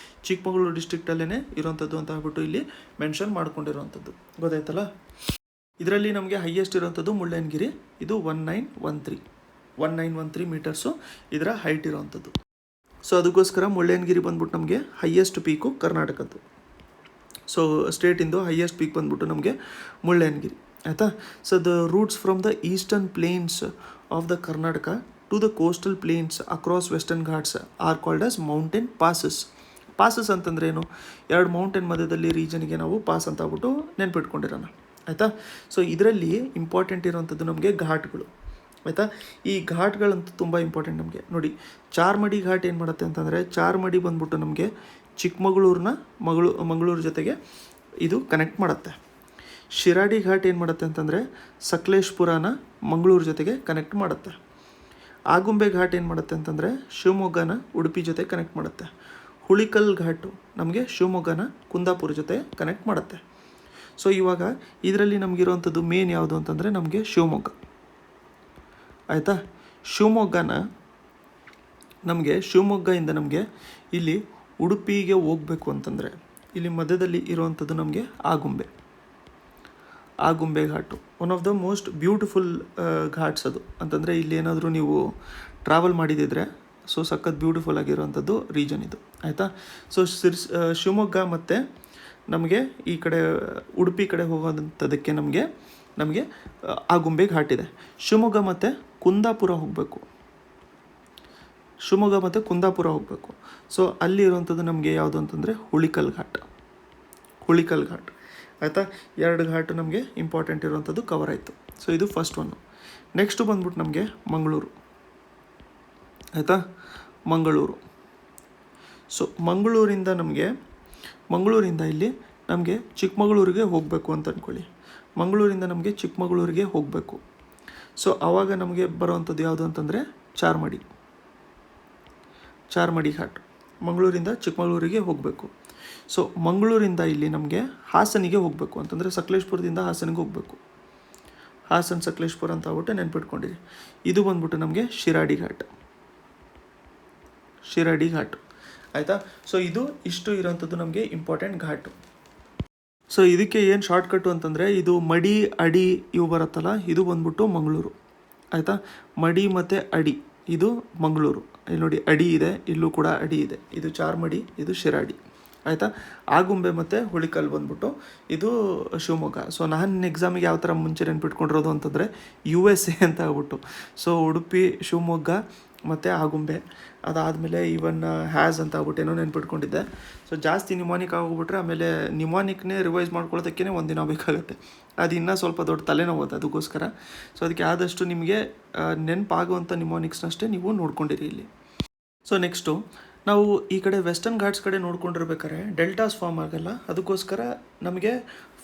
A: ಚಿಕ್ಕಮಗಳೂರು ಡಿಸ್ಟ್ರಿಕ್ಟಲ್ಲೇ ಇರುವಂಥದ್ದು ಅಂತ ಹೇಳ್ಬಿಟ್ಟು ಇಲ್ಲಿ ಮೆನ್ಷನ್ ಮಾಡ್ಕೊಂಡಿರುವಂಥದ್ದು. ಗೊತ್ತಾಯ್ತಲ್ಲ. ಇದರಲ್ಲಿ ನಮಗೆ ಹೈಯೆಸ್ಟ್ ಇರುವಂಥದ್ದು ಮುಳ್ಳಯ್ಯನಗಿರಿ. ಇದು 1913 ಮೀಟರ್ಸು ಇದರ ಹೈಟ್ ಇರುವಂಥದ್ದು. ಸೊ ಅದಕ್ಕೋಸ್ಕರ ಮುಳ್ಳಯ್ಯನಗಿರಿ ಬಂದ್ಬಿಟ್ಟು ನಮಗೆ ಹೈಯೆಸ್ಟ್ ಪೀಕು ಕರ್ನಾಟಕದ್ದು. ಸೊ ಸ್ಟೇಟಿಂದು ಹೈಯೆಸ್ಟ್ ಪೀಕ್ ಬಂದ್ಬಿಟ್ಟು ನಮಗೆ ಮುಳ್ಳಯ್ಯನಗಿರಿ, ಆಯಿತಾ. So the routes from the eastern plains of the Karnataka to the coastal plains across Western Ghats are called as mountain passes. Passes ಅಂತಂದ್ರೆ ಏನು? ಎರಡು ಮೌಂಟೇನ್ ಮಧ್ಯದಲ್ಲಿ ರೀಜನ್ಗೆ ನಾವು ಪಾಸ್ ಅಂತ ಆಗ್ಬಿಟ್ಟು ನೆನ್ಪಿಟ್ಕೊಂಡಿರೋಣ, ಆಯಿತಾ. ಸೊ ಇದರಲ್ಲಿ ಇಂಪಾರ್ಟೆಂಟ್ ಇರುವಂಥದ್ದು ನಮಗೆ ಘಾಟ್ಗಳು, ಆಯಿತಾ. ಈ ಘಾಟ್ಗಳಂತೂ ತುಂಬ ಇಂಪಾರ್ಟೆಂಟ್ ನಮಗೆ. ನೋಡಿ, ಚಾರ್ಮಡಿ ಘಾಟ್ ಏನು ಮಾಡುತ್ತೆ ಅಂತಂದರೆ, ಚಾರ್ಮಡಿ ಬಂದ್ಬಿಟ್ಟು ನಮಗೆ ಚಿಕ್ಕಮಗಳೂರನ್ನ ಮಂಗಳೂರು ಜೊತೆಗೆ ಇದು ಕನೆಕ್ಟ್ ಮಾಡುತ್ತೆ. ಶಿರಾಡಿ ಘಾಟ್ ಏನು ಮಾಡುತ್ತೆ ಅಂತಂದರೆ ಸಕಲೇಶ್ಪುರನ ಮಂಗಳೂರು ಜೊತೆಗೆ ಕನೆಕ್ಟ್ ಮಾಡುತ್ತೆ. ಆಗುಂಬೆ ಘಾಟ್ ಏನು ಮಾಡುತ್ತೆ ಅಂತಂದರೆ ಶಿವಮೊಗ್ಗನ ಉಡುಪಿ ಜೊತೆ ಕನೆಕ್ಟ್ ಮಾಡುತ್ತೆ. ಹುಳಿಕಲ್ ಘಾಟು ನಮಗೆ ಶಿವಮೊಗ್ಗನ ಕುಂದಾಪುರ ಜೊತೆ ಕನೆಕ್ಟ್ ಮಾಡುತ್ತೆ. ಸೊ ಇವಾಗ ಇದರಲ್ಲಿ ನಮಗಿರುವಂಥದ್ದು ಮೇನ್ ಯಾವುದು ಅಂತಂದರೆ ನಮಗೆ ಶಿವಮೊಗ್ಗ, ಆಯಿತಾ. ಶಿವಮೊಗ್ಗದಿಂದ ನಮಗೆ ಇಲ್ಲಿ ಉಡುಪಿಗೆ ಹೋಗಬೇಕು ಅಂತಂದರೆ ಇಲ್ಲಿ ಮಧ್ಯದಲ್ಲಿ ಇರುವಂಥದ್ದು ನಮಗೆ Agumbe ghat. One of the most beautiful ghats ಅದು. ಅಂತಂದರೆ ಇಲ್ಲಿ ಏನಾದರೂ ನೀವು ಟ್ರಾವೆಲ್ ಮಾಡಿದಿದ್ರೆ ಸೊ ಸಖತ್ ಬ್ಯೂಟಿಫುಲ್ ಆಗಿರುವಂಥದ್ದು ರೀಜನ್ ಇದು, ಆಯಿತಾ. ಸೊ ಶಿವಮೊಗ್ಗ ಮತ್ತು ನಮಗೆ ಈ ಕಡೆ ಉಡುಪಿ ಕಡೆ ಹೋಗೋದಂಥದಕ್ಕೆ ನಮಗೆ ಆಗುಂಬೆ ಘಾಟ್ ಇದೆ. ಶಿವಮೊಗ್ಗ ಮತ್ತು ಕುಂದಾಪುರ ಹೋಗಬೇಕು. ಸೊ ಅಲ್ಲಿ ಇರುವಂಥದ್ದು ನಮಗೆ ಯಾವುದು ಅಂತಂದರೆ ಹುಳಿಕಲ್ ಘಾಟ್, ಆಯಿತಾ. ಎರಡು ಘಾಟು ನಮಗೆ ಇಂಪಾರ್ಟೆಂಟ್ ಇರುವಂಥದ್ದು ಕವರ್ ಆಯಿತು. ಸೊ ಇದು ಫಸ್ಟ್ ಒನ್ನು. ನೆಕ್ಸ್ಟು ಬಂದ್ಬಿಟ್ಟು ನಮಗೆ ಮಂಗಳೂರು, ಆಯಿತಾ. ಸೊ ಮಂಗಳೂರಿಂದ ಇಲ್ಲಿ ನಮಗೆ ಚಿಕ್ಕಮಗಳೂರಿಗೆ ಹೋಗಬೇಕು ಅಂತ ಅಂದ್ಕೊಳ್ಳಿ. ಮಂಗಳೂರಿಂದ ನಮಗೆ ಚಿಕ್ಕಮಗಳೂರಿಗೆ ಹೋಗಬೇಕು. ಸೊ ಆವಾಗ ನಮಗೆ ಬರುವಂಥದ್ದು ಯಾವುದು ಅಂತಂದರೆ ಚಾರ್ಮಡಿ ಘಾಟ್. ಮಂಗಳೂರಿಂದ ಚಿಕ್ಕಮಗಳೂರಿಗೆ ಹೋಗಬೇಕು. ಸೊ ಮಂಗಳೂರಿಂದ ಇಲ್ಲಿ ನಮಗೆ ಹಾಸನಿಗೆ ಹೋಗಬೇಕು ಅಂತಂದರೆ ಸಕಲೇಶ್ಪುರದಿಂದ ಹಾಸನಿಗೆ ಹೋಗಬೇಕು. ಹಾಸನ ಸಕಲೇಶ್ಪುರ ಅಂತ ಆಗ್ಬಿಟ್ಟು ನೆನ್ಪಿಟ್ಕೊಂಡಿರಿ. ಇದು ಬಂದ್ಬಿಟ್ಟು ನಮಗೆ ಶಿರಾಡಿ ಘಾಟ್, ಆಯಿತಾ. ಸೊ ಇಷ್ಟು ಇರೋಂಥದ್ದು ನಮಗೆ ಇಂಪಾರ್ಟೆಂಟ್ ಘಾಟು. ಸೊ ಇದಕ್ಕೆ ಏನು ಶಾರ್ಟ್ಕಟ್ಟು ಅಂತಂದರೆ ಇದು ಮಡಿ, ಅಡಿ ಇವು ಬರುತ್ತಲ್ಲ, ಇದು ಬಂದ್ಬಿಟ್ಟು ಮಂಗಳೂರು, ಆಯಿತಾ. ಮಡಿ ಮತ್ತು ಅಡಿ ಇದು ಮಂಗಳೂರು. ಇಲ್ಲಿ ನೋಡಿ ಅಡಿ ಇದೆ, ಇಲ್ಲೂ ಕೂಡ ಅಡಿ ಇದೆ. ಇದು ಚಾರ್ಮಡಿ, ಇದು ಶಿರಾಡಿ, ಆಯಿತಾ. ಆಗುಂಬೆ ಮತ್ತು ಹುಳಿಕಲ್ ಬಂದ್ಬಿಟ್ಟು ಇದು ಶಿವಮೊಗ್ಗ. ಸೊ ನಾನು ಎಕ್ಸಾಮಿಗೆ ಯಾವ ಥರ ಮುಂಚೆ ನೆನ್ಪಿಟ್ಕೊಂಡಿರೋದು ಅಂತಂದರೆ USA ಅಂತ ಆಗ್ಬಿಟ್ಟು. ಸೊ ಉಡುಪಿ, ಶಿವಮೊಗ್ಗ ಮತ್ತು ಆಗುಂಬೆ, ಅದಾದಮೇಲೆ ಇವನ್ ಹ್ಯಾಸ್ ಅಂತ ಆಗ್ಬಿಟ್ಟು ಏನೋ ನೆನ್ಪಿಟ್ಕೊಂಡಿದ್ದೆ. ಸೊ ಜಾಸ್ತಿ ನಿಮಾನಿಕ್ ಆಗೋಗ್ಬಿಟ್ರೆ ಆಮೇಲೆ ನಿಮಾನಿಕ್ನೇ ರಿವೈಸ್ ಮಾಡ್ಕೊಳ್ಳೋದಕ್ಕೇ ಒಂದಿನ ಬೇಕಾಗುತ್ತೆ. ಅದು ಇನ್ನೂ ಸ್ವಲ್ಪ ದೊಡ್ಡ ತಲೆನೋವು ಅದಕ್ಕೋಸ್ಕರ. ಸೊ ಅದಕ್ಕೆ ಆದಷ್ಟು ನಿಮಗೆ ನೆನಪಾಗುವಂಥ ನಿಮಾನಿಕ್ಸ್ನಷ್ಟೇ ನೀವು ನೋಡ್ಕೊಂಡಿರಿ ಇಲ್ಲಿ. ಸೊ ನೆಕ್ಸ್ಟು ನಾವು ಈ ಕಡೆ ವೆಸ್ಟರ್ನ್ ಘಾಟ್ಸ್ ಕಡೆ ನೋಡ್ಕೊಂಡಿರ್ಬೇಕಾದ್ರೆ ಡೆಲ್ಟಾಸ್ ಫಾರ್ಮ್ ಆಗಲ್ಲ, ಅದಕ್ಕೋಸ್ಕರ ನಮಗೆ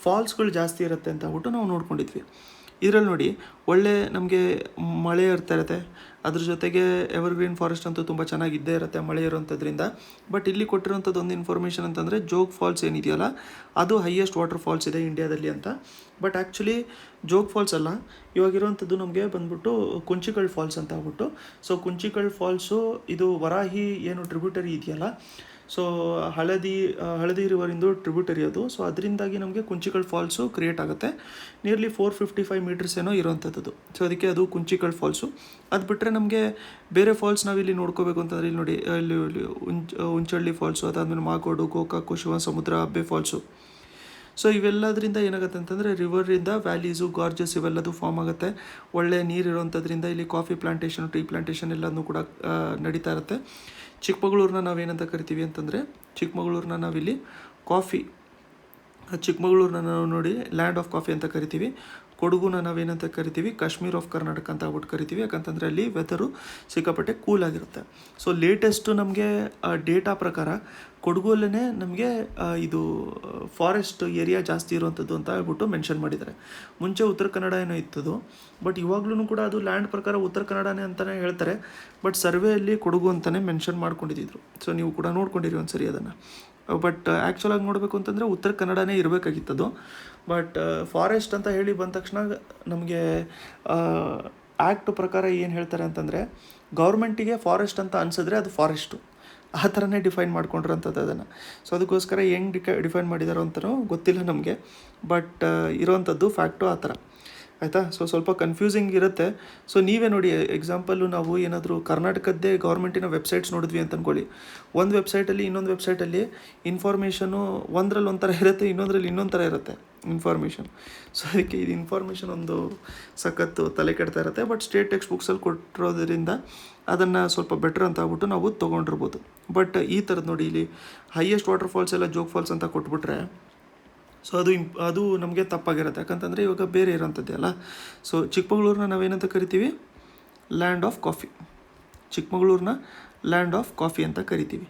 A: ಫಾಲ್ಸ್ಗಳು ಜಾಸ್ತಿ ಇರುತ್ತೆ ಅಂತ ಆಗ್ಬಿಟ್ಟು ನಾವು ನೋಡ್ಕೊಂಡಿದ್ವಿ. ಇದರಲ್ಲಿ ನೋಡಿ ಒಳ್ಳೆ ನಮಗೆ ಮಳೆ ಇರುತ್ತೆ, ಅದ್ರ ಜೊತೆಗೆ ಎವರ್ಗ್ರೀನ್ ಫಾರೆಸ್ಟ್ ಅಂತೂ ತುಂಬ ಚೆನ್ನಾಗಿದ್ದೇ ಇರುತ್ತೆ ಮಳೆ ಇರೋಂಥದ್ರಿಂದ. ಬಟ್ ಇಲ್ಲಿ ಕೊಟ್ಟಿರೋಂಥದ್ದು ಒಂದು ಇನ್ಫಾರ್ಮೇಷನ್ ಅಂತಂದರೆ ಜೋಗ್ ಫಾಲ್ಸ್ ಏನಿದೆಯಲ್ಲ ಅದು ಹೈಯೆಸ್ಟ್ ವಾಟರ್ ಫಾಲ್ಸ್ ಇದೆ ಇಂಡಿಯಾದಲ್ಲಿ ಅಂತ. ಬಟ್ ಆ್ಯಕ್ಚುಲಿ ಜೋಗ್ ಫಾಲ್ಸ್ ಅಲ್ಲ, ಇವಾಗಿರುವಂಥದ್ದು ನಮಗೆ ಬಂದ್ಬಿಟ್ಟು ಕುಂಚಿಕಲ್ ಫಾಲ್ಸ್ ಅಂತ ಆಗ್ಬಿಟ್ಟು. ಸೊ ಕುಂಚಿಕಲ್ ಫಾಲ್ಸು ಇದು ವರಾಹಿ ಏನು ಟ್ರಿಬ್ಯೂಟರಿ ಇದೆಯಲ್ಲ, ಸೊ ಹಳದಿ ರಿವರಿಂದು ಟ್ರಿಬ್ಯೂಟರಿ ಅದು. ಸೊ ಅದರಿಂದಾಗಿ ನಮಗೆ ಕುಂಚಿಕಲ್ ಫಾಲ್ಸು ಕ್ರಿಯೇಟ್ ಆಗುತ್ತೆ. ನಿಯರ್ಲಿ 455 ಮೀಟರ್ಸ್ ಏನೋ ಇರೋವಂಥದ್ದು. ಸೊ ಅದಕ್ಕೆ ಅದು ಕುಂಚಿಕಲ್ ಫಾಲ್ಸು. ಅದು ಬಿಟ್ಟರೆ ನಮಗೆ ಬೇರೆ ಫಾಲ್ಸ್ ನಾವಿಲ್ಲಿ ನೋಡ್ಕೋಬೇಕು ಅಂತಂದರೆ ಇಲ್ಲಿ ನೋಡಿ, ಇಲ್ಲಿ ಉಂಚಳ್ಳಿ ಫಾಲ್ಸು, ಅದಾದಮೇಲೆ ಮಾಗೋಡು, ಗೋಕಾಕು, ಶಿವಸಮುದ್ರ, ಅಬ್ಬೆ ಫಾಲ್ಸು. ಸೊ ಇವೆಲ್ಲದರಿಂದ ಏನಾಗುತ್ತೆ ಅಂತಂದರೆ ರಿವರಿಂದ ವ್ಯಾಲೀಸು, ಗಾರ್ಜಸ್ ಇವೆಲ್ಲದು ಫಾರ್ಮ್ ಆಗುತ್ತೆ. ಒಳ್ಳೆ ನೀರಿರೋವಂಥದ್ರಿಂದ ಇಲ್ಲಿ ಕಾಫಿ ಪ್ಲಾಂಟೇಷನ್, ಟೀ ಪ್ಲಾಂಟೇಷನ್ ಎಲ್ಲನೂ ಕೂಡ ನಡೀತಾ ಇರುತ್ತೆ. ಚಿಕ್ಕಮಗಳೂರನ್ನ ನಾವೇನಂತ ಕರಿತೀವಿ ಅಂತಂದರೆ ನಾವಿಲ್ಲಿ ಚಿಕ್ಕಮಗಳೂರನ್ನ ನಾವು ನೋಡಿ ಲ್ಯಾಂಡ್ ಆಫ್ ಕಾಫಿ ಅಂತ ಕರಿತೀವಿ. ಕೊಡಗುನ ನಾವೇನಂತ ಕರಿತೀವಿ ಕಾಶ್ಮೀರ್ ಆಫ್ ಕರ್ನಾಟಕ ಅಂತ ಆಗ್ಬಿಟ್ಟು ಕರಿತೀವಿ. ಯಾಕಂತಂದರೆ ಅಲ್ಲಿ ವೆದರು ಸಿಕ್ಕಾಪಟ್ಟೆ ಕೂಲ್ ಆಗಿರುತ್ತೆ. ಸೊ ಲೇಟೆಸ್ಟು ನಮಗೆ ಡೇಟಾ ಪ್ರಕಾರ ಕೊಡಗುಲ್ಲೇ ನಮಗೆ ಇದು ಫಾರೆಸ್ಟ್ ಏರಿಯಾ ಜಾಸ್ತಿ ಇರುವಂಥದ್ದು ಅಂತ ಹೇಳ್ಬಿಟ್ಟು ಮೆನ್ಷನ್ ಮಾಡಿದ್ದಾರೆ. ಮುಂಚೆ ಉತ್ತರ ಕನ್ನಡ ಏನೋ ಇತ್ತದು, ಬಟ್ ಇವಾಗ್ಲೂ ಕೂಡ ಅದು ಲ್ಯಾಂಡ್ ಪ್ರಕಾರ ಉತ್ತರ ಕನ್ನಡನೇ ಅಂತಲೇ ಹೇಳ್ತಾರೆ. ಬಟ್ ಸರ್ವೆಯಲ್ಲಿ ಕೊಡಗು ಅಂತಲೇ ಮೆನ್ಷನ್ ಮಾಡ್ಕೊಂಡಿದ್ರು. ಸೊ ನೀವು ಕೂಡ ನೋಡ್ಕೊಂಡಿರಿ ಒಂದ್ಸರಿ ಅದನ್ನು. ಬಟ್ ಆ್ಯಕ್ಚುಲಾಗಿ ನೋಡಬೇಕು ಅಂತಂದರೆ ಉತ್ತರ ಕನ್ನಡನೇ ಇರಬೇಕಾಗಿತ್ತದು. ಬಟ್ ಫಾರೆಸ್ಟ್ ಅಂತ ಹೇಳಿ ಬಂದ ತಕ್ಷಣ ನಮಗೆ ಆ್ಯಕ್ಟ್ ಪ್ರಕಾರ ಏನು ಹೇಳ್ತಾರೆ ಅಂತಂದರೆ, ಗೌರ್ಮೆಂಟಿಗೆ ಫಾರೆಸ್ಟ್ ಅಂತ ಅನಿಸಿದ್ರೆ ಅದು ಫಾರೆಸ್ಟು, ಆ ಥರನೇ ಡಿಫೈನ್ ಮಾಡ್ಕೊಂಡಿರೋಂಥದ್ದು ಅದನ್ನು. ಸೊ ಅದಕ್ಕೋಸ್ಕರ ಹೆಂಗೆ ಡಿಫೈನ್ ಮಾಡಿದಾರೋ ಅಂತಲೂ ಗೊತ್ತಿಲ್ಲ ನಮಗೆ, ಬಟ್ ಇರೋವಂಥದ್ದು ಫ್ಯಾಕ್ಟು ಆ ಥರ, ಆಯಿತಾ. ಸೊ ಸ್ವಲ್ಪ ಕನ್ಫ್ಯೂಸಿಂಗ್ ಇರುತ್ತೆ. ಸೊ ನೀವೇ ನೋಡಿ, ಎಕ್ಸಾಂಪಲ್ಲು ನಾವು ಏನಾದರೂ ಕರ್ನಾಟಕದ್ದೇ ಗೌರ್ಮೆಂಟಿನ ವೆಬ್ಸೈಟ್ಸ್ ನೋಡಿದ್ವಿ ಅಂತ ಅಂದ್ಕೊಳ್ಳಿ. ಒಂದು ವೆಬ್ಸೈಟಲ್ಲಿ ಇನ್ನೊಂದು ವೆಬ್ಸೈಟಲ್ಲಿ ಇನ್ಫಾರ್ಮೇಷನು ಒಂದರಲ್ಲಿ ಒಂಥರ ಇರುತ್ತೆ, ಇನ್ನೊಂದರಲ್ಲಿ ಇನ್ನೊಂದು ಥರ ಇರುತ್ತೆ ಇನ್ಫಾರ್ಮೇಷನ್. ಸೊ ಅದಕ್ಕೆ ಇದು ಇನ್ಫಾರ್ಮೇಷನ್ ಒಂದು ಸಖತ್ತು ತಲೆ ಕೆಡ್ತಾ ಇರುತ್ತೆ. ಬಟ್ ಸ್ಟೇಟ್ ಟೆಕ್ಸ್ಟ್ ಬುಕ್ಸಲ್ಲಿ ಕೊಟ್ಟಿರೋದ್ರಿಂದ ಅದನ್ನು ಸ್ವಲ್ಪ ಬೆಟ್ರ್ ಅಂತ ಆಗ್ಬಿಟ್ಟು ನಾವು ತೊಗೊಂಡಿರ್ಬೋದು. ಬಟ್ ಈ ಥರದ್ದು ನೋಡಿ, ಇಲ್ಲಿ ಹೈಯೆಸ್ಟ್ ವಾಟರ್ ಫಾಲ್ಸ್ ಎಲ್ಲ ಜೋಗ್ ಫಾಲ್ಸ್ ಅಂತ ಕೊಟ್ಬಿಟ್ರೆ ಸೊ ಅದು ನಮಗೆ ತಪ್ಪಾಗಿರುತ್ತೆ. ಯಾಕಂತಂದರೆ ಇವಾಗ ಬೇರೆ ಇರೋಂಥದ್ದೇ ಅಲ್ಲ. ಸೊ ಚಿಕ್ಕಮಗಳೂರನ್ನ ನಾವೇನಂತ ಕರಿತೀವಿ? Land of coffee. ಚಿಕ್ಕಮಗಳೂರನ್ನ ಲ್ಯಾಂಡ್ ಆಫ್ ಕಾಫಿ ಅಂತ ಕರಿತೀವಿ.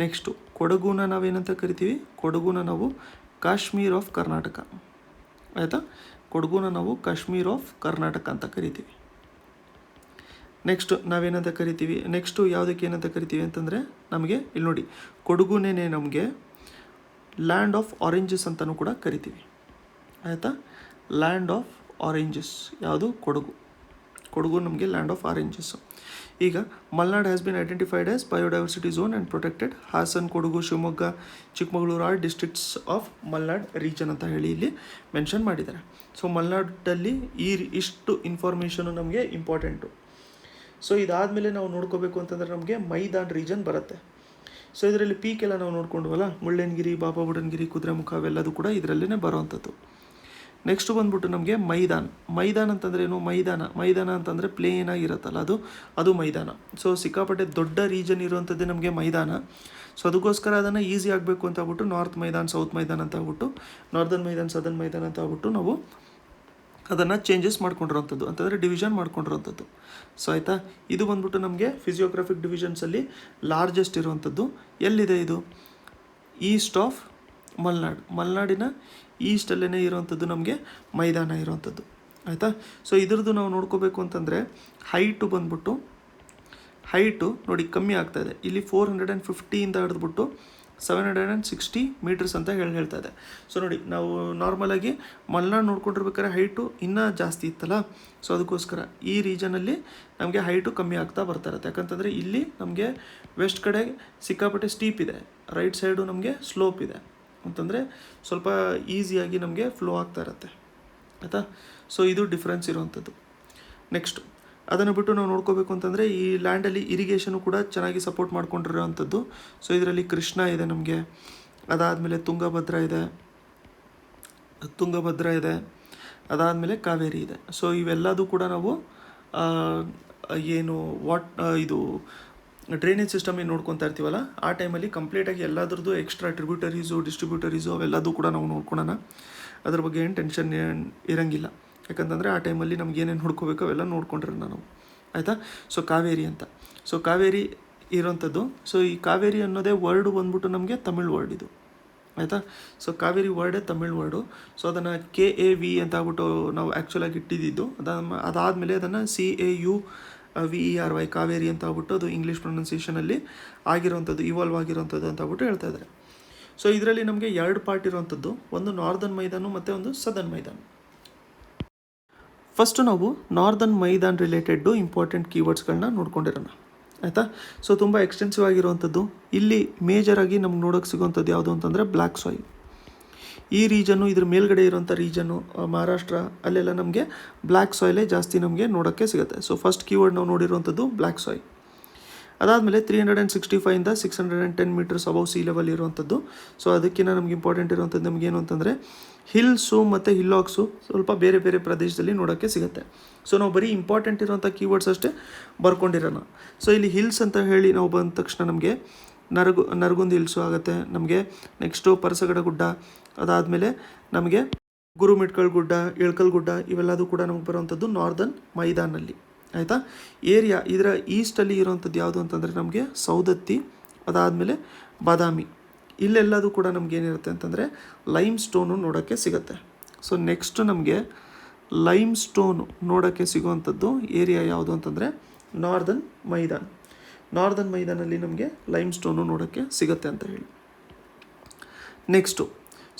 A: ನೆಕ್ಸ್ಟು ಕೊಡಗುನ ನಾವೇನಂತ ಕರಿತೀವಿ? ಕೊಡಗುನ ನಾವು ಕಾಶ್ಮೀರ್ ಆಫ್ ಕರ್ನಾಟಕ, ಆಯಿತಾ. ಕೊಡಗುನ ನಾವು ಕಾಶ್ಮೀರ್ ಆಫ್ ಕರ್ನಾಟಕ ಅಂತ ಕರಿತೀವಿ. ನೆಕ್ಸ್ಟ್ ನಾವೇನಂತ ಕರಿತೀವಿ? ನೆಕ್ಸ್ಟು ಯಾವುದಕ್ಕೆ ಏನಂತ ಕರಿತೀವಿ ಅಂತಂದರೆ, ನಮಗೆ ಇಲ್ಲಿ ನೋಡಿ, ಕೊಡಗುನೇ ನಮಗೆ ಲ್ಯಾಂಡ್ ಆಫ್ ಆರೆಂಜಸ್ ಅಂತಲೂ ಕೂಡ ಕರಿತೀವಿ, ಆಯಿತಾ. ಲ್ಯಾಂಡ್ ಆಫ್ ಆರೆಂಜಸ್ ಯಾವುದು? ಕೊಡಗು ನಮಗೆ ಲ್ಯಾಂಡ್ ಆಫ್ ಆರೆಂಜಸ್ಸು. ಈಗ Malnad has been identified as biodiversity zone and protected. Hassan, Kodagu, Shivamogga, Chikkamagaluru are districts of Malnad region ಅಂತ ಹೇಳಿ ಇಲ್ಲಿ ಮೆನ್ಷನ್ ಮಾಡಿದ್ದಾರೆ. ಸೊ ಮಲ್ನಾಡಲ್ಲಿ ಇಷ್ಟು ಇನ್ಫಾರ್ಮೇಷನು ನಮಗೆ ಇಂಪಾರ್ಟೆಂಟು. ಸೊ ಇದಾದಮೇಲೆ ನಾವು ನೋಡ್ಕೋಬೇಕು ಅಂತಂದರೆ ನಮಗೆ ಮೈದಾನ್ ರೀಜನ್ ಬರುತ್ತೆ. ಸೊ ಇದರಲ್ಲಿ ಪೀಕ್ ಎಲ್ಲ ನಾವು ನೋಡ್ಕೊಂಡ್ವಲ್ಲ, ಮುಳ್ಳಯ್ಯನಗಿರಿ, ಬಾಬಾ ಬುಡನ್ಗಿರಿ, ಕುದುರೆಮುಖ ಅವೆಲ್ಲದು ಕೂಡ ಇದರಲ್ಲೇ ಬರೋವಂಥದ್ದು. ನೆಕ್ಸ್ಟು ಬಂದ್ಬಿಟ್ಟು ನಮಗೆ ಮೈದಾನ ಅಂತಂದ್ರೆ ಏನು? ಮೈದಾನ ಅಂತಂದರೆ ಪ್ಲೇನ್ ಆಗಿರುತ್ತಲ್ಲ, ಅದು ಮೈದಾನ. ಸೊ ಸಿಕ್ಕಾಪಟ್ಟೆ ದೊಡ್ಡ ರೀಜನ್ ಇರುವಂಥದ್ದೇ ನಮಗೆ ಮೈದಾನ. ಸೊ ಅದಕ್ಕೋಸ್ಕರ ಅದನ್ನು ಈಸಿ ಆಗಬೇಕು ಅಂತ ಆಗ್ಬಿಟ್ಟು ನಾರ್ತ್ ಮೈದಾನ, ಸೌತ್ ಮೈದಾನ ಅಂತ ಆಗ್ಬಿಟ್ಟು, ನಾರ್ದನ್ ಮೈದಾನ, ಸದರ್ನ್ ಮೈದಾನ ಅಂತ ಆಗ್ಬಿಟ್ಟು ನಾವು ಅದನ್ನು ಚೇಂಜಸ್ ಮಾಡ್ಕೊಂಡಿರೋಂಥದ್ದು, ಅಂತಂದರೆ ಡಿವಿಷನ್ ಮಾಡ್ಕೊಂಡಿರೋಂಥದ್ದು. ಸೊ ಆಯಿತಾ, ಇದು ಬಂದ್ಬಿಟ್ಟು ನಮಗೆ ಫಿಸಿಯೋಗ್ರಫಿಕ್ ಡಿವಿಷನ್ಸಲ್ಲಿ ಲಾರ್ಜೆಸ್ಟ್ ಇರುವಂಥದ್ದು. ಎಲ್ಲಿದೆ ಇದು? ಈಸ್ಟ್ ಆಫ್ ಮಲ್ನಾಡಿನ ಈಸ್ಟಲ್ಲೇ ಇರುವಂಥದ್ದು ನಮಗೆ ಮೈದಾನ ಇರುವಂಥದ್ದು, ಆಯಿತಾ. ಸೊ ಇದ್ರದ್ದು ನಾವು ನೋಡ್ಕೋಬೇಕು ಅಂತಂದರೆ ಹೈಟು ನೋಡಿ ಕಮ್ಮಿ ಆಗ್ತಾಯಿದೆ. ಇಲ್ಲಿ 450 ಹಿಡಿದ್ಬಿಟ್ಟು 760 ಮೀಟರ್ಸ್ ಅಂತ ಹೇಳ್ತಾ ಇದೆ. ಸೊ ನೋಡಿ, ನಾವು ನಾರ್ಮಲಾಗಿ ಮಲ್ನಾಡು ನೋಡ್ಕೊಂಡಿರ್ಬೇಕಾದ್ರೆ ಹೈಟು ಇನ್ನೂ ಜಾಸ್ತಿ ಇತ್ತಲ್ಲ. ಸೊ ಅದಕ್ಕೋಸ್ಕರ ಈ ರೀಜನಲ್ಲಿ ನಮಗೆ ಹೈಟು ಕಮ್ಮಿ ಆಗ್ತಾ ಬರ್ತಾ ಇರುತ್ತೆ. ಯಾಕಂತಂದರೆ ಇಲ್ಲಿ ನಮಗೆ ವೆಸ್ಟ್ ಕಡೆ ಸಿಕ್ಕಾಪಟ್ಟೆ ಸ್ಟೀಪ್ ಇದೆ, ರೈಟ್ ಸೈಡು ನಮಗೆ ಸ್ಲೋಪ್ ಇದೆ ಅಂತಂದರೆ ಸ್ವಲ್ಪ ಈಸಿಯಾಗಿ ನಮಗೆ ಫ್ಲೋ ಆಗ್ತಾ ಇರುತ್ತೆ, ಆಯಿತಾ. ಸೊ ಇದು ಡಿಫ್ರೆನ್ಸ್ ಇರುವಂಥದ್ದು. ನೆಕ್ಸ್ಟು ಅದನ್ನು ಬಿಟ್ಟು ನಾವು ನೋಡ್ಕೋಬೇಕು ಅಂತಂದರೆ ಈ ಲ್ಯಾಂಡಲ್ಲಿ ಇರಿಗೇಷನು ಕೂಡ ಚೆನ್ನಾಗಿ ಸಪೋರ್ಟ್ ಮಾಡ್ಕೊಂಡಿರೋವಂಥದ್ದು. ಸೊ ಇದರಲ್ಲಿ ಕೃಷ್ಣ ಇದೆ ನಮಗೆ, ಅದಾದಮೇಲೆ ತುಂಗಭದ್ರಾ ಇದೆ, ಅದಾದಮೇಲೆ ಕಾವೇರಿ ಇದೆ. ಸೊ ಇವೆಲ್ಲದೂ ಕೂಡ ನಾವು ಇದು ಡ್ರೈನೇಜ್ ಸಿಸ್ಟಮ್ ಏನು ನೋಡ್ಕೊತಾ ಇರ್ತೀವಲ್ಲ, ಆ ಟೈಮಲ್ಲಿ ಕಂಪ್ಲೀಟಾಗಿ ಎಲ್ಲದ್ರದ್ದು ಎಕ್ಸ್ಟ್ರಾ ಡಿಸ್ಟ್ರಿಬ್ಯೂಟರೀಸು ಅವೆಲ್ಲದೂ ಕೂಡ ನಾವು ನೋಡ್ಕೊಳೋಣ. ಅದ್ರ ಬಗ್ಗೆ ಏನು ಟೆನ್ಷನ್ ಇರೋಂಗಿಲ್ಲ. ಯಾಕಂತಂದರೆ ಆ ಟೈಮಲ್ಲಿ ನಮ್ಗೆ ಏನೇನು ನೋಡ್ಕೋಬೇಕು ಅವೆಲ್ಲ ನೋಡ್ಕೊಂಡಿರೋಣ ನಾವು, ಆಯಿತಾ. ಸೊ ಕಾವೇರಿ ಇರೋಂಥದ್ದು. ಸೊ ಈ ಕಾವೇರಿ ಅನ್ನೋದೇ ವರ್ಡು ಬಂದ್ಬಿಟ್ಟು ನಮಗೆ ತಮಿಳ್ ವರ್ಡ್ ಇದು, ಆಯಿತಾ. ಸೊ ಕಾವೇರಿ ವರ್ಡೇ ತಮಿಳ್ ವರ್ಡು. ಸೊ ಅದನ್ನು KAV ಅಂತ ಆಗ್ಬಿಟ್ಟು ನಾವು ಆ್ಯಕ್ಚುಲಾಗಿ ಇಟ್ಟಿದ್ದು. ಅದಾದಮೇಲೆ ಅದನ್ನು CAUVERY ಕಾವೇರಿ ಅಂತ ಆಗ್ಬಿಟ್ಟು ಅದು ಇಂಗ್ಲೀಷ್ ಪ್ರೊನೌನ್ಸಿಯೇಷನಲ್ಲಿ ಆಗಿರೋವಂಥದ್ದು, ಇವಾಲ್ವ್ ಆಗಿರೋವಂಥದ್ದು ಅಂತ ಆಗ್ಬಿಟ್ಟು ಹೇಳ್ತಾ ಇದ್ದಾರೆ. ಸೊ ಇದರಲ್ಲಿ ನಮಗೆ 2 ಪಾರ್ಟ್ ಇರೋವಂಥದ್ದು, ಒಂದು ನಾರ್ದನ್ ಮೈದಾನ ಮತ್ತು ಒಂದು ಸದರ್ನ್ ಮೈದಾನ. ಫಸ್ಟು ನಾವು ನಾರ್ದನ್ ಮೈದಾನ್ ರಿಲೇಟೆಡ್ಡು ಇಂಪಾರ್ಟೆಂಟ್ ಕೀವರ್ಡ್ಸ್ಗಳನ್ನ ನೋಡ್ಕೊಂಡಿರೋಣ, ಆಯಿತಾ. ಸೊ ತುಂಬ ಎಕ್ಸ್ಟೆನ್ಸಿವ್ ಆಗಿರುವಂಥದ್ದು. ಇಲ್ಲಿ ಮೇಜರಾಗಿ ನಮ್ಗೆ ನೋಡೋಕ್ಕೆ ಸಿಗೋವಂಥದ್ದು ಯಾವುದು ಅಂತಂದರೆ ಬ್ಲ್ಯಾಕ್ ಸಾಯಿಲ್. ಈ ರೀಜನ್ನು, ಇದ್ರ ಮೇಲ್ಗಡೆ ಇರೋಂಥ ರೀಜನ್ನು ಮಹಾರಾಷ್ಟ್ರ ಅಲ್ಲೆಲ್ಲ ನಮಗೆ ಬ್ಲ್ಯಾಕ್ ಸಾಯಿಲೇ ಜಾಸ್ತಿ ನಮಗೆ ನೋಡೋಕ್ಕೆ ಸಿಗುತ್ತೆ. ಸೊ ಫಸ್ಟ್ ಕೀವರ್ಡ್ ನಾವು ನೋಡಿರುವಂಥದ್ದು ಬ್ಲ್ಯಾಕ್ ಸಾಯಿಲ್. ಅದಾದಮೇಲೆ 365 610 ಮೀಟರ್ಸ್ ಅಬೌವ್ ಸಿ ಲೆವೆಲ್ ಇರುವಂಥದ್ದು. ಸೊ ಅದಕ್ಕಿಂತ ನಮ್ಗೆ ಇಂಪಾರ್ಟೆಂಟ್ ಇರುವಂಥದ್ದು ನಮಗೇನು ಅಂತಂದರೆ ಹಿಲ್ಸು ಮತ್ತು ಹಿಲ್ಲಾಕ್ಸು ಸ್ವಲ್ಪ ಬೇರೆ ಬೇರೆ ಪ್ರದೇಶದಲ್ಲಿ ನೋಡೋಕ್ಕೆ ಸಿಗುತ್ತೆ. ಸೊ ನಾವು ಬರೀ ಇಂಪಾರ್ಟೆಂಟ್ ಇರೋಂಥ ಕೀವರ್ಡ್ಸ್ ಅಷ್ಟೇ ಬರ್ಕೊಂಡಿರೋಣ. ಸೊ ಇಲ್ಲಿ ಹಿಲ್ಸ್ ಅಂತ ಹೇಳಿ ನಾವು ಬಂದ ತಕ್ಷಣ ನಮಗೆ ನರಗುಂದ ಹಿಲ್ಸು ಆಗುತ್ತೆ ನಮಗೆ. ನೆಕ್ಸ್ಟು ಪರಸಗಡ ಗುಡ್ಡ, ಅದಾದಮೇಲೆ ನಮಗೆ ಗುರುಮಿಟ್ಕಲ್ ಗುಡ್ಡ, ಇಳ್ಕಲ್ ಗುಡ್ಡ, ಇವೆಲ್ಲದೂ ಕೂಡ ನಮಗೆ ಬರುವಂಥದ್ದು ನಾರ್ದನ್ ಮೈದಾನಲ್ಲಿ, ಆಯಿತಾ. ಏರಿಯಾ ಇದರ ಈಸ್ಟಲ್ಲಿ ಇರೋವಂಥದ್ದು ಯಾವುದು ಅಂತಂದರೆ ನಮಗೆ ಸೌದತ್ತಿ, ಅದಾದಮೇಲೆ ಬಾದಾಮಿ, ಇಲ್ಲೆಲ್ಲದೂ ಕೂಡ ನಮಗೇನಿರುತ್ತೆ ಅಂತಂದರೆ ಲೈಮ್ ಸ್ಟೋನು ನೋಡೋಕ್ಕೆ ಸಿಗುತ್ತೆ. ಸೊ ನೆಕ್ಸ್ಟ್ ನಮಗೆ ಲೈಮ್ ಸ್ಟೋನು ನೋಡೋಕ್ಕೆ ಸಿಗುವಂಥದ್ದು ಏರಿಯಾ ಯಾವುದು ಅಂತಂದರೆ ನಾರ್ದನ್ ಮೈದಾನಲ್ಲಿ ನಮಗೆ ಲೈಮ್ ಸ್ಟೋನು ನೋಡೋಕ್ಕೆ ಸಿಗುತ್ತೆ ಅಂತ ಹೇಳಿ. Next,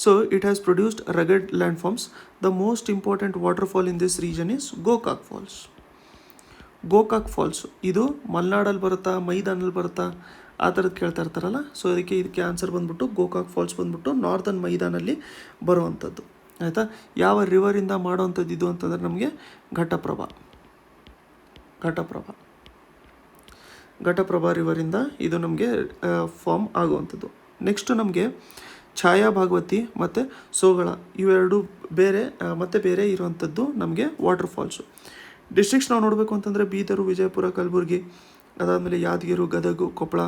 A: so it has produced rugged landforms. The most important waterfall in this region is Gokak falls. Gokak falls ಇದು ಮಲೆನಾಡಲ್ಲಿ ಬರುತ್ತಾ, ಮೈದಾನಲ್ಲಿ ಬರುತ್ತಾ, ಆ ಥರದ್ದು ಕೇಳ್ತಾ ಇರ್ತಾರಲ್ಲ. ಸೊ ಇದಕ್ಕೆ ಆನ್ಸರ್ ಬಂದ್ಬಿಟ್ಟು ಗೋಕಾಕ್ ಫಾಲ್ಸ್ ಬಂದ್ಬಿಟ್ಟು ನಾರ್ದನ್ ಮೈದಾನಲ್ಲಿ ಬರುವಂಥದ್ದು. ಆಯಿತಾ. ಯಾವ ರಿವರಿಂದ ಮಾಡೋವಂಥದ್ದು ಇದು ಅಂತಂದರೆ ನಮಗೆ ಘಟಪ್ರಭಾ ರಿವರಿಂದ ಇದು ನಮಗೆ ಫಾರ್ಮ್ ಆಗುವಂಥದ್ದು. ನೆಕ್ಸ್ಟು ನಮಗೆ ಛಾಯಾ ಭಾಗವತಿ ಮತ್ತು ಸೋಗಳ ಇವೆರಡು ಬೇರೆ ಇರುವಂಥದ್ದು ನಮಗೆ ವಾಟರ್ ಫಾಲ್ಸು. ಡಿಸ್ಟ್ರಿಕ್ಟ್ಸ್ ನಾವು ನೋಡಬೇಕು ಅಂತಂದರೆ ಬೀದರು, ವಿಜಯಪುರ, ಕಲಬುರಗಿ, ಅದಾದಮೇಲೆ ಯಾದಗಿರಿ, ಗದಗ, ಕೊಪ್ಪಳ,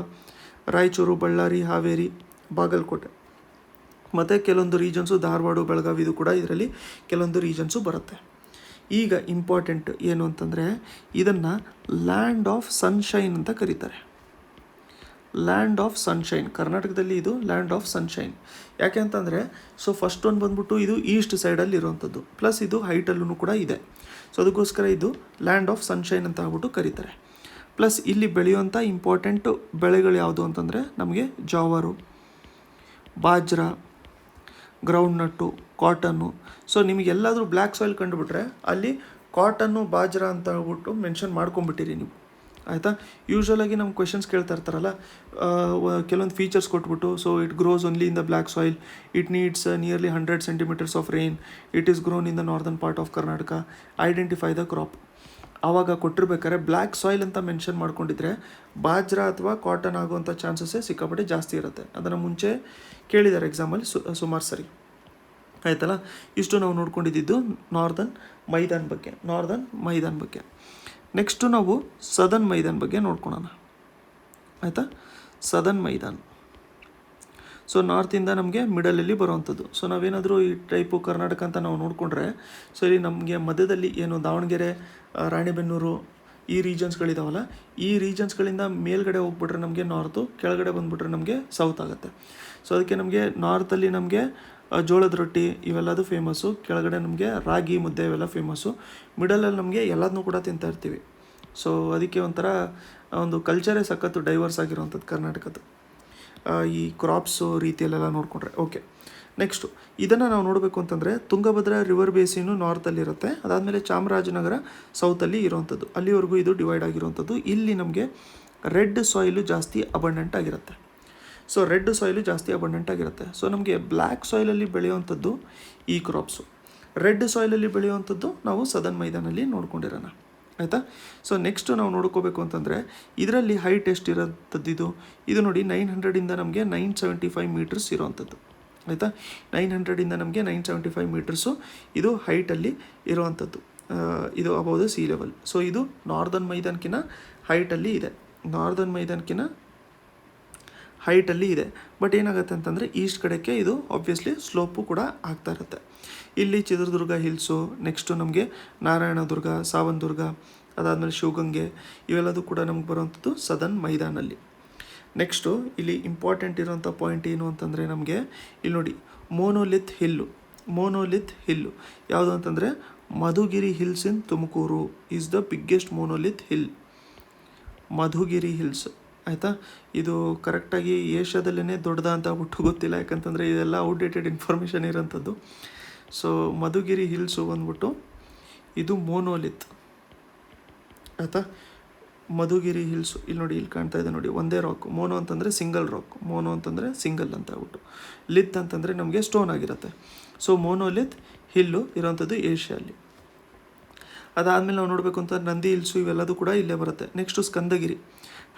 A: ರಾಯಚೂರು, ಬಳ್ಳಾರಿ, ಹಾವೇರಿ, ಬಾಗಲಕೋಟೆ, ಮತ್ತು ಕೆಲವೊಂದು ರೀಜನ್ಸು ಧಾರವಾಡ, ಬೆಳಗಾವಿ, ಇದು ಕೂಡ ಇದರಲ್ಲಿ ಕೆಲವೊಂದು ರೀಜನ್ಸು ಬರುತ್ತೆ. ಈಗ ಇಂಪಾರ್ಟೆಂಟ್ ಏನು ಅಂತಂದರೆ ಇದನ್ನು ಲ್ಯಾಂಡ್ ಆಫ್ ಸನ್ಶೈನ್ ಅಂತ ಕರೀತಾರೆ. ಲ್ಯಾಂಡ್ ಆಫ್ ಸನ್ಶೈನ್, ಕರ್ನಾಟಕದಲ್ಲಿ ಇದು ಲ್ಯಾಂಡ್ ಆಫ್ ಸನ್ಶೈನ್. ಯಾಕೆ ಅಂತಂದರೆ ಸೊ ಫಸ್ಟ್ ಒಂದು ಬಂದ್ಬಿಟ್ಟು ಇದು ಈಸ್ಟ್ ಸೈಡಲ್ಲಿ ಇರುವಂಥದ್ದು, ಪ್ಲಸ್ ಇದು ಹೈಟಲ್ಲೂ ಕೂಡ ಇದೆ. ಸೊ ಅದಕ್ಕೋಸ್ಕರ ಇದು ಲ್ಯಾಂಡ್ ಆಫ್ ಸನ್ಶೈನ್ ಅಂತ ಆಗ್ಬಿಟ್ಟು ಕರೀತಾರೆ. ಪ್ಲಸ್ ಇಲ್ಲಿ ಬೆಳೆಯುವಂಥ ಇಂಪಾರ್ಟೆಂಟು ಬೆಳೆಗಳು ಯಾವುದು ಅಂತಂದರೆ ನಮಗೆ jowar, bajra, groundnut, cotton. So ನಿಮಗೆಲ್ಲಾದರೂ ಬ್ಲ್ಯಾಕ್ ಸಾಯಿಲ್ ಕಂಡುಬಿಟ್ರೆ ಅಲ್ಲಿ ಕಾಟನ್ನು, ಬಾಜ್ರಾ ಅಂತ ಹೇಳ್ಬಿಟ್ಟು ಮೆನ್ಷನ್ ಮಾಡ್ಕೊಂಬಿಟ್ಟಿರಿ ನೀವು. ಆಯಿತಾ. ಯೂಶ್ವಲಾಗಿ ನಮ್ಮ ಕ್ವೆಶನ್ಸ್ ಕೇಳ್ತಾ ಇರ್ತಾರಲ್ಲ, ಕೆಲವೊಂದು ಫೀಚರ್ಸ್ ಕೊಟ್ಬಿಟ್ಟು, so it grows only in the black soil, it needs nearly 100 centimeters of rain, it is grown in the northern part of Karnataka, identify the crop. ಆವಾಗ ಕೊಟ್ಟಿರ್ಬೇಕಾದ್ರೆ ಬ್ಲ್ಯಾಕ್ ಸಾಯಿಲ್ ಅಂತ ಮೆನ್ಷನ್ ಮಾಡ್ಕೊಂಡಿದ್ರೆ ಬಾಜ್ರಾ ಅಥವಾ ಕಾಟನ್ ಆಗುವಂಥ ಚಾನ್ಸಸ್ಸೇ ಸಿಕ್ಕಾಪಟ್ಟೆ ಜಾಸ್ತಿ ಇರುತ್ತೆ. ಅದನ್ನು ಮುಂಚೆ ಕೇಳಿದ್ದಾರೆ ಎಕ್ಸಾಮಲ್ಲಿ ಸುಮಾರು ಸರಿ. ಆಯ್ತಲ್ಲ. ಇಷ್ಟು ನಾವು ನೋಡ್ಕೊಂಡಿದ್ದು ನಾರ್ದನ್ ಮೈದಾನ್ ಬಗ್ಗೆ. ನೆಕ್ಸ್ಟು ನಾವು ಸದರ್ನ್ ಮೈದಾನ್ ಬಗ್ಗೆ ನೋಡ್ಕೊಳೋಣ. ಆಯಿತಾ. ಸದರ್ನ್ ಮೈದಾನ್ ಸೊ ನಾರ್ತಿಂದ ನಮಗೆ ಮಿಡಲಲ್ಲಿ ಬರುವಂಥದ್ದು. ಸೊ ನಾವೇನಾದರೂ ಈ ಟೈಪು ಕರ್ನಾಟಕ ಅಂತ ನಾವು ನೋಡಿಕೊಂಡ್ರೆ, ಸೊ ಇಲ್ಲಿ ನಮಗೆ ಮಧ್ಯದಲ್ಲಿ ಏನು ದಾವಣಗೆರೆ, ರಾಣಿಬೆನ್ನೂರು ಈ ರೀಜನ್ಸ್ಗಳಿದಾವಲ್ಲ, ಈ ರೀಜನ್ಸ್ಗಳಿಂದ ಮೇಲ್ಗಡೆ ಹೋಗ್ಬಿಟ್ರೆ ನಮಗೆ ನಾರ್ತು, ಕೆಳಗಡೆ ಬಂದುಬಿಟ್ರೆ ನಮಗೆ ಸೌತ್ ಆಗುತ್ತೆ. ಸೊ ಅದಕ್ಕೆ ನಮಗೆ ನಾರ್ತಲ್ಲಿ ನಮಗೆ ಜೋಳದ ರೊಟ್ಟಿ ಇವೆಲ್ಲದು ಫೇಮಸ್ಸು, ಕೆಳಗಡೆ ನಮಗೆ ರಾಗಿ ಮುದ್ದೆ ಇವೆಲ್ಲ ಫೇಮಸ್ಸು, ಮಿಡಲಲ್ಲಿ ನಮಗೆ ಎಲ್ಲದನ್ನೂ ಕೂಡ ತಿಂತಾ ಇರ್ತೀವಿ. ಸೊ ಅದಕ್ಕೆ ಒಂಥರ ಒಂದು ಕಲ್ಚರೇ ಸಖತ್ತು ಡೈವರ್ಸ್ ಆಗಿರುವಂಥದ್ದು ಕರ್ನಾಟಕದ್ದು ಈ ಕ್ರಾಪ್ಸು ರೀತಿಯಲ್ಲೆಲ್ಲ ನೋಡಿಕೊಂಡ್ರೆ. ಓಕೆ. ನೆಕ್ಸ್ಟು ಇದನ್ನು ನಾವು ನೋಡಬೇಕು ಅಂತಂದರೆ ತುಂಗಭದ್ರಾ ರಿವರ್ ಬೇಸಿನು ನಾರ್ತಲ್ಲಿರುತ್ತೆ, ಅದಾದಮೇಲೆ ಚಾಮರಾಜನಗರ ಸೌತಲ್ಲಿ ಇರುವಂಥದ್ದು, ಅಲ್ಲಿವರೆಗೂ ಇದು ಡಿವೈಡ್ ಆಗಿರುವಂಥದ್ದು. ಇಲ್ಲಿ ನಮಗೆ ರೆಡ್ ಸಾಯಿಲು ಜಾಸ್ತಿ ಅಬಂಡೆಂಟ್ ಆಗಿರುತ್ತೆ. ಸೊ ನಮಗೆ ಬ್ಲ್ಯಾಕ್ ಸಾಯಿಲಲ್ಲಿ ಬೆಳೆಯುವಂಥದ್ದು ಈ ಕ್ರಾಪ್ಸು, ರೆಡ್ ಸಾಯಿಲಲ್ಲಿ ಬೆಳೆಯುವಂಥದ್ದು ನಾವು ಸದರ್ನ್ ಮೈದಾನಲ್ಲಿ ನೋಡ್ಕೊಂಡಿರೋಣ. ಆಯಿತಾ. ಸೊ ನೆಕ್ಸ್ಟು ನಾವು ನೋಡ್ಕೋಬೇಕು ಅಂತಂದರೆ ಇದರಲ್ಲಿ ಹೈಟ್ ಎಷ್ಟು ಇರೋಂಥದ್ದು ಇದು ನೋಡಿ 900ಇಂದ ನಮಗೆ 975 ಮೀಟರ್ಸ್ ಇರೋವಂಥದ್ದು. ಆಯಿತಾ. 900ಇಂದ ನಮಗೆ 975 ಮೀಟರ್ಸು ಇದು ಹೈಟಲ್ಲಿ ಇರುವಂಥದ್ದು. ಇದು above the sea level. So ಇದು ನಾರ್ದನ್ ಮೈದಾನ್ಕಿನ ಹೈಟಲ್ಲಿ ಇದೆ. ಬಟ್ ಏನಾಗುತ್ತೆ ಅಂತಂದರೆ ಈಸ್ಟ್ ಕಡೆಗೆ ಇದು ಆಬ್ವಿಯಸ್ಲಿ ಸ್ಲೋಪು ಕೂಡ ಆಗ್ತಾ ಇರುತ್ತೆ. ಇಲ್ಲಿ ಚಿತ್ರದುರ್ಗ ಹಿಲ್ಸು, ನೆಕ್ಸ್ಟು ನಮಗೆ ನಾರಾಯಣದುರ್ಗ, ಸಾವನದುರ್ಗ, ಅದಾದಮೇಲೆ ಶಿವಗಂಗೆ ಇವೆಲ್ಲದೂ ಕೂಡ ನಮ್ಗೆ ಬರುವಂಥದ್ದು ಸದರ್ನ್ ಮೈದಾನಲ್ಲಿ. ನೆಕ್ಸ್ಟು ಇಲ್ಲಿ ಇಂಪಾರ್ಟೆಂಟ್ ಇರೋಂಥ ಪಾಯಿಂಟ್ ಏನು ಅಂತಂದರೆ ನಮಗೆ ಇಲ್ಲಿ ನೋಡಿ ಮೋನೋಲಿತ್ ಹಿಲ್ಲು ಯಾವುದು ಅಂತಂದರೆ Madhugiri hills in Tumakuru is the biggest monolith hill. Madhugiri hills. ಆಯಿತಾ. ಇದು ಕರೆಕ್ಟಾಗಿ ಏಷ್ಯಾದಲ್ಲೇ ದೊಡ್ಡದ ಅಂತ ಆಗ್ಬಿಟ್ಟು ಗೊತ್ತಿಲ್ಲ, ಯಾಕಂತಂದರೆ ಇದೆಲ್ಲ ಔಟ್ಡೇಟೆಡ್ ಇನ್ಫಾರ್ಮೇಷನ್ ಇರೋಂಥದ್ದು. ಸೊ ಮಧುಗಿರಿ ಹಿಲ್ಸು ಬಂದ್ಬಿಟ್ಟು ಇದು ಮೋನೋಲಿತ್. ಆಯಿತಾ. ಮಧುಗಿರಿ ಹಿಲ್ಸು ಇಲ್ಲಿ ನೋಡಿ, ಇಲ್ಲಿ ಕಾಣ್ತಾ ಇದೆ ನೋಡಿ, ಒಂದೇ ರಾಕ್. ಮೋನೋ ಅಂತಂದರೆ ಸಿಂಗಲ್ ರಾಕ್, ಮೋನೋ ಅಂತಂದರೆ ಸಿಂಗಲ್ ಅಂತ ಆಗ್ಬಿಟ್ಟು, ಲಿತ್ ಅಂತಂದರೆ ನಮಗೆ ಸ್ಟೋನ್ ಆಗಿರುತ್ತೆ. ಸೊ ಮೋನೋಲಿತ್ ಹಿಲ್ಲು ಇರೋವಂಥದ್ದು ಏಷ್ಯಲ್ಲಿ. ಅದಾದಮೇಲೆ ನಾವು ನೋಡಬೇಕು ಅಂತ ನಂದಿ ಹಿಲ್ಸು ಇವೆಲ್ಲದೂ ಕೂಡ ಇಲ್ಲೇ ಬರುತ್ತೆ. ನೆಕ್ಸ್ಟು ಸ್ಕಂದಗಿರಿ,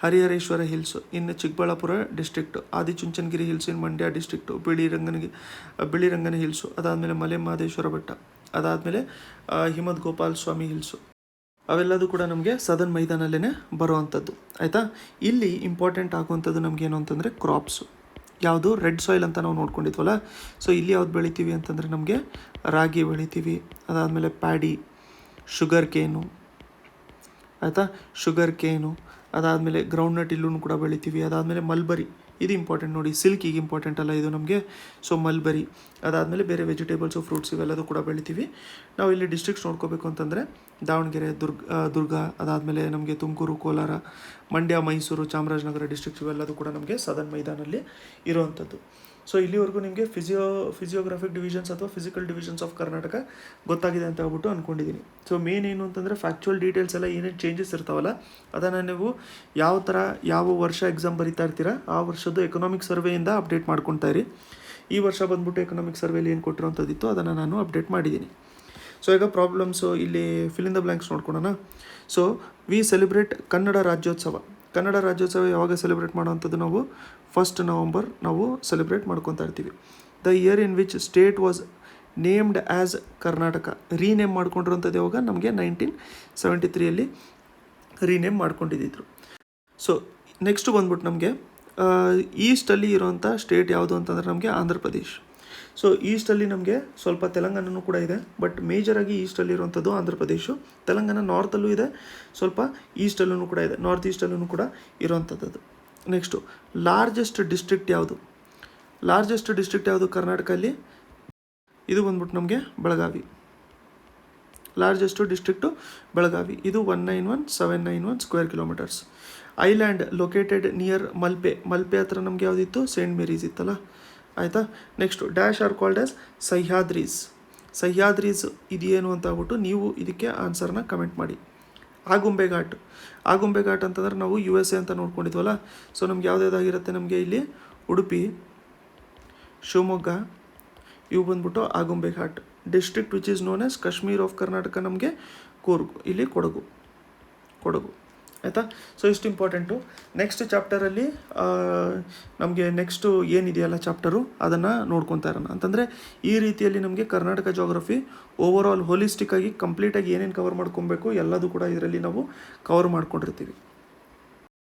A: ಹರಿಹರೇಶ್ವರ ಹಿಲ್ಸು ಇನ್ನು ಚಿಕ್ಕಬಳ್ಳಾಪುರ ಡಿಸ್ಟ್ರಿಕ್ಟು, ಆದಿಚುಂಚನಗಿರಿ ಹಿಲ್ಸ್ ಇನ್ ಮಂಡ್ಯ ಡಿಸ್ಟ್ರಿಕ್ಟು, ಬಿಳಿರಂಗನ ಹಿಲ್ಸು, ಅದಾದಮೇಲೆ ಮಲೆ ಮಹದೇಶ್ವರ ಬೆಟ್ಟ, ಅದಾದಮೇಲೆ ಹಿಮದ್ ಗೋಪಾಲ್ ಸ್ವಾಮಿ ಹಿಲ್ಸು ಅವೆಲ್ಲದೂ ಕೂಡ ನಮಗೆ ಸದರ್ನ್ ಮೈದಾನಲ್ಲೇ ಬರುವಂಥದ್ದು. ಆಯಿತಾ. ಇಲ್ಲಿ ಇಂಪಾರ್ಟೆಂಟ್ ಆಗುವಂಥದ್ದು ನಮಗೇನು ಅಂತಂದರೆ ಕ್ರಾಪ್ಸು ಯಾವುದು ರೆಡ್ ಸಾಯಿಲ್ ಅಂತ ನಾವು ನೋಡ್ಕೊಂಡಿದ್ವಲ್ಲ. ಸೊ ಇಲ್ಲಿ ಯಾವ್ದು ಬೆಳಿತೀವಿ ಅಂತಂದರೆ ನಮಗೆ ರಾಗಿ ಬೆಳಿತೀವಿ, ಅದಾದಮೇಲೆ ಪ್ಯಾಡಿ, ಶುಗರ್ ಕೇನು. ಆಯಿತಾ. ಅದಾದಮೇಲೆ ಗ್ರೌಂಡ್ನಟ್ ಇಲ್ಲೂ ಕೂಡ ಬೆಳಿತೀವಿ. ಅದಾದಮೇಲೆ ಮಲ್ಬರಿ, ಇದು ಇಂಪಾರ್ಟೆಂಟ್ ನೋಡಿ, ಸಿಲ್ಕ್ ಈಗ ಇಂಪಾರ್ಟೆಂಟ್ ಅಲ್ಲ ಇದು ನಮಗೆ. ಸೊ ಮಲ್ಬರಿ, ಅದಾದಮೇಲೆ ಬೇರೆ ವೆಜಿಟೇಬಲ್ಸು, ಫ್ರೂಟ್ಸ್ ಇವೆಲ್ಲದೂ ಕೂಡ ಬೆಳಿತೀವಿ. ನಾವು ಇಲ್ಲಿ ಡಿಸ್ಟ್ರಿಕ್ಟ್ಸ್ ನೋಡ್ಕೋಬೇಕು ಅಂತಂದರೆ ದಾವಣಗೆರೆ, ದುರ್ಗ, ಅದಾದಮೇಲೆ ನಮಗೆ ತುಮಕೂರು, ಕೋಲಾರ, ಮಂಡ್ಯ, ಮೈಸೂರು, ಚಾಮರಾಜನಗರ ಡಿಸ್ಟ್ರಿಕ್ಟ್ಸ್ ಇವೆಲ್ಲದೂ ಕೂಡ ನಮಗೆ ಸದರ್ನ್ ಮೈದಾನಲ್ಲಿ ಇರುವಂಥದ್ದು. ಸೊ ಇಲ್ಲಿವರೆಗೂ ನಿಮಗೆ ಫಿಸಿಯೋಗ್ರಾಫಿಕ್ ಡಿವಿಷನ್ಸ್ ಅಥವಾ ಫಿಸಿಕಲ್ ಡಿವಿಷನ್ಸ್ ಆಫ್ ಕರ್ನಾಟಕ ಗೊತ್ತಾಗಿದೆ ಅಂತ ಹೇಳ್ಬಿಟ್ಟು ಅಂದ್ಕೊಂಡಿದ್ದೀನಿ. ಸೊ ಮೇನ್ ಏನು ಅಂತಂದರೆ ಫ್ಯಾಕ್ಚುಯಲ್ ಡೀಟೇಲ್ಸ್ ಎಲ್ಲ ಏನೇನು ಚೇಂಜಸ್ ಇರ್ತಾವಲ್ಲ ಅದನ್ನು ನೀವು ಯಾವ ಥರ ಯಾವ ವರ್ಷ ಎಕ್ಸಾಮ್ ಬರಿತಾ ಇರ್ತೀರಾ ಆ ವರ್ಷದ್ದು ಎಕನಾಮಿಕ್ ಸರ್ವೆಯಿಂದ ಅಪ್ಡೇಟ್ ಮಾಡ್ಕೊತಾ ಇರಿ. ಈ ವರ್ಷ ಬಂದ್ಬಿಟ್ಟು ಎಕನಾಮಿಕ್ ಸರ್ವೇಲಿ ಏನು ಕೊಟ್ಟಿರೋಂಥದ್ದಿತ್ತು ಅದನ್ನು ನಾನು ಅಪ್ಡೇಟ್ ಮಾಡಿದ್ದೀನಿ. ಸೊ ಈಗ ಪ್ರಾಬ್ಲಮ್ಸು ಇಲ್ಲಿ ಫಿಲ್ ಇನ್ ದ ಬ್ಲ್ಯಾಂಕ್ಸ್ ನೋಡ್ಕೊಳೋಣ. So we celebrate Kannada Rajyotsava. Kannada Rajyotsava ಯಾವಾಗ ಸೆಲೆಬ್ರೇಟ್ ಮಾಡೋವಂಥದ್ದು ನಾವು 1 ನವಂಬರ್ ನಾವು ಸೆಲೆಬ್ರೇಟ್ ಮಾಡ್ಕೊತಾ ಇರ್ತೀವಿ. The year in which state was named as Karnataka. Rename ಮಾಡ್ಕೊಂಡಿರೋಂಥದ್ದು ಯಾವಾಗ ನಮಗೆ 1973 ರೀನೇಮ್ ಮಾಡ್ಕೊಂಡಿದ್ದರು. ಸೊ ನೆಕ್ಸ್ಟ್ ಬಂದ್ಬಿಟ್ಟು ನಮಗೆ ಈಸ್ಟಲ್ಲಿ ಇರೋವಂಥ ಸ್ಟೇಟ್ ಯಾವುದು ಅಂತಂದರೆ ನಮಗೆ ಆಂಧ್ರ ಪ್ರದೇಶ್. ಸೊ ಈಸ್ಟಲ್ಲಿ ನಮಗೆ ಸ್ವಲ್ಪ ತೆಲಂಗಾಣನೂ ಕೂಡ ಇದೆ, ಬಟ್ ಮೇಜರಾಗಿ ಈಸ್ಟಲ್ಲಿ ಇರುವಂಥದ್ದು ಆಂಧ್ರ ಪ್ರದೇಶ. ತೆಲಂಗಾಣ ನಾರ್ತಲ್ಲೂ ಇದೆ, ಸ್ವಲ್ಪ ಈಸ್ಟಲ್ಲೂ ಕೂಡ ಇದೆ, ನಾರ್ತ್ ಈಸ್ಟಲ್ಲೂ ಕೂಡ ಇರೋವಂಥದ್ದು. ನೆಕ್ಸ್ಟು ಲಾರ್ಜೆಸ್ಟ್ ಡಿಸ್ಟ್ರಿಕ್ಟ್ ಯಾವುದು? ಲಾರ್ಜೆಸ್ಟ್ ಡಿಸ್ಟ್ರಿಕ್ಟ್ ಯಾವುದು ಕರ್ನಾಟಕದಲ್ಲಿ? ಇದು ಬಂದ್ಬಿಟ್ಟು ನಮಗೆ ಬೆಳಗಾವಿ. Largest district Belagavi. ಇದು 191,791 square kilometers. Island located near Malpe. Malpe ಹತ್ರ ನಮಗೆ ಯಾವುದಿತ್ತು? ಸೇಂಟ್ ಮೇರೀಸ್ ಇತ್ತಲ್ಲ, ಆಯಿತಾ. Next dash are called as Sahyadris. Sahyadris ಇದೇನು ಅಂತ ಹೇಳ್ಬಿಟ್ಟು ನೀವು ಇದಕ್ಕೆ ಆನ್ಸರ್ನ ಕಮೆಂಟ್ ಮಾಡಿ. ಆಗುಂಬೆ ಘಾಟ್. ಆಗುಂಬೆ ಘಾಟ್ ಅಂತಂದ್ರೆ ನಾವು USA ಅಂತ ನೋಡ್ಕೊಂಡಿದ್ವಲ್ಲ. ಸೊ ನಮ್ಗೆ ಯಾವುದಾಗಿರುತ್ತೆ, ನಮಗೆ ಇಲ್ಲಿ ಉಡುಪಿ, ಶಿವಮೊಗ್ಗ ಇವು ಬಂದ್ಬಿಟ್ಟು Agumbe ghat. District which is known as Kashmir of Karnataka ನಮಗೆ ಕೂರ್ಗ್, ಇಲ್ಲಿ ಕೊಡಗು. ಆಯಿತಾ. ಸೊ ಇಷ್ಟು ಇಂಪಾರ್ಟೆಂಟು. ನೆಕ್ಸ್ಟ್ ಚಾಪ್ಟರಲ್ಲಿ ನಮಗೆ ನೆಕ್ಸ್ಟು ಏನಿದೆಯಲ್ಲ ಚಾಪ್ಟರು ಅದನ್ನು ನೋಡ್ಕೊತಾ ಇರೋಣ. ಅಂತಂದರೆ ಈ ರೀತಿಯಲ್ಲಿ ನಮಗೆ ಕರ್ನಾಟಕ ಜಾಗ್ರಫಿ ಓವರ್ ಆಲ್ ಹೋಲಿಸ್ಟಿಕ್ಕಾಗಿ ಕಂಪ್ಲೀಟಾಗಿ ಏನೇನು ಕವರ್ ಮಾಡ್ಕೊಬೇಕು ಎಲ್ಲದೂ ಕೂಡ ಇದರಲ್ಲಿ ನಾವು ಕವರ್ ಮಾಡ್ಕೊಂಡಿರ್ತೀವಿ.